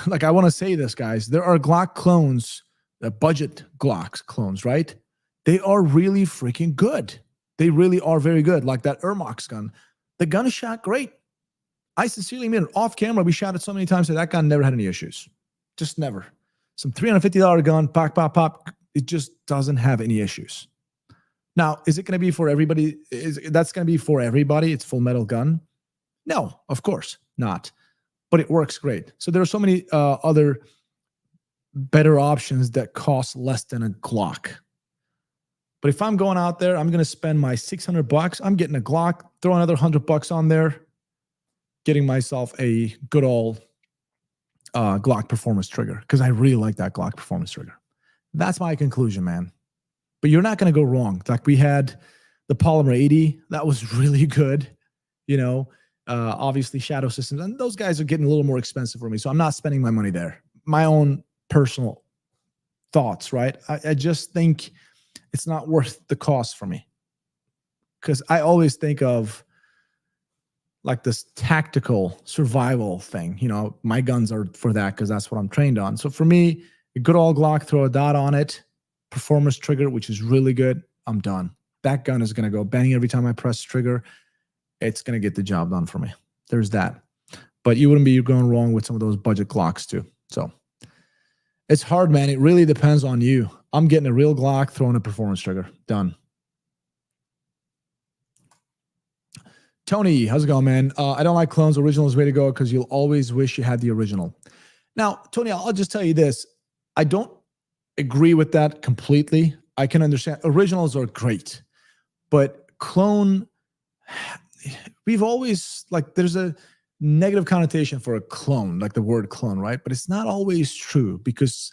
like I want to say this, guys, there are Glock clones, budget Glocks clones, right? They are really freaking good. They really are very good. Like that Ermox gun. The gun shot great. I sincerely mean it. Off camera, we shot it so many times that that gun never had any issues. Just never. Some $350 gun, pop, pop, pop. It just doesn't have any issues. Now, is it going to be for everybody? That's going to be for everybody? It's full metal gun? No, of course not. But it works great. So there are so many other better options that cost less than a Glock. But if I'm going out there, I'm going to spend my $600. I'm getting a Glock, throw another $100 on there, getting myself a good old Glock performance trigger because I really like that Glock performance trigger. That's my conclusion, man. But you're not going to go wrong. Like we had the Polymer 80. That was really good. You know, obviously Shadow Systems. And those guys are getting a little more expensive for me. So I'm not spending my money there. My own personal thoughts, right? I just think it's not worth the cost for me. Because I always think of like this tactical survival thing. You know, my guns are for that because that's what I'm trained on. So for me, a good old Glock, throw a dot on it, performance trigger, which is really good. I'm done. That gun is going to go bang every time I press trigger. It's going to get the job done for me. There's that. But you wouldn't be going wrong with some of those budget Glocks too. So it's hard, man. It really depends on you. I'm getting a real Glock, throwing a performance trigger. Done. Tony, how's it going, man? I don't like clones. Original is way to go because you'll always wish you had the original. Now, Tony, I'll just tell you this. I don't agree with that completely. I can understand. Originals are great. But clone, we've always, like, there's a negative connotation for a clone, like the word clone, right? But it's not always true because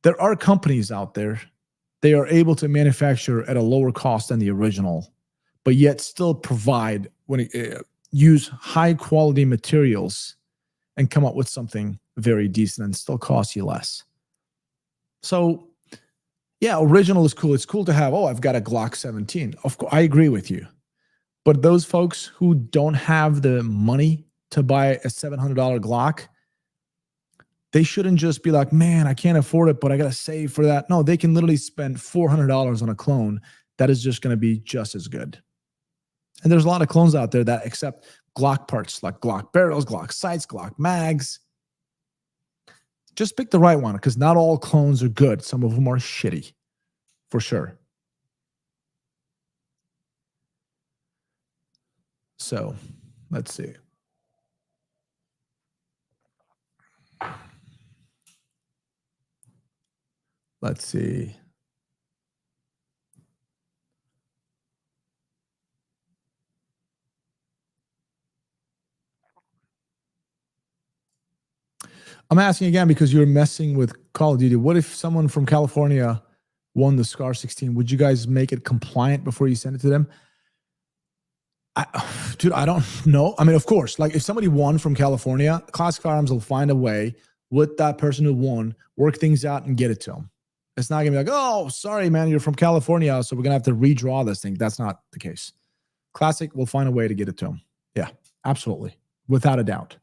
there are companies out there, they are able to manufacture at a lower cost than the original, but yet still provide, use high quality materials and come up with something very decent and still cost you less. So yeah, original is cool. It's cool to have, oh, I've got a Glock 17. Of course, I agree with you. But those folks who don't have the money to buy a $700 Glock, they shouldn't just be like, man, I can't afford it, but I got to save for that. No, they can literally spend $400 on a clone that is just going to be just as good. And there's a lot of clones out there that accept Glock parts, like Glock barrels, Glock sights, Glock mags. Just pick the right one, because not all clones are good. Some of them are shitty, for sure. So, let's see. Let's see. I'm asking again because you're messing with Call of Duty. What if someone from California won the SCAR 16? Would you guys make it compliant before you send it to them? Dude, I don't know. I mean, of course, like if somebody won from California, Classic Firearms will find a way with that person who won, work things out and get it to them. It's not going to be like, oh, sorry, man, you're from California, so we're going to have to redraw this thing. That's not the case. Classic will find a way to get it to them. Yeah, absolutely. Without a doubt.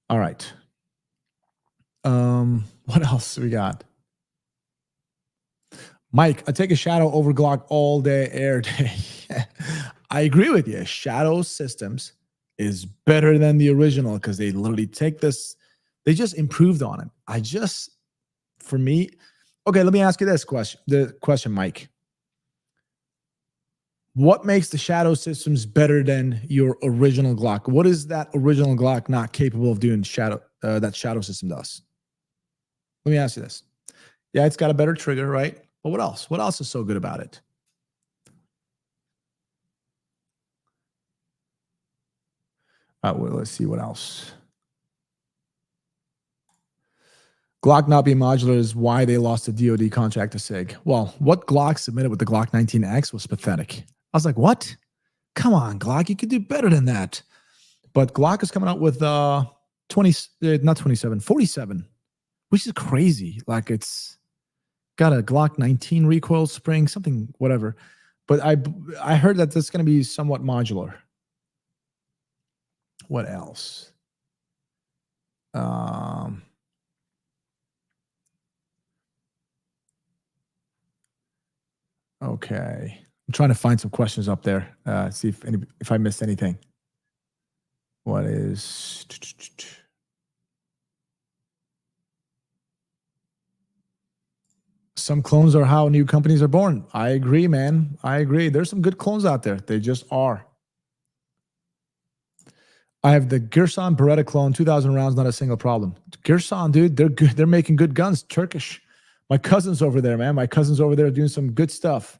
All right. What else we got? Mike, I take a Shadow over Glock all day, air day. I agree with you. Shadow Systems is better than the original because they literally take this, they just improved on it. For me, okay, let me ask you this question, Mike. What makes the Shadow Systems better than your original Glock? What is that original Glock not capable of doing that Shadow System does? Let me ask you this. Yeah, it's got a better trigger, right? But what else? What else is so good about it? Well, let's see what else. Glock not being modular is why they lost the DoD contract to SIG. Well, what Glock submitted with the Glock 19X was pathetic. I was like, what? Come on, Glock, you could do better than that. But Glock is coming out with 47, which is crazy. Like it's got a Glock 19 recoil spring, something, whatever. But I heard that that's going to be somewhat modular. What else? Okay. I'm trying to find some questions up there. See if I missed anything. What is... Some clones are how new companies are born. I agree, man. I agree. There's some good clones out there. They just are. I have the Girsan Beretta clone, 2,000 rounds, not a single problem. Girsan, dude, they're good. They're making good guns. Turkish. My cousin's over there, man. My cousin's over there doing some good stuff.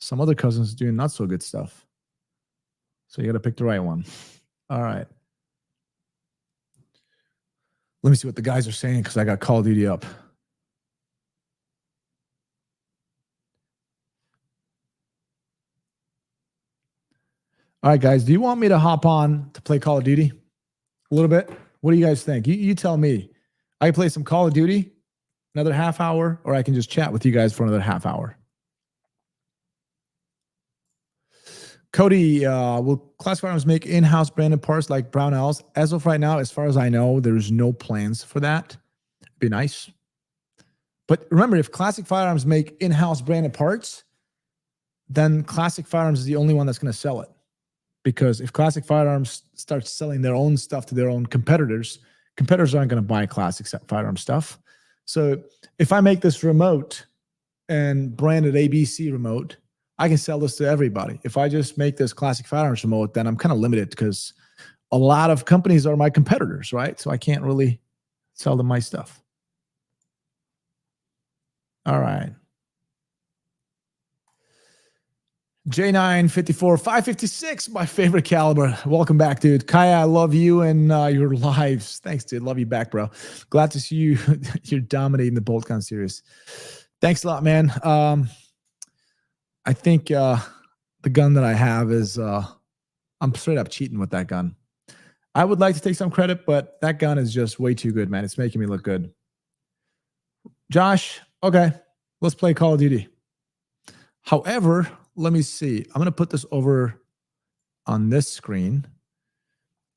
Some other cousins doing not so good stuff. So you got to pick the right one. All right. Let me see what the guys are saying because I got Call of Duty up. All right, guys. Do you want me to hop on to play Call of Duty a little bit? What do you guys think? You tell me. I can play some Call of Duty another half hour, or I can just chat with you guys for another half hour. Cody, will classic firearms make in-house branded parts like Brownells? As of right now, as far as I know, there's no plans for that. It'd be nice. But remember, if Classic Firearms make in-house branded parts, then Classic Firearms is the only one that's going to sell it. Because if Classic Firearms starts selling their own stuff to their own competitors, competitors aren't going to buy Classic Firearms stuff. So if I make this remote and branded ABC remote, I can sell this to everybody. If I just make this Classic Firearms remote, then I'm kind of limited because a lot of companies are my competitors, right? So I can't really sell them my stuff. All right. J954, 556, my favorite caliber. Welcome back, dude. Kaya, I love you and your lives. Thanks, dude. Love you back, bro. Glad to see you. You're dominating the BoltCon series. Thanks a lot, man. I think the gun that I have is, I'm straight up cheating with that gun. I would like to take some credit, but that gun is just way too good, man. It's making me look good. Josh, okay, let's play Call of Duty. However, let me see. I'm going to put this over on this screen.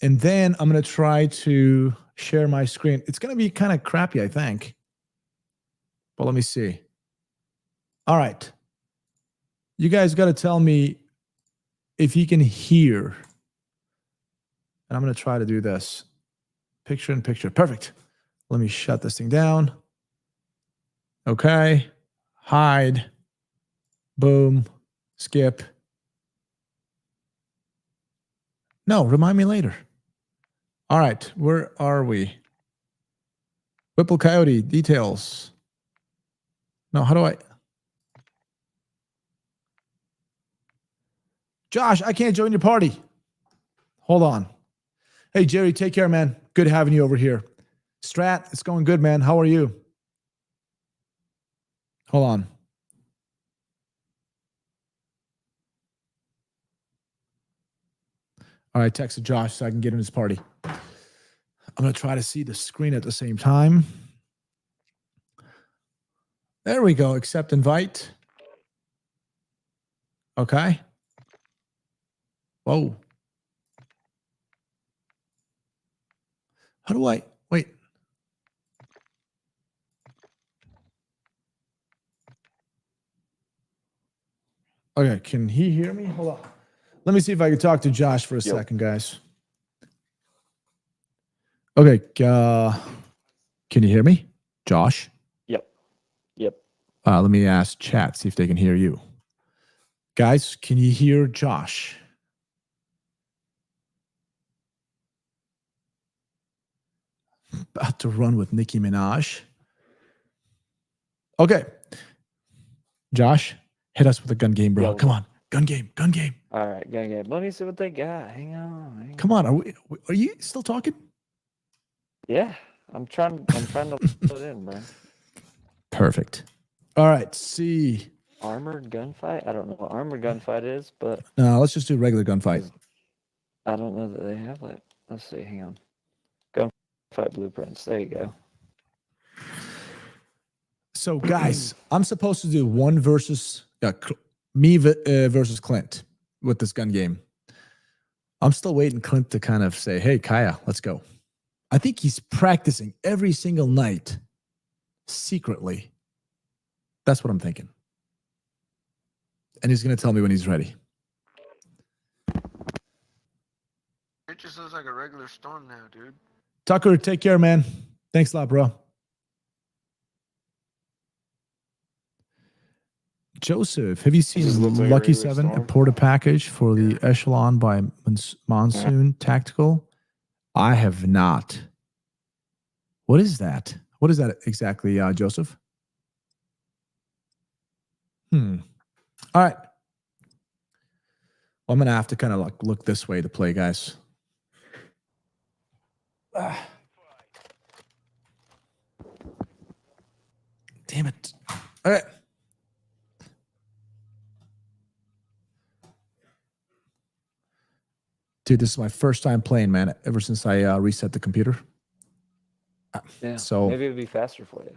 And then I'm going to try to share my screen. It's going to be kind of crappy, I think. But let me see. All right. You guys got to tell me if you can hear. And I'm going to try to do this. Picture in picture. Perfect. Let me shut this thing down. Okay. Hide. Boom. Skip. No, remind me later. All right. Where are we? Whipple Coyote. Details. No, how do I? Josh, I can't join your party. Hold on. Hey, Jerry, take care, man. Good having you over here. Strat, it's going good, man. How are you? Hold on. All right, texted Josh so I can get in his party. I'm going to try to see the screen at the same time. There we go. Accept invite. Okay. Whoa. How do I wait? Okay, can he hear me? Hold on. Let me see if I can talk to Josh for a second, guys. Okay, can you hear me? Josh? Yep. Let me ask chat, see if they can hear you. Guys, can you hear Josh? About to run with Nicki Minaj. Okay. Josh, hit us with a gun game, bro. Yo. Come on. Gun game. All right, gang. Let me see what they got. Hang on. Come on. Are you still talking? Yeah, I'm trying to put it in, bro. Perfect. All right. See. Armored gunfight? I don't know what armored gunfight is, but No, let's just do regular gunfight. I don't know that they have that. Let's see. Hang on. Gunfight blueprints. There you go. So, guys, I'm supposed to do one versus me versus Clint with this gun game. I'm still waiting Clint to kind of say, hey, Kaya, let's go. I think he's practicing every single night secretly. That's what I'm thinking. And he's going to tell me when he's ready. It just looks like a regular storm now, dude. Tucker, take care, man. Thanks a lot, bro. Joseph, have you seen Just looks like a Lucky regular 7 storm. import a package for the Echelon by Monsoon Tactical? I have not. What is that? What is that exactly, Joseph? All right. Well, I'm going to have to kind of like look this way to play, guys. Damn it. All right. Dude, this is my first time playing, man, ever since I reset the computer. Yeah. So maybe it'd be faster for you.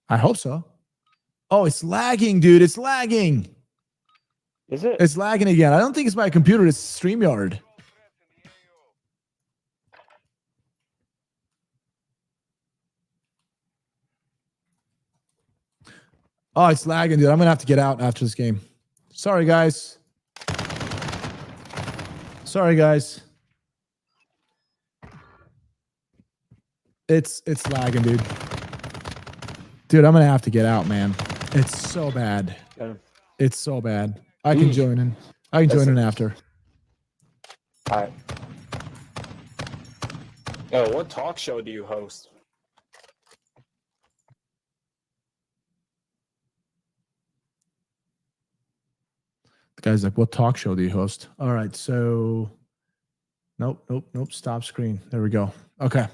I hope so. Oh, it's lagging, dude. It's lagging. Is it? It's lagging again. I don't think it's my computer. It's StreamYard. Oh, it's lagging, dude. I'm gonna have to get out after this game. Sorry, guys. Sorry, guys. It's lagging, dude. Dude, I'm gonna have to get out, man. It's so bad. Got him. It's so bad. I can join in. I can join in after. All right. Oh, what talk show do you host? The guy's like, "What talk show do you host?" All right, so nope. Stop screen. There we go. Okay.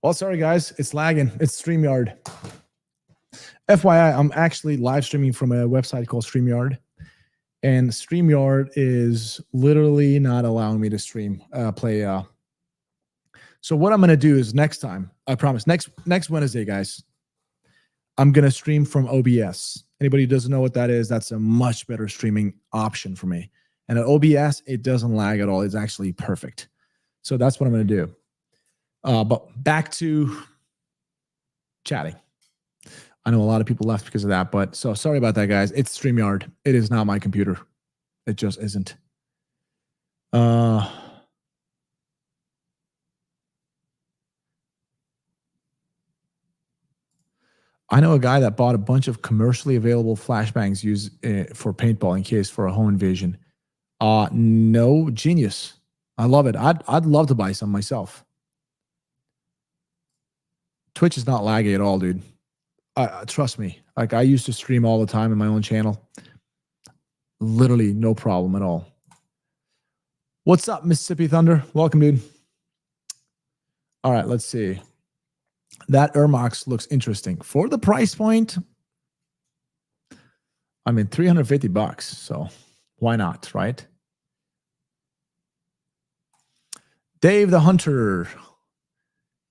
Well, sorry guys, it's lagging. It's StreamYard. FYI, I'm actually live streaming from a website called StreamYard, and StreamYard is literally not allowing me to play. So what I'm gonna do is next time, I promise, next Wednesday, guys, I'm gonna stream from OBS. Anybody who doesn't know what that is, that's a much better streaming option for me. And at OBS, it doesn't lag at all. It's actually perfect. So that's what I'm gonna do. But back to chatting. I know a lot of people left because of that, but so sorry about that, guys. It's StreamYard. It is not my computer. It just isn't. I know a guy that bought a bunch of commercially available flashbangs used for paintball in case for a home invasion. No, genius. I love it. I'd love to buy some myself. Twitch is not laggy at all, dude. Trust me. Like I used to stream all the time in my own channel. Literally no problem at all. What's up, Mississippi Thunder? Welcome, dude. All right, let's see. That Ermox looks interesting for the price point. I mean, $350. So why not, right? Dave the Hunter.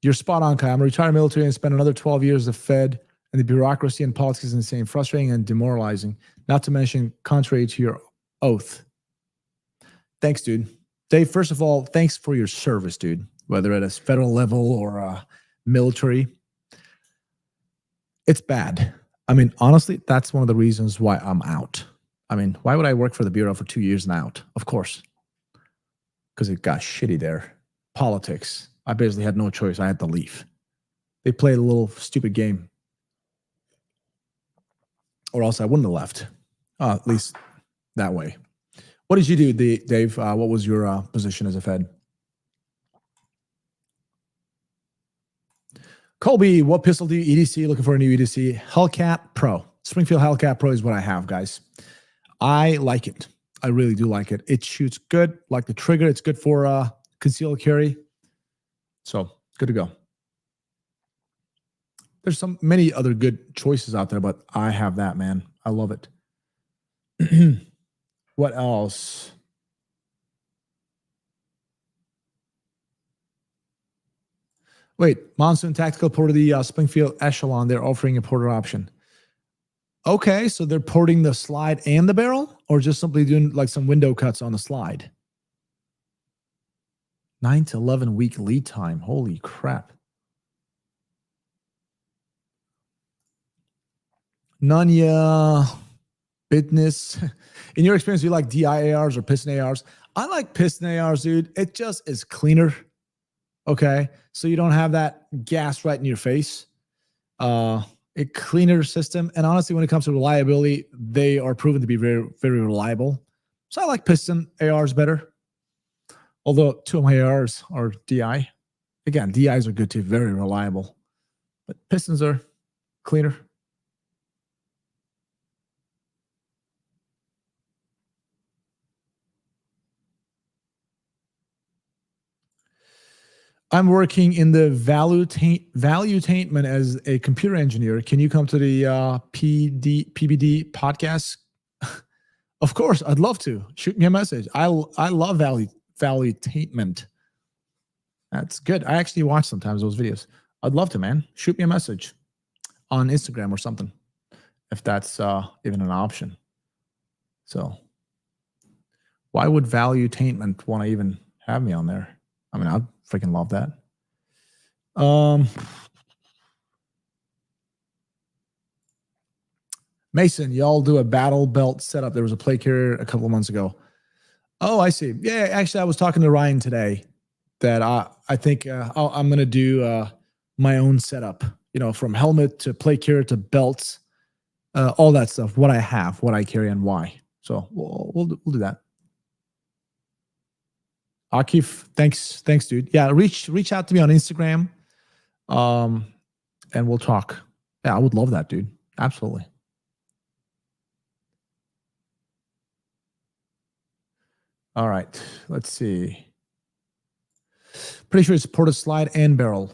You're spot on, Kai. I'm a retired military and spent another 12 years as a Fed, and the bureaucracy and politics is insane, frustrating and demoralizing, not to mention contrary to your oath. Thanks, dude. Dave, first of all, thanks for your service, dude, whether at a federal level or military. It's bad. I mean, honestly, that's one of the reasons why I'm out. I mean, why would I work for the Bureau for 2 years and out? Of course. Because it got shitty there. Politics. I basically had no choice. I had to leave. They played a little stupid game. Or else I wouldn't have left. At least that way. What did you do, Dave? What was your position as a Fed? Colby, what pistol do you EDC? Looking for a new EDC. Hellcat Pro. Springfield Hellcat Pro is what I have, guys. I like it. I really do like it. It shoots good. Like the trigger. It's good for concealed carry. So good to go. There's many other good choices out there, but I have that, man. I love it. What else? Wait, Monsoon Tactical ported the Springfield Echelon. They're offering a porter option. Okay, so they're porting the slide and the barrel, or just simply doing like some window cuts on the slide? 9 to 11 week lead time. Holy crap. Nanya, Business. In your experience, do you like DI ARs or piston ARs? I like piston ARs, dude. It just is cleaner. Okay, so you don't have that gas right in your face. A cleaner system. And honestly, when it comes to reliability, they are proven to be very, very reliable. So I like piston ARs better. Although two of my ARs are DI. Again, DIs are good too, very reliable. But pistons are cleaner. I'm working in the valuetainment as a computer engineer. Can you come to the PBD podcast? Of course, I'd love to. Shoot me a message. I love valuetainment. That's good. I actually watch sometimes those videos. I'd love to, man. Shoot me a message on Instagram or something, if that's even an option. So Why would Valuetainment want to even have me on there? I mean, I'd freaking love that. Mason, y'all do a battle belt setup. There was a play carrier a couple of months ago. Oh, I see. Yeah, actually, I was talking to Ryan today that I think I'm going to do my own setup, you know, from helmet to play carrier to belts, all that stuff, what I have, what I carry, and why. So we'll do that. Akif, thanks, dude. Yeah, reach out to me on Instagram, and we'll talk. Yeah, I would love that, dude. Absolutely. All right, let's see. Pretty sure it's ported slide and barrel.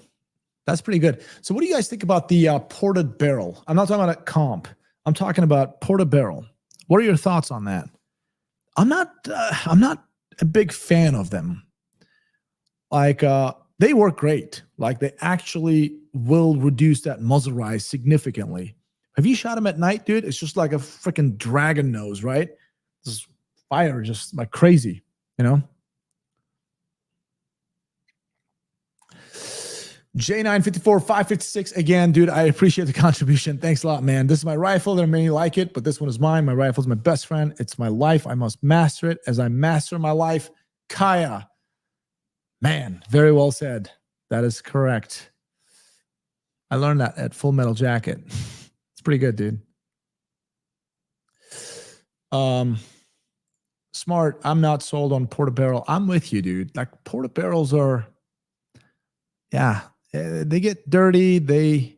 That's pretty good. So what do you guys think about the ported barrel? I'm not talking about a comp. I'm talking about ported barrel. What are your thoughts on that? I'm not a big fan of them. Like they work great. Like they actually will reduce that muzzle rise significantly. Have you shot them at night, dude? It's just like a freaking dragon nose, right? Just fire just like crazy, you know? J954 556 again, dude. I appreciate the contribution. Thanks a lot, man. This is my rifle. There are many like it, but this one is mine. My rifle is my best friend. It's my life. I must master it as I master my life. Kaya, man, very well said. That is correct. I learned that at Full Metal Jacket. It's pretty good, dude. Smart. I'm not sold on ported barrel. I'm with you, dude. Like ported barrels are, yeah. They get dirty. They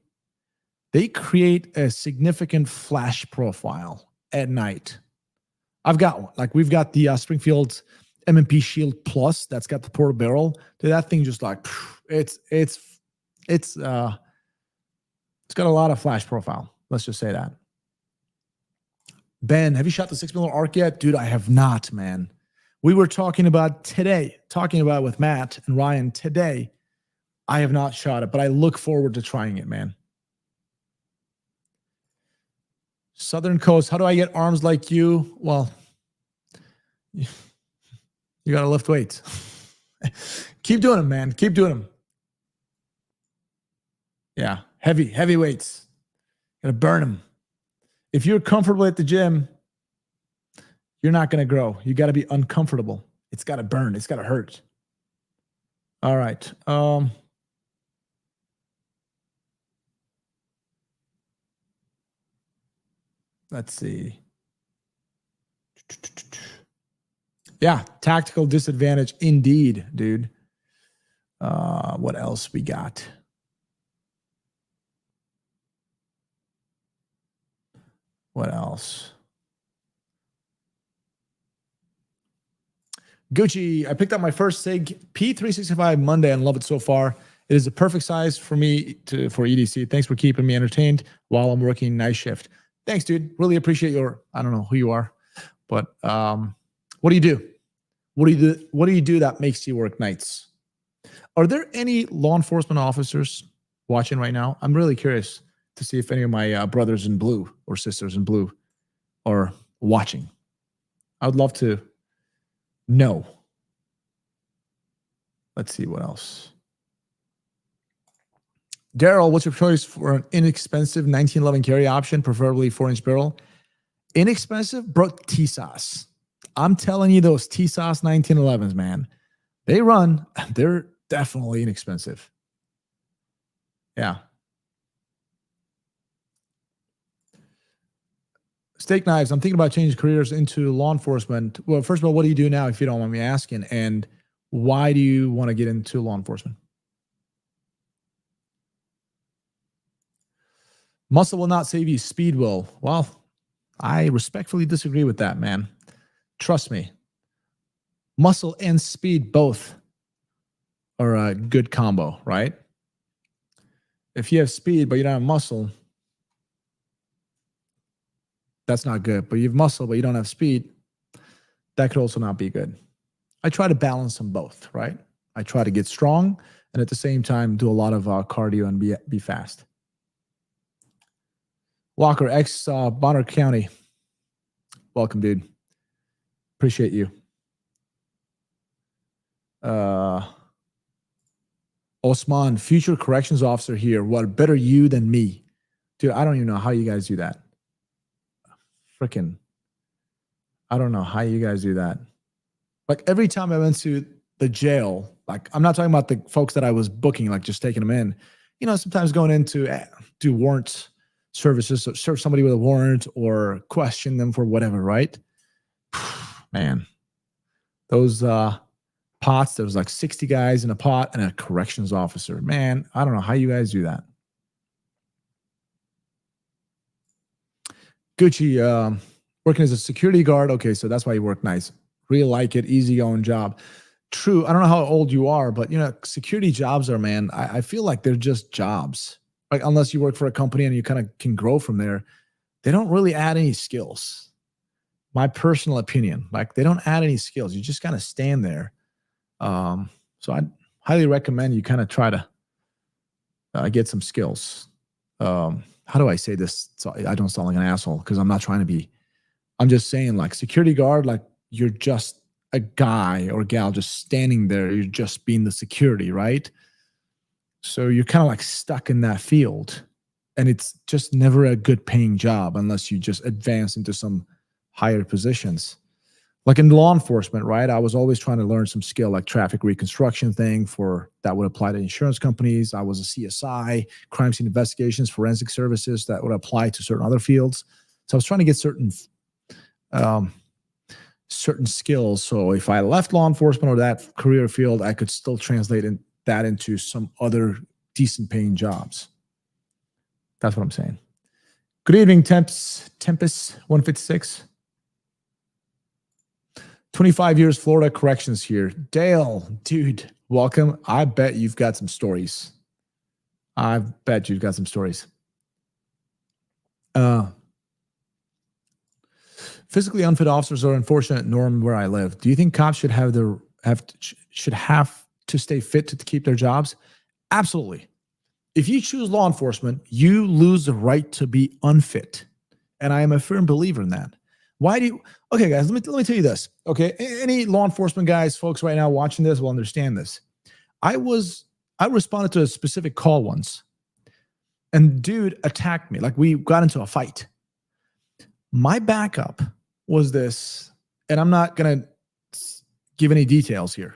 create a significant flash profile at night. I've got one. Like we've got the Springfield M&P Shield Plus that's got the ported barrel. Dude, that thing just like it's got a lot of flash profile. Let's just say that. Ben, have you shot the 6mm arc yet? Dude, I have not, man. We were talking about with Matt and Ryan today. I have not shot it, but I look forward to trying it, man. Southern Coast, how do I get arms like you? Well, you got to lift weights. Keep doing them, man. Keep doing them. Yeah, heavy weights. Got to burn them. If you're comfortable at the gym, you're not going to grow. You got to be uncomfortable. It's got to burn. It's got to hurt. All right. Let's see. Yeah, tactical disadvantage indeed, dude. What else we got? What else? Gucci, I picked up my first SIG P365 Monday and love it so far. It is a perfect size for me for EDC. Thanks for keeping me entertained while I'm working night shift. Thanks, dude. Really appreciate your, I don't know who you are, but what do you do? What do you do that makes you work nights? Are there any law enforcement officers watching right now? I'm really curious to see if any of my brothers in blue or sisters in blue are watching. I would love to know. Let's see what else. Daryl, what's your choice for an inexpensive 1911 carry option, preferably 4-inch barrel? Inexpensive? Bro, TSAS. I'm telling you, those TSAS 1911s, man, they run. They're definitely inexpensive. Yeah. Steak knives. I'm thinking about changing careers into law enforcement. Well, first of all, what do you do now, if you don't mind me asking? And why do you want to get into law enforcement? Muscle will not save you, speed will. Well, I respectfully disagree with that, man. Trust me. Muscle and speed both are a good combo, right? If you have speed, but you don't have muscle, that's not good. But you have muscle, but you don't have speed, that could also not be good. I try to balance them both, right? I try to get strong and at the same time do a lot of cardio and be fast. Walker, ex Bonner County. Welcome, dude. Appreciate you. Osman, future corrections officer here. What, better you than me? Dude, I don't even know how you guys do that. Freaking, I don't know how you guys do that. Like every time I went to the jail, like I'm not talking about the folks that I was booking, like just taking them in. You know, sometimes going in to do warrant services, so serve somebody with a warrant or question them for whatever, right? Man, those pots, there was like 60 guys in a pot and a corrections officer. Man, I don't know how you guys do that. Gucci, working as a security guard. Okay, so that's why you work nice. Really like it, easygoing job. True. I don't know how old you are, but you know, security jobs are, man, I feel like they're just jobs. Like unless you work for a company and you kind of can grow from there, they don't really add any skills. My personal opinion, like they don't add any skills. You just kind of stand there. So I highly recommend you kind of try to get some skills. How do I say this so I don't sound like an asshole? Because I'm not trying to be. I'm just saying, like security guard, like you're just a guy or gal just standing there. You're just being the security, right? So you're kind of like stuck in that field, and it's just never a good paying job unless you just advance into some higher positions. Like in law enforcement, right? I was always trying to learn some skill like traffic reconstruction thing for that would apply to insurance companies. I was a CSI, crime scene investigations, forensic services that would apply to certain other fields. So I was trying to get certain skills. So if I left law enforcement or that career field, I could still translate that into some other decent paying jobs. That's what I'm saying. Good evening, Tempest 156. 25 years Florida corrections here. Dale, dude, welcome. I bet you've got some stories. I bet you've got some stories. Physically unfit officers are an unfortunate norm where I live. Do you think cops should have to stay fit to keep their jobs? Absolutely. If you choose law enforcement, you lose the right to be unfit. And I am a firm believer in that. Why do you? Okay, guys, let me tell you this. Okay, any law enforcement guys, folks right now watching this will understand this. I responded to a specific call once, and dude attacked me. Like we got into a fight. My backup was this, and I'm not gonna give any details here.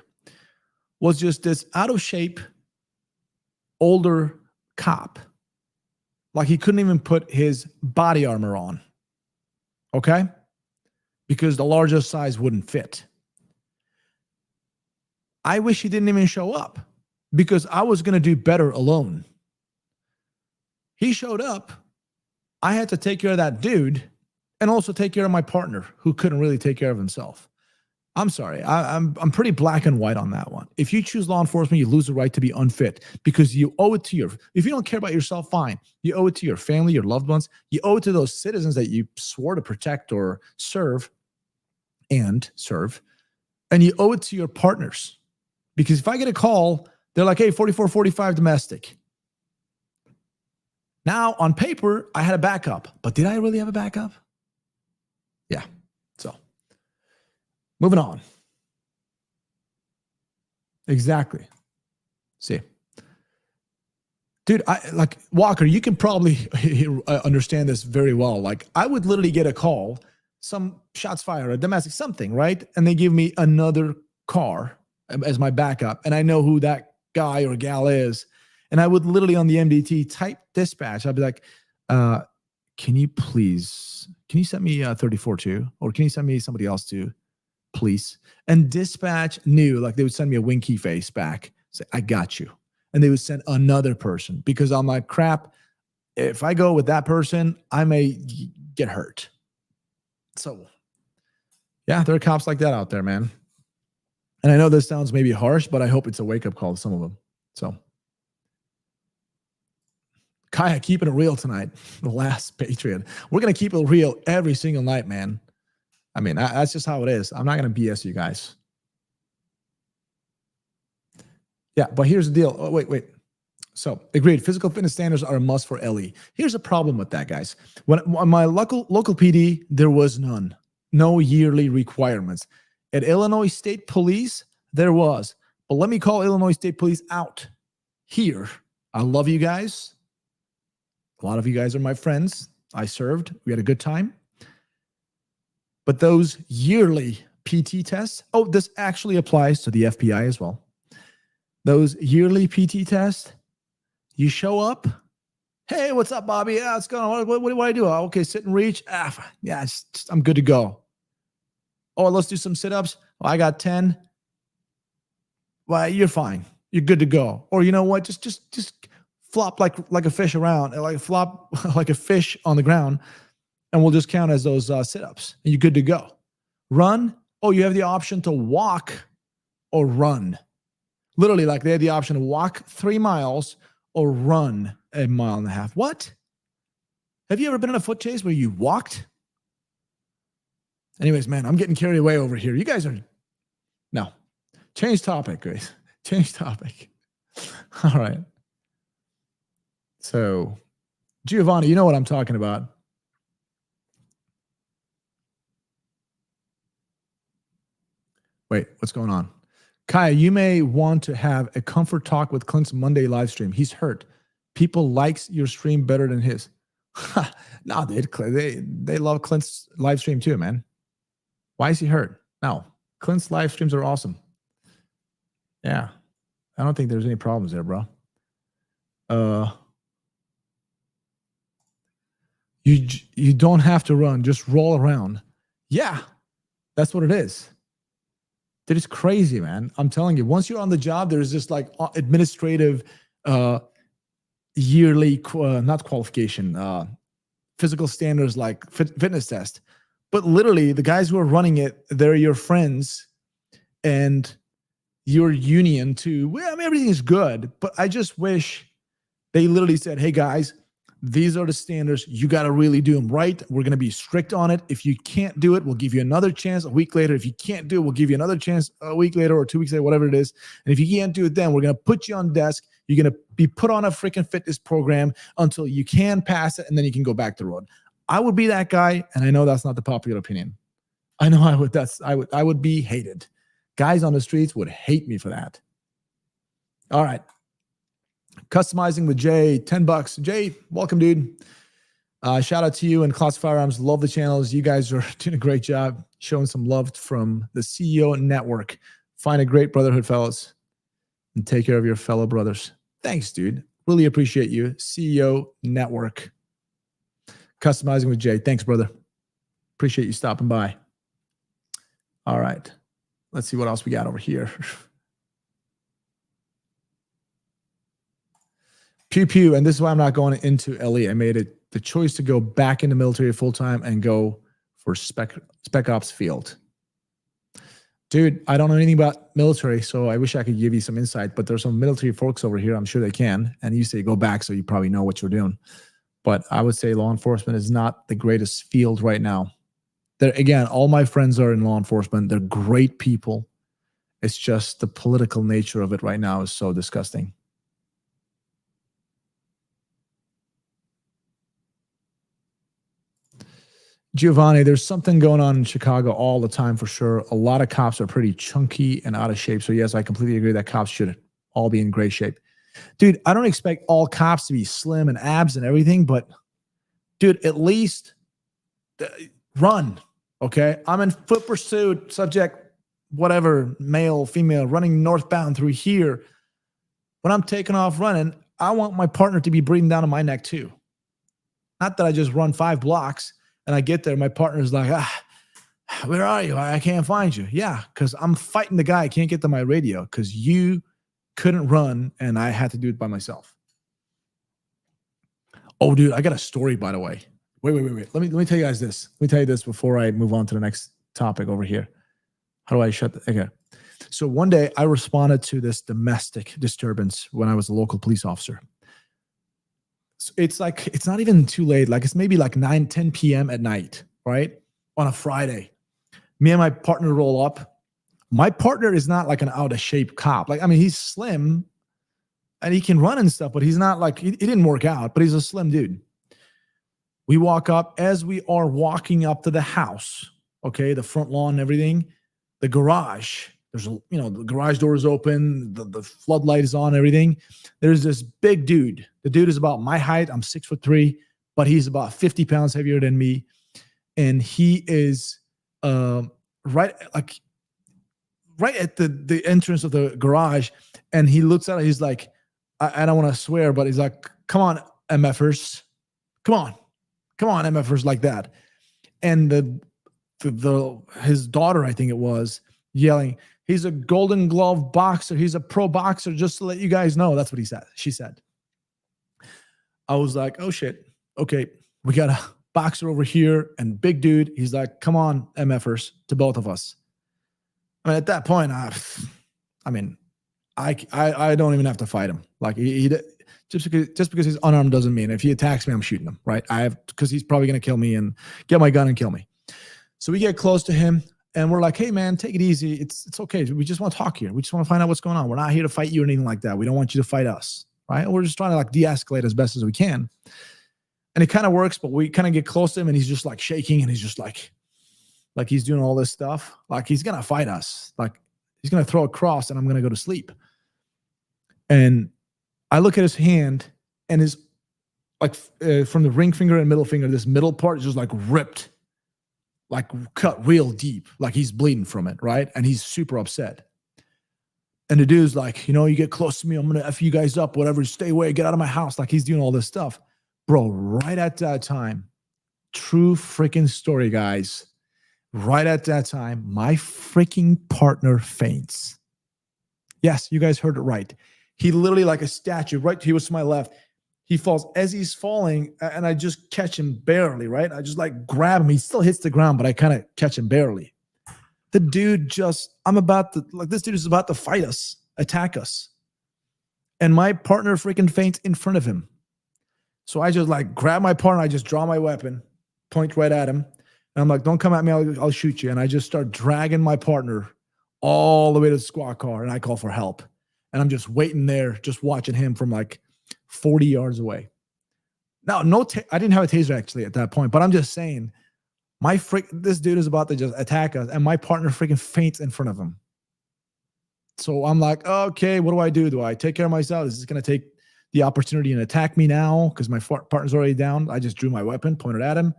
Was just this out of shape, older cop. Like he couldn't even put his body armor on. Okay? Because the larger size wouldn't fit. I wish he didn't even show up because I was going to do better alone. He showed up. I had to take care of that dude and also take care of my partner who couldn't really take care of himself. I'm sorry. I'm pretty black and white on that one. If you choose law enforcement, you lose the right to be unfit because you owe it to if you don't care about yourself, fine. You owe it to your family, your loved ones. You owe it to those citizens that you swore to protect or serve. And you owe it to your partners. Because if I get a call, they're like, hey, 4445 domestic. Now, on paper, I had a backup. But did I really have a backup? Yeah. So, moving on. Exactly. See. Dude, Walker, you can probably understand this very well. Like, I would literally get a call, some shots fired, a domestic something, right? And they give me another car as my backup. And I know who that guy or gal is. And I would literally on the MDT type dispatch. I'd be like, can you send me 34-2? Or can you send me somebody else too, please? And dispatch knew, like they would send me a winky face back. Say, I got you. And they would send another person because I'm like, crap, if I go with that person, I may get hurt. So, yeah, there are cops like that out there, man. And I know this sounds maybe harsh, but I hope it's a wake-up call to some of them. So, Kaya, keeping it real tonight. The last Patriot. We're going to keep it real every single night, man. I mean, that's just how it is. I'm not going to BS you guys. Yeah, but here's the deal. Oh, wait. So, agreed. Physical fitness standards are a must for LE. Here's a problem with that, guys. When on my local PD, there was no yearly requirements. At Illinois State Police, there was, But let me call Illinois State Police out here. I love you guys. A lot of you guys are my friends. I served. We had a good time. But those yearly PT tests, oh, this actually applies to the FBI as well. Those yearly PT tests, you show up. Hey, what's up, Bobby? Yeah, what's going on? What do I do? Oh, okay, sit and reach. Yeah, I'm good to go. Oh, let's do some sit-ups. Oh, I got 10. Well, you're fine. You're good to go. Or you know what? Just flop like a fish around, like flop like a fish on the ground, and we'll just count as those sit-ups. And you're good to go. Run. Oh, you have the option to walk or run. Literally, like they had the option to walk 3 miles or run 1.5 miles. What? Have you ever been in a foot chase where you walked? Anyways, man, I'm getting carried away over here. You guys are, no. Change topic, guys. Change topic. All right. So, Giovanni, you know what I'm talking about. Wait, what's going on? Kaya, you may want to have a comfort talk with Clint's Monday live stream. He's hurt. People likes your stream better than his. No, they love Clint's live stream too, man. Why is he hurt? No, Clint's live streams are awesome. Yeah, I don't think there's any problems there, bro. You don't have to run, just roll around. Yeah, that's what it is. That is crazy, man. I'm telling you, once you're on the job, there's this like administrative yearly, not qualification, physical standards like fitness test. But literally, the guys who are running it, they're your friends and your union too. Well, I mean, everything is good, but I just wish they literally said, hey, guys, these are the standards. You got to really do them right. We're going to be strict on it. If you can't do it, we'll give you another chance a week later. If you can't do it, we'll give you another chance a week later or 2 weeks later, whatever it is. And if you can't do it then, we're going to put you on desk. You're going to be put on a freaking fitness program until you can pass it, and then you can go back to the road. I would be that guy, and I know that's not the popular opinion. I know I would. I would be hated. Guys on the streets would hate me for that. All right. Customizing with Jay, $10. Jay, welcome, dude. Shout out to you and Class Firearms. Love the channels. You guys are doing a great job showing some love from the CEO Network. Find a great brotherhood, fellas, and take care of your fellow brothers. Thanks, dude. Really appreciate you. CEO Network. Customizing with Jay. Thanks, brother. Appreciate you stopping by. All right. Let's see what else we got over here. Pew pew, and this is why I'm not going into LE. I made it the choice to go back in the military full time and go for spec ops field. Dude, I don't know anything about military, so I wish I could give you some insight. But there's some military folks over here. I'm sure they can. And you say go back, so you probably know what you're doing. But I would say law enforcement is not the greatest field right now. There again, all my friends are in law enforcement. They're great people. It's just the political nature of it right now is so disgusting. Giovanni, there's something going on in Chicago all the time for sure. A lot of cops are pretty chunky and out of shape. So yes, I completely agree that cops should all be in great shape. Dude, I don't expect all cops to be slim and abs and everything, but dude, at least run, okay? I'm in foot pursuit, subject, whatever, male, female, running northbound through here. When I'm taking off running, I want my partner to be breathing down on my neck too. Not that I just run 5 blocks and I get there, my partner's like, where are you? I can't find you. Yeah, because I'm fighting the guy. I can't get to my radio because you couldn't run and I had to do it by myself. Oh, dude, I got a story, by the way. Wait. Let me tell you guys this. Let me tell you this before I move on to the next topic over here. How do I shut the, okay. So one day I responded to this domestic disturbance when I was a local police officer. So it's like, it's not even too late. Like it's maybe like 9, 10 p.m. at night, right? On a Friday. Me and my partner roll up. My partner is not like an out of shape cop. Like, I mean, he's slim and he can run and stuff, but he's not like, he didn't work out, but he's a slim dude. We walk up. As we are walking up to the house, okay, the front lawn and everything, the garage, There's a, the garage door is open, the floodlight is on, everything. There's this big dude. The dude is about my height. I'm 6'3", but he's about 50 pounds heavier than me. And he is right at the entrance of the garage. And he looks at it. He's like, I don't want to swear, but he's like, come on, MFers. Come on, MFers, like that. And his daughter, I think it was, yelling, he's a Golden Glove boxer. He's a pro boxer, just to let you guys know. That's what she said. I was like, oh shit. Okay. We got a boxer over here and big dude. He's like, come on, MFers, to both of us. I mean, at that point, I don't even have to fight him. Like just because he's unarmed doesn't mean if he attacks me, I'm shooting him, right? Because he's probably going to kill me and get my gun and kill me. So we get close to him and we're like, hey man, take it easy. It's okay. We just want to talk here. We just want to find out what's going on. We're not here to fight you or anything like that. We don't want you to fight us, right? We're just trying to like de-escalate as best as we can. And it kind of works, but we kind of get close to him and he's just like shaking and he's just like he's doing all this stuff. Like he's going to fight us. Like he's going to throw a cross and I'm going to go to sleep. And I look at his hand and his from the ring finger and middle finger, this middle part is just like ripped, like cut real deep, like he's bleeding from it, right? And he's super upset. And the dude's like, you get close to me, I'm going to F you guys up, whatever, stay away, get out of my house. Like he's doing all this stuff. Bro, right at that time, true freaking story, guys. Right at that time, my freaking partner faints. Yes, you guys heard it right. He literally, like a statue, right? He was to my left. He falls as he's falling, and I just catch him barely, right? I just like grab him. He still hits the ground, but I kind of catch him barely. The dude this dude is about to fight us, attack us. And my partner freaking faints in front of him. So I just like grab my partner. I just draw my weapon, point right at him. And I'm like, don't come at me. I'll shoot you. And I just start dragging my partner all the way to the squad car. And I call for help. And I'm just waiting there, just watching him from like 40 yards away. Now, I didn't have a taser actually at that point, but I'm just saying, this dude is about to just attack us, and my partner freaking faints in front of him. So I'm like, okay, what do I do? Do I take care of myself? Is this going to take the opportunity and attack me now? Because my partner's already down. I just drew my weapon, pointed at him.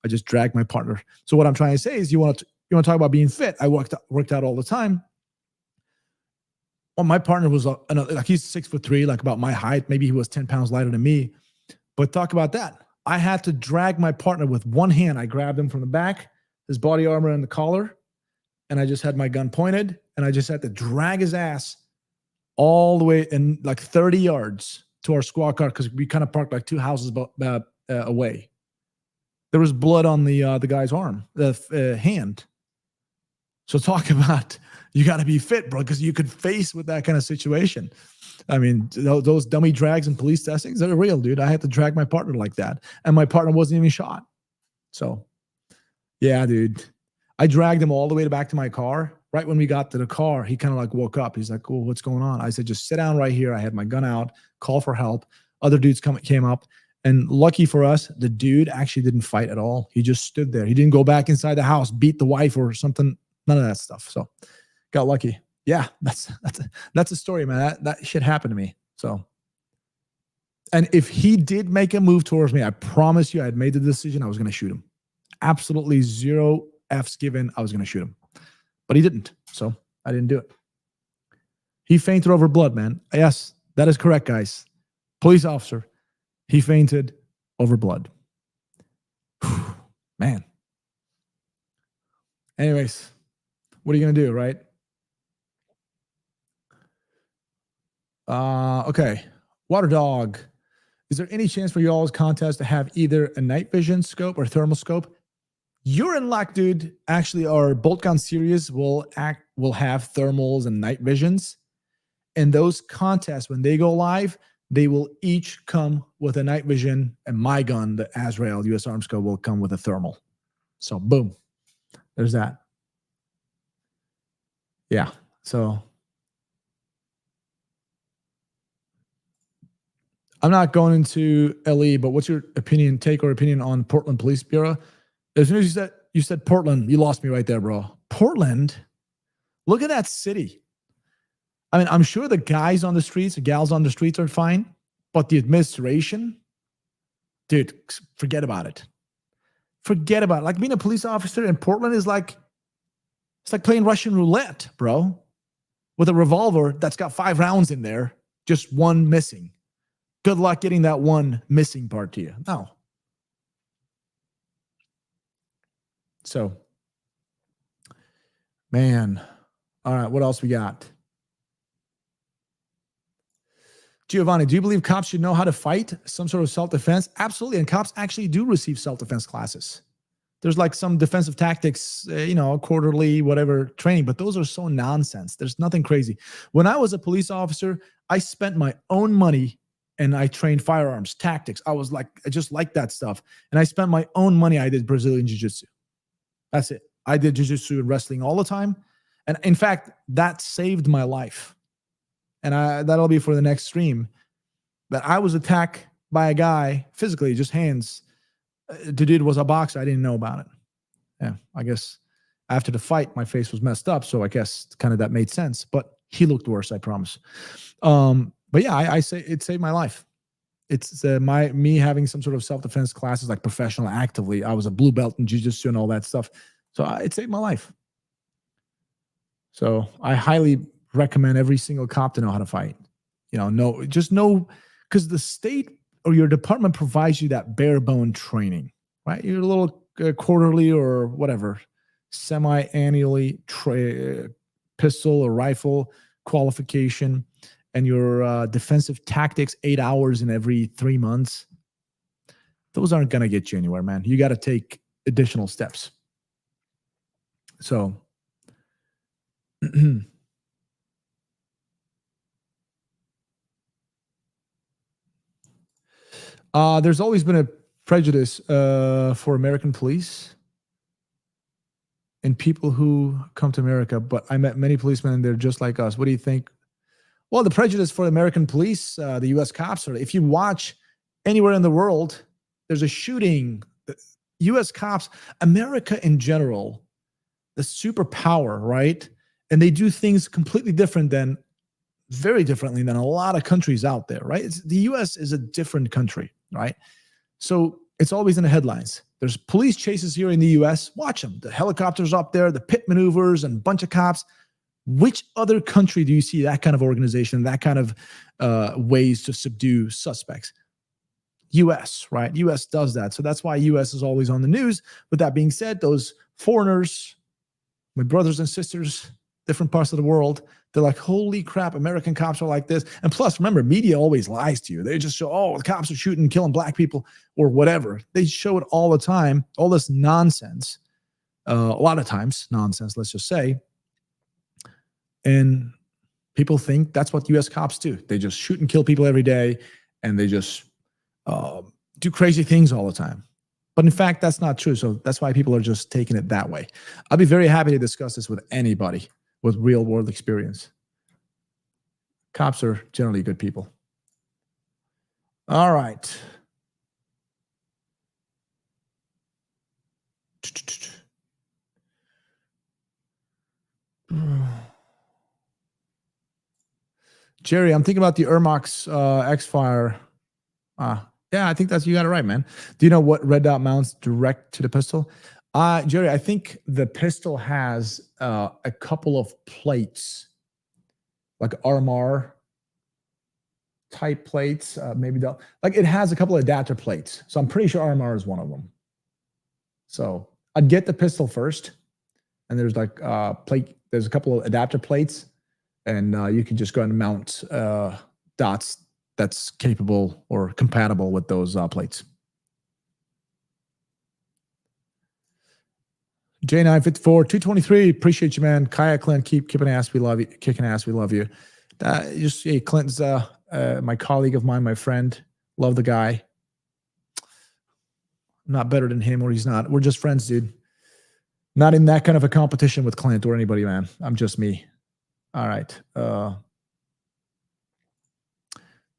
I just dragged my partner. So what I'm trying to say is, you want to talk about being fit? I worked out all the time. Well, my partner was like he's 6'3", like about my height. Maybe he was 10 pounds lighter than me. But talk about that. I had to drag my partner with one hand. I grabbed him from the back, his body armor and the collar, and I just had my gun pointed, and I just had to drag his ass all the way in like 30 yards to our squad car, because we kind of parked like two houses away. There was blood on the guy's arm, the hand. So talk about, you got to be fit, bro, because you could face with that kind of situation. I mean, those dummy drags and police testings, they're real, dude. I had to drag my partner like that, and my partner wasn't even shot. So, yeah, dude. I dragged him all the way back to my car. Right when we got to the car, he kind of like woke up. He's like, "Oh, what's going on?" I said, "Just sit down right here." I had my gun out, call for help. Other dudes came up. And lucky for us, the dude actually didn't fight at all. He just stood there. He didn't go back inside the house, beat the wife or something. None of that stuff. So got lucky. Yeah, that's a story, man. That shit happened to me. So, and if he did make a move towards me, I promise you, I had made the decision I was going to shoot him. Absolutely zero F's given. I was going to shoot him, but he didn't. So I didn't do it. He fainted over blood, man. Yes, that is correct, guys. Police officer. He fainted over blood. Whew, man. Anyways, what are you going to do, right? Okay. Water Dog. Is there any chance for y'all's contest to have either a night vision scope or thermal scope? You're in luck, dude. Actually, our bolt gun series will have thermals and night visions. And those contests, when they go live, they will each come with a night vision, and my gun, the Azrael US Arms Scope, will come with a thermal. So boom, there's that. Yeah. So I'm not going into LE, but what's your take or opinion on Portland Police Bureau? As soon as you said Portland, you lost me right there, bro. Portland? Look at that city. I mean, I'm sure the guys on the streets, the gals on the streets are fine, but the administration, dude, forget about it. Forget about it. Like being a police officer in Portland is like, it's like playing Russian roulette, bro, with a revolver that's got 5 rounds in there, just one missing. Good luck getting that one missing part to you. No. So, man. All right, what else we got? Giovanni, do you believe cops should know how to fight? Some sort of self-defense? Absolutely. And cops actually do receive self-defense classes. There's like some defensive tactics, quarterly, whatever training, but those are so nonsense. There's nothing crazy. When I was a police officer, I spent my own money and I trained firearms, tactics. I just like that stuff. And I spent my own money. I did Brazilian Jiu-Jitsu. That's it. I did Jiu-Jitsu and wrestling all the time. And in fact, that saved my life. And that'll be for the next stream. That I was attacked by a guy physically, just hands. The dude was a boxer. I didn't know about it. Yeah, I guess after the fight, my face was messed up. So I guess kind of that made sense. But he looked worse, I promise. But yeah, I say it saved my life. It's me having some sort of self-defense classes, like professional, actively. I was a blue belt in jiu-jitsu and all that stuff. So it saved my life. So I highly recommend every single cop to know how to fight. Just know, because the state or your department provides you that bare bone training, right? Your little quarterly or whatever, semi-annually pistol or rifle qualification, and your defensive tactics 8 hours in every 3 months. Those aren't going to get you anywhere, man. You got to take additional steps. So, there's always been a prejudice for American police and people who come to America, but I met many policemen and they're just like us. What do you think? Well, the prejudice for American police, the U.S. cops, if you watch anywhere in the world, there's a shooting. U.S. cops, America in general, the superpower, right? And they do things completely very differently than a lot of countries out there, right? The U.S. is a different country, right? So it's always in the headlines. There's police chases here in the U.S. Watch them. The helicopters up there, the pit maneuvers, and a bunch of cops. Which other country do you see that kind of organization, that kind of ways to subdue suspects? U.S., right? U.S. does that. So that's why U.S. is always on the news. With that being said, those foreigners, my brothers and sisters, different parts of the world, they're like, holy crap, American cops are like this. And plus, remember, media always lies to you. They just show, the cops are shooting, killing black people or whatever. They show it all the time, all this nonsense. A lot of times, nonsense, let's just say. And people think that's what U.S. cops do. They just shoot and kill people every day, and they just do crazy things all the time. But in fact, that's not true. So that's why people are just taking it that way. I'll be very happy to discuss this with anybody with real world experience. Cops are generally good people. All right. Jerry, I'm thinking about the Ermax X-Fire. Yeah, I think you got it right, man. Do you know what red dot mounts direct to the pistol? Jerry, I think the pistol has a couple of plates, like RMR type plates. Maybe it has a couple of adapter plates. So I'm pretty sure RMR is one of them. So I'd get the pistol first, and there's there's a couple of adapter plates, and you can just go ahead and mount dots that's capable or compatible with those plates. J954, 223. Appreciate you, man. Kaya Clint, keep kicking ass. We love you. Kicking ass. We love you. Clinton's my colleague of mine, my friend. Love the guy. I'm not better than him, or he's not. We're just friends, dude. Not in that kind of a competition with Clint or anybody, man. I'm just me. All right.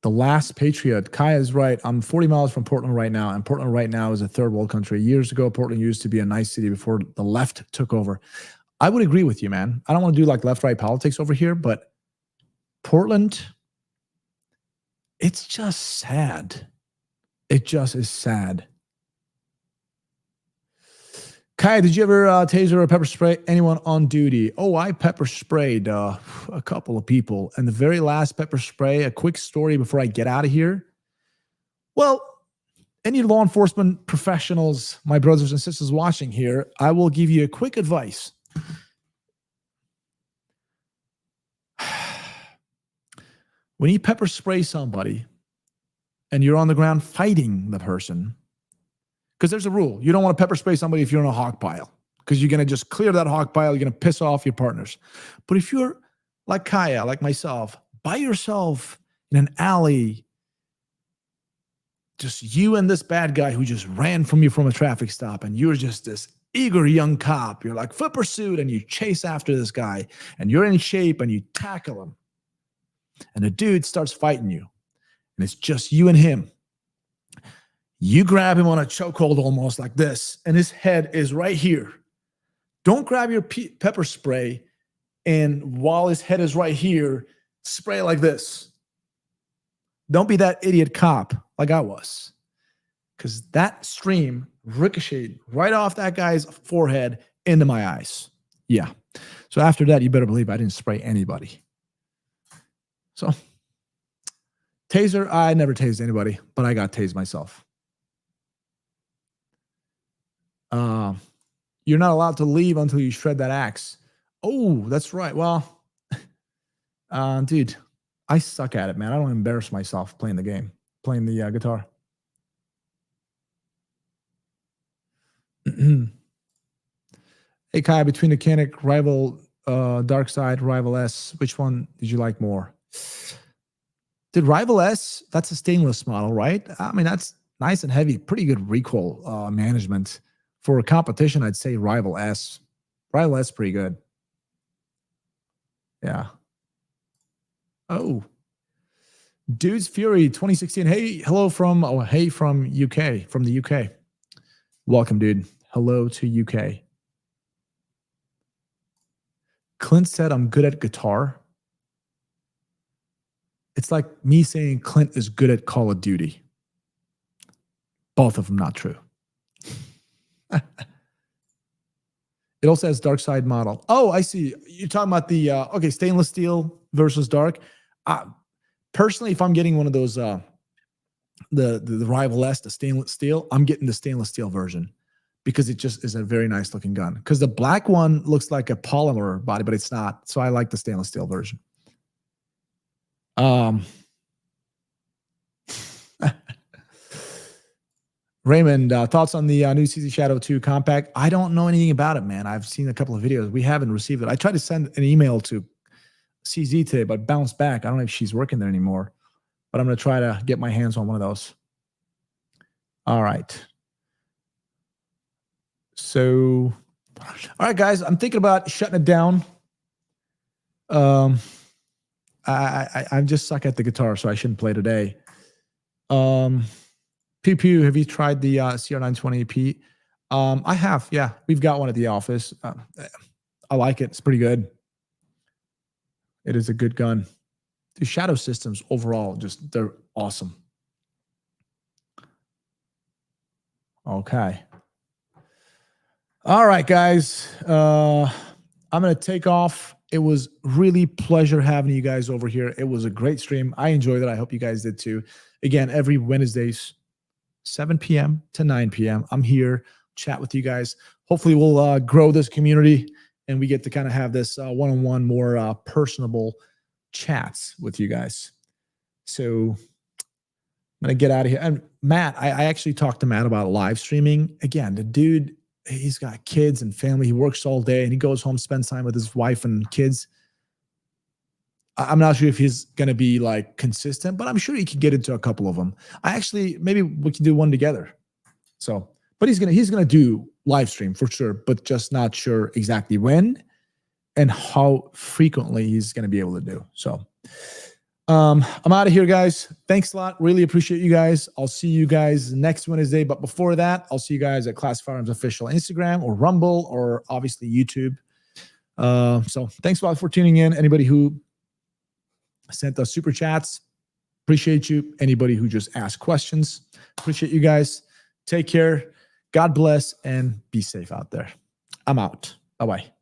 The Last Patriot. Kaya is right. I'm 40 miles from Portland right now, and Portland right now is a third world country. Years ago, Portland used to be a nice city before the left took over. I would agree with you, man. I don't want to do like left-right politics over here, but Portland, it's just sad. It just is sad. Kai, did you ever taser or pepper spray anyone on duty? Oh, I pepper sprayed a couple of people. And the very last pepper spray, a quick story before I get out of here. Well, any law enforcement professionals, my brothers and sisters watching here, I will give you a quick advice. When you pepper spray somebody and you're on the ground fighting the person, because there's a rule. You don't want to pepper spray somebody if you're in a hog pile, because you're going to just clear that hog pile. You're going to piss off your partners. But if you're like Kaya, like myself, by yourself in an alley, just you and this bad guy who just ran from you from a traffic stop, and you're just this eager young cop. You're like foot pursuit, and you chase after this guy, and you're in shape, and you tackle him. And the dude starts fighting you, and it's just you and him. You grab him on a chokehold almost like this, and his head is right here. Don't grab your pepper spray, and while his head is right here, spray like this. Don't be that idiot cop like I was, because that stream ricocheted right off that guy's forehead into my eyes. Yeah. So after that, you better believe I didn't spray anybody. So, taser, I never tased anybody, but I got tased myself. You're not allowed to leave until you shred that axe. Oh, that's right. Well, dude, I suck at it, man. I don't embarrass myself playing the game, playing the guitar. Hey, Kai, between the Canic Rival, Dark Side, Rival S, which one did you like more? Did Rival S, that's a stainless model, right? I mean, that's nice and heavy, pretty good recoil management. For a competition, I'd say Rival S. Rival S pretty good. Yeah. Oh. Dudes Fury 2016. Hey, hello from UK, from the UK. Welcome, dude. Hello to UK. Clint said I'm good at guitar. It's like me saying Clint is good at Call of Duty. Both of them not true. It also has dark side model. Oh, I see. You're talking about the okay, stainless steel versus dark. Personally, if I'm getting one of those the Rival S, the stainless steel, I'm getting the stainless steel version because it just is a very nice looking gun. Because the black one looks like a polymer body, but it's not. So I like the stainless steel version. Raymond, thoughts on the new CZ Shadow 2 compact? I don't know anything about it, man. I've seen a couple of videos. We haven't received it. I tried to send an email to CZ today, but bounced back. I don't know if she's working there anymore, but I'm going to try to get my hands on one of those. All right. So, all right, guys, I'm thinking about shutting it down. I just suck at the guitar, so I shouldn't play today. Pew Pew, have you tried the CR920P? I have, yeah. We've got one at the office. I like it. It's pretty good. It is a good gun. The Shadow systems overall, just they're awesome. Okay. All right, guys. I'm going to take off. It was really pleasure having you guys over here. It was a great stream. I enjoyed it. I hope you guys did too. Again, every Wednesdays, 7 p.m. to 9 p.m. I'm here, chat with you guys. Hopefully we'll grow this community and we get to kind of have this one-on-one, more personable chats with you guys. So I'm going to get out of here. And Matt, I actually talked to Matt about live streaming. Again, the dude, he's got kids and family. He works all day and he goes home, spends time with his wife and kids. I'm not sure if he's going to be like consistent, but I'm sure he can get into a couple of them. Maybe we can do one together. So, but he's going to do live stream for sure, but just not sure exactly when and how frequently he's going to be able to do. So, I'm out of here, guys. Thanks a lot. Really appreciate you guys. I'll see you guys next Wednesday. But before that, I'll see you guys at Classic Firearms Official Instagram or Rumble or obviously YouTube. So thanks a lot for tuning in. Anybody who sent us super chats, appreciate you. Anybody who just asked questions, appreciate you guys. Take care. God bless and be safe out there. I'm out. Bye-bye.